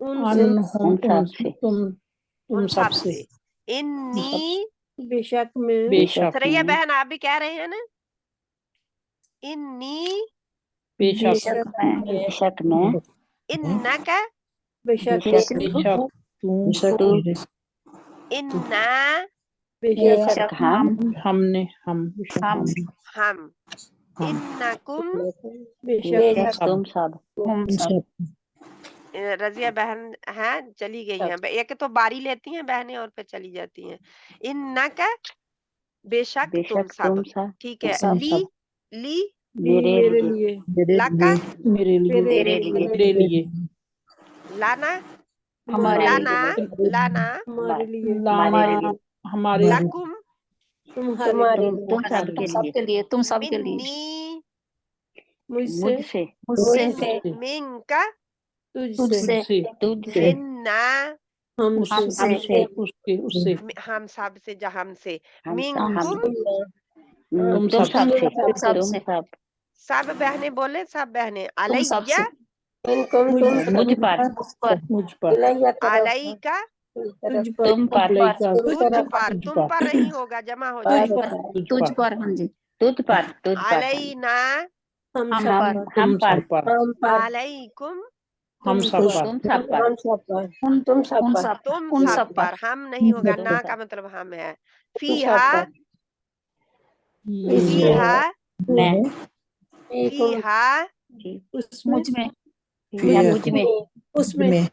انہم ان سے، ان سب سے. تم ان سب سب سے. سے. انی بے شک میں، بے شک سریا میں. بہن آپ بھی کہہ رہے ہیں نا، انی بے بے شک. شک میں، میں، بے شک میں. انکا بے بے شک شک تو، میں. بے شک تو. انا بے بے شک شک ہم. ہم نے. ہم بے شک ہم، ہم. ہم. انکم بے بے شک شک سب. تم سب. ہم سب. رضیہ بہن ہیں چلی گئی ہیں. ایک تو باری لیتی ہیں بہنیں اور پھر چلی جاتی ہیں. انکا بے شک بے تم شک سب. تم سب. ٹھیک ہے، سب. لی لی میرے میرے لیے. لیے، لکا میرے لیے. تیرے لیے. میرے لیے. لانا ہمارے ہمارے لانا لیے. لانا ہمارے لیے، ہمارے لیے. ہمارے لیے. لکم تمہارے لیے، تم سب تم کے سب لیے. کے لیے، تم سب کے لیے. منی مجھ سے، مجھ سے. مجھ سے، منکا تجھ تجھ سے، تجھ سے، سے. تجھ سے. منا ہم اس سے، ہم ہم سے، سے. اس کے. اس سے. ہم سب سے. ہم سے. ہم منکم تم تم سب سب سے. سے. تم سب تم سے. سب. सब बहनें बोले, सब बहनें। तुम सबसे अलैया इनकुम मुझ तुम पर मुझ पर पर मुझ पर इलैया तरफ अलैका तुझ पर तुम पर अलैका तुझ तरफ पर, तुझ तुम पर पर नहीं होगा, जमा हो तुझ जाएगा। पर तुझ तुझ पर पर हाँ जी तुझ पर हाँ जी। अलैना हम हम सब पर पर हम तुम पर सब पर हम पर अलैकुम हम तुम सब पर पर तुम सब पर हम सब पर उन तुम सब उन पर सब तुम उन सब सब पर पर। हम नहीं होगा, तुम ना सब का मतलब हम है। तुम सब फीहा पर ये फीहा में फीकुम फीहा उसमें मुझ में या मुझ में उसमें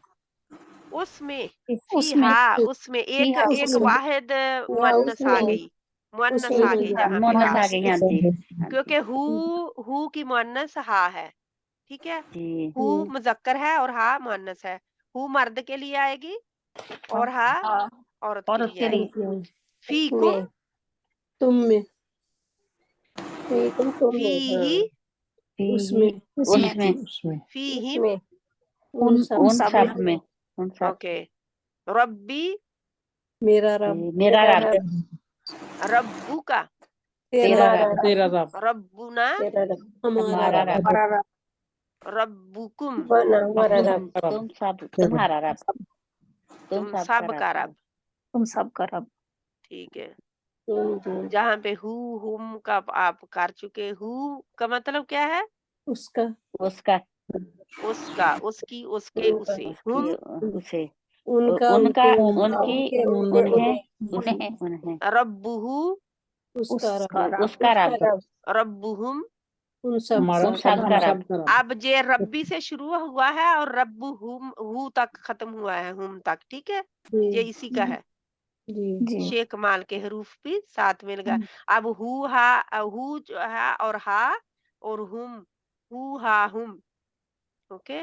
उसमें उसमें फीहा उसमें एक फीहा एक उसमें वाहिद या मुअन्नस आ उसमें गई, मुअन्नस उसमें आ गई जहाँ पे मोनस हा, आ गई हाँ जी। क्योंकि हु की मुअन्नस हा है, ठीक है। जी हु मुजक्कर है और हा मुअन्नस है। हु मर्द के लिए आएगी और हा हाँ औरत के और लिए उसके लिए आएगी। फीकुम में तुम में फीकुम तुम में फीही उसमें उसमें उसमें फीहिम उसमें उन सब उन सब सब में उन सब ओके। रब्बी मेरा रब मेरा रब रब्बुका तेरा तेरा रब तेरा रब रब्बुना तेरा रब हमारा हमारा रब रब हमारा रब रब्बुकुम बना हमारा हम रब सब तुम सब तुम्हारा रब तुम तुम सब सब का का रब रब, तुम सब का रब ठीक है। जी जहाँ पे हु हुम का आप कर चुके, हु का मतलब क्या है? उसका उसका उसका, उसकी, उसके, उनका उसे। कि हुम उसे उनका उनका उनके उनकी उनके उन्हें उन्हें उन्हें रब्बुहु उसका उसका रब रब उसका रब रब रब्बुहुम। उन सब हमारा तुम सब हम का रब सब का रब। अब जे रब्बी से शुरू हुआ है और रब्बुहुम हु तक खत्म हुआ है, हुम तक, ठीक है। ये जी इसी का है। जी जी शेख माल के हरूफ भी साथ मिल गया। अब हु हा, हु जो है और हा और हुम, हु हा हुम, ओके।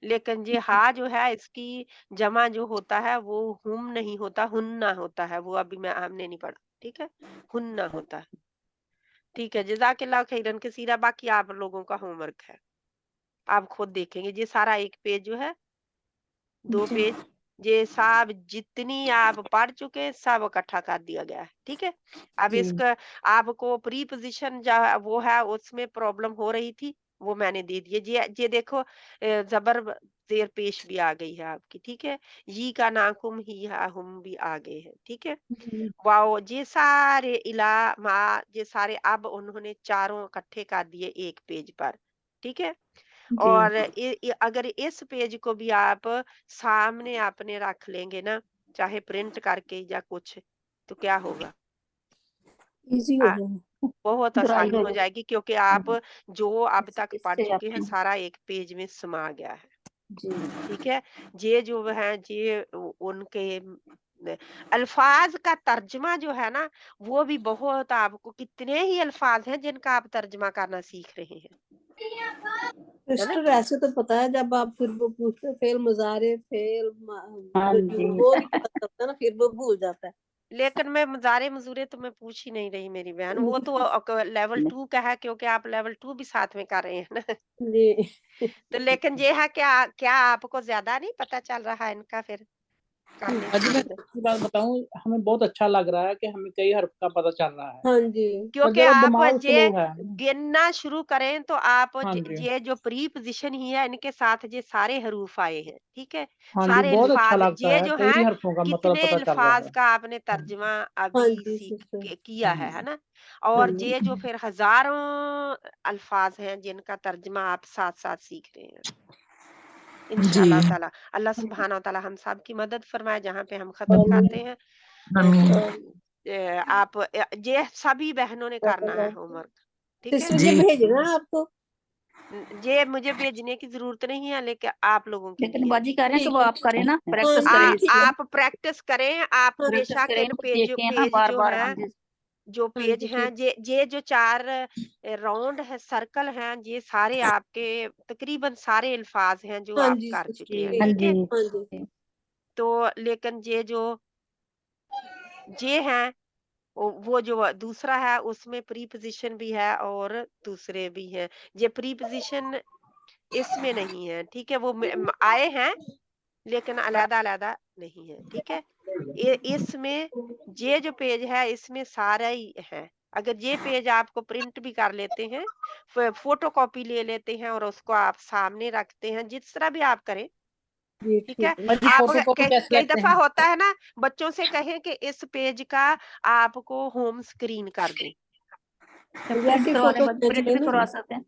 लेकिन ये हा जो है इसकी जमा जो होता है वो हुम नहीं होता, हुन्ना होता है। वो अभी मैं हमने नहीं पढ़ा, ठीक है। हुन्ना होता है, ठीक है। जज़ाकिल्लाह खैरन कसीरा। बाकी आप लोगों का होमवर्क है, आप खुद देखेंगे। ये सारा एक पेज जो है, 2 जी पेज, ये सब जितनी आप पढ़ चुके सब इकट्ठा कर दिया गया है, ठीक है। अब जी इसका आपको प्री पोजीशन जो वो है उसमें प्रॉब्लम हो रही थी, वो मैंने दे दिए। ये देखो जबर जेर पेश भी आ गई है आपकी, ठीक है। ये का नाकुम ही हा हम भी आ गए हैं, ठीक है। जी वाओ, ये सारे इला मा, ये सारे अब उन्होंने चारों इकट्ठे कर दिए एक पेज पर, ठीक है। जी और अगर इस पेज को भी आप सामने आपने रख लेंगे ना, चाहे प्रिंट करके या कुछ, तो क्या होगा? इजी हो आ, जाएगा बहुत बुराई आसानी हो हो जाएगी, क्योंकि आप जो अब तक पढ़ इससे चुके हैं आपकी सारा एक पेज में समा गया है, जी ठीक है। ये जो है ये उनके अल्फाज का तर्जमा जो है ना, वो भी बहुत, आपको कितने ही अल्फाज हैं जिनका आप तर्जमा करना सीख रहे हैं, है ना। सिस्टर ऐसे तो पता है, जब आप फिर वो पूछते फेल मुजारे फेल हाँ जी वो नहीं पता चलता ना, फिर वो भूल जाता है लेकिन मैं मुजारे मजूरे तो मैं पूछ ही नहीं रही मेरी बहन, वो तो लेवल 2 का है, क्योंकि आप लेवल 2 भी साथ में कर रहे हैं ना। जी तो लेकिन ये है, क्या क्या आपको ज्यादा नहीं पता चल रहा है इनका फिर करने अजी से? मैं एक बात बताऊं, हमें बहुत अच्छा लग रहा है कि हमें कई हर्फ का पता चल रहा है, हाँ जी पर क्योंकि जरा आप दिमाग स्लो ये है। गिनना शुरू करें तो आप हाँ जी ये जो प्री पोजीशन ही है इनके साथ ये सारे हरूफ आए हैं, ठीक है। हाँ जी, सारे बहुत अच्छा अल्फाज लगता ये है, जो कई हैं, हर्फों का मतलब कितने पता चल रहा अल्फाज है। का आपने तर्जमा हाँ अभी जी सिस्टर किया है ना। हाँ और जी ये जो फिर हजारों अल्फाज हैं जिनका तर्जमा आप साथ साथ सीख रहे हैं, इंशाल्लाह ताला। अल्लाह सुब्हाना व तआला हम सब की मदद फरमाए। जहाँ पे हम खत्म करते हैं, आप ये सभी बहनों ने करना है होमवर्क, ठीक है। सिस्टर ये भेजना आपको ये मुझे भेजने की जरूरत नहीं है, लेकिन आप लोगों के लेकिन लिए है। बाजी कह रहे हैं कि ठीक वो है आप करें ना, हाँ प्रैक्टिस जी करें ठीक इसकी है आप प्रैक्टिस करें, आप हाँ प्रैक्टिस बेशक करें, इन इनको पेज देखें ना पेज बार जो बार हाँ हैं, जी जो हाँ पेज जी हैं, ठीक ये जो 4 राउंड है, सर्कल हैं, ये सारे आपके तकरीबन सारे अल्फाज हैं जो हाँ आप जी कर सिस्टर चुके हैं, हाँ ठीक ठीक जी है। हाँ जी तो लेकिन ये हैं, वो जो दूसरा है उसमें प्री पोजीशन भी है और दूसरे भी हैं। ये प्री पोजीशन इसमें नहीं है, ठीक है। वो आए हैं लेकिन अलग-अलग नहीं है, ठीक है। इसमें ये जो पेज है इसमें सारा ही है, अगर ये पेज आपको प्रिंट भी कर लेते हैं, फोटो कॉपी ले लेते हैं और उसको आप सामने रखते हैं, जिस तरह भी आप करें, जी ठीक है। ठीक है। बाजी आप फोटो कॉपी कैसे कई लगते दफा हैं? होता है ना, बच्चों से कहें कि इस पेज का आपको होम स्क्रीन कर दें, प्रिंट वैसे करवाने फोटो बाद खींच प्रिंट भी लेना। करवा सकते हैं,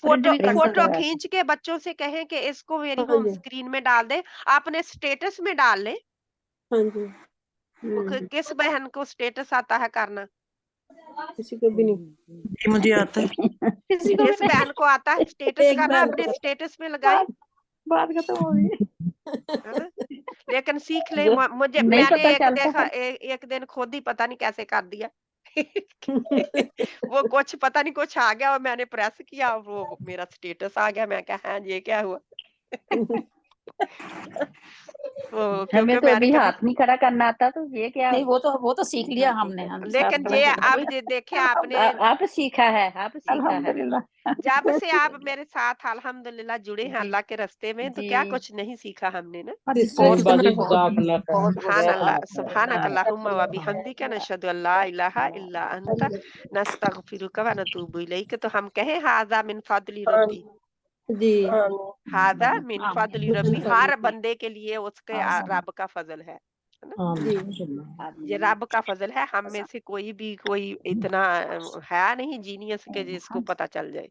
प्रिंट फोटो भी कर प्रिंट सकते फोटो हैं। खींच के बच्चों से कहें कि इसको मेरी हाँ होम जी स्क्रीन में डाल दे, आपने स्टेटस में डाल ले। हाँ जी। किस बहन को स्टेटस आता है करना? किसी को भी नहीं। ये मुझे आता है। किसी को भी किस नहीं। बहन को आता है स्टेटस एक करना? बहन अपने को। स्टेटस में लगाए, बात बात खत्म हो गई। है ना। लेकिन सीख ले, जो मुझे नहीं मैंने पता एक चलता देखा, है। एक दिन खुद ही पता नहीं कैसे कर दिया। वो कुछ पता नहीं कुछ आ गया और मैंने प्रेस किया, वो मेरा स्टेटस आ गया। मैं कहा हाँ ये क्या हुआ? हमें क्योंकि तो मैंने अभी कभी, हाथ नहीं खड़ा करना आता, तो ये क्या? नहीं, वो तो सीख लिया हमने, हम साथ लेकिन खड़ा ये करना अब कोई। देखे आपने, आप सीखा है, आप सीखा है। अल्हम्दुलिल्लाह। जब से आप मेरे साथ अल्हम्दुलिल्लाह जुड़े हैं जी अल्लाह के रास्ते में, तो जी क्या कुछ नहीं सीखा हमने ना। हाँ जी, सिस्टर नहीं बहुत कितना बाजी, बहुत जज़ाकल्लाह खैर। बहुत सुभान बहुत अल्लाह, बहुत सुभानक अल्लाहुम्मा व बिहम्दिका नशहदु अल्ला इलाहा इल्ला अंता नस्तगफिरुका व नतूबु इलैक। तो हम कहें हाज़ा मिन फदली रब्बी, जी हाज़ा मिन फदली रब्बी, आमीन। हर बंदे के लिए उसके रब का फजल है ना। जी ये रब का फजल है, हम में से कोई इतना है नहीं जीनियस के जिसको पता चल जाए।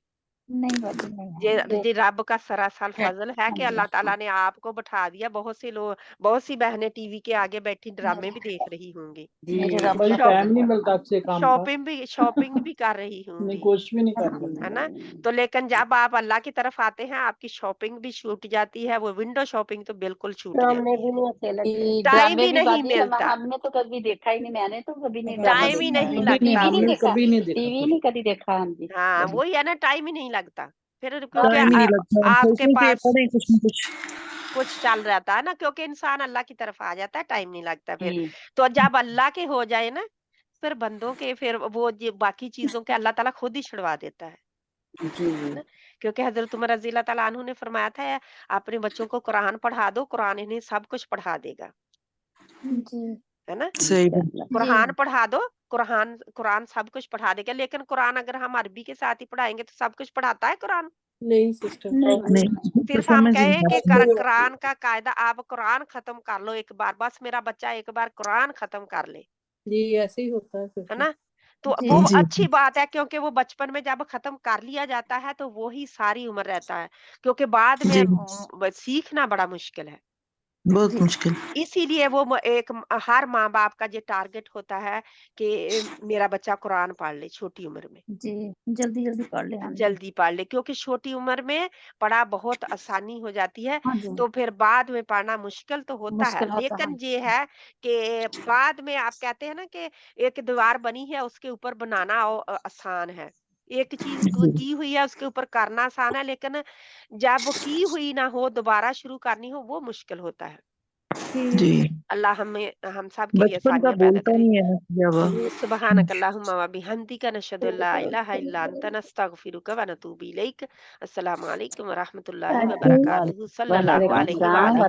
नहीं बाजी, नहीं ये रब का सरासर फजल है कि हाँ अल्लाह जी। ताला ने आपको बैठा दिया। बहुत से लोग, बहुत सी बहनें टीवी के आगे बैठी ड्रामे भी देख रही होंगी, मेरे जी रब बाजी का शॉप टाइम फजल नहीं है। मिलता अच्छे काम का, शॉपिंग भी कर रही नहीं होंगी, कुछ भी नहीं कर है पाते। ना। तो लेकिन जब आप अल्लाह की तरफ आते हैं, आपकी शॉपिंग भी छूट जाती है, वो विंडो शॉपिंग तो बिल्कुल छूट ड्रामे जाती भी है। नहीं अच्छे लगते। टाइम ड्रामे भी भी नहीं बाजी मिलता, हमने तो कभी देखा ही नहीं, मैंने तो कभी नहीं ड्रामा टाइम ही देखा नहीं है। कभी नहीं, लगता। टीवी नहीं हमने देखा, कभी नहीं देखा टीवी कुछ। नहीं कभी देखा हम जी। हाँ कभी वही है ना, टाइम ही नहीं लगता फिर, क्योंकि टाइम ही नहीं लगता, आपके सोचने के पास पड़े कुछ न कुछ। कुछ चल रहता है ना, क्योंकि इंसान अल्लाह की तरफ आ जाता है, टाइम नहीं लगता फिर। जी तो जब अल्लाह के हो जाए ना, फिर बंदों के, फिर वो बाकी चीजों के अल्लाह ताला खुद ही छुड़वा देता है जी ना। क्योंकि हजरत उमर रजी अल्लाह ताला अन्हु ने फरमाया था, अपने बच्चों को कुरान पढ़ा दो, कुरान इन्हें सब कुछ पढ़ा देगा, जी है ना। सही बात। जी कुरान पढ़ा दो, कुरान कुरान सब कुछ पढ़ा देगा। लेकिन कुरान अगर हम अरबी के साथ ही पढ़ाएंगे तो सब कुछ पढ़ाता है कुरान? नहीं सिस्टर। नहीं बाजी। नहीं तो सिर्फ हम समझ ही कहें कि नहीं कुरान का कायदा, आप कुरान खत्म कर लो एक बार, बस मेरा बच्चा एक बार कुरान खत्म कर ले, जी ऐसे ही होता है फिर है तो। ना। तो जी वो जी अच्छी बात है, क्योंकि वो बचपन में जब खत्म कर लिया जाता है तो वो ही सारी उम्र रहता है, क्योंकि बाद में जी सीखना बड़ा मुश्किल है। बहुत जी मुश्किल। इसीलिए वो हर माँ बाप का ये टारगेट होता है कि मेरा बच्चा कुरान पढ़ ले छोटी उम्र में, जी जल्दी जल्दी पढ़ ले। हाँ जी। जल्दी पढ़ ले, क्योंकि छोटी उम्र में पढ़ा बहुत आसानी हो जाती है। हाँ जी, तो फिर बाद में पढ़ना मुश्किल तो होता है, मुश्किल होता है। लेकिन ये है कि बाद में आप कहते हैं ना कि एक दीवार बनी है उसके ऊपर बनाना आसान है, एक चीज की हुई है उसके ऊपर करना आसान है, लेकिन जब वो की हुई ना हो दोबारा शुरू करनी हो वो मुश्किल होता है। जी अल्लाह हम सब के लिए बचपन का आसानियां पैदा बोलता करे। नहीं है ना जब। सुबहानक अल्लाहुम्मा व बिहम्दिका नशहदु अल्ला इलाहा इल्ला अंता नस्तगफिरुका व नतूबु इलैक। अस्सलामु अलैकुम व रहमतुल्लाहि व वालेकुम बरकातुहू सल्लल्लाहु अलैहि व अस्सलाम। आलिहि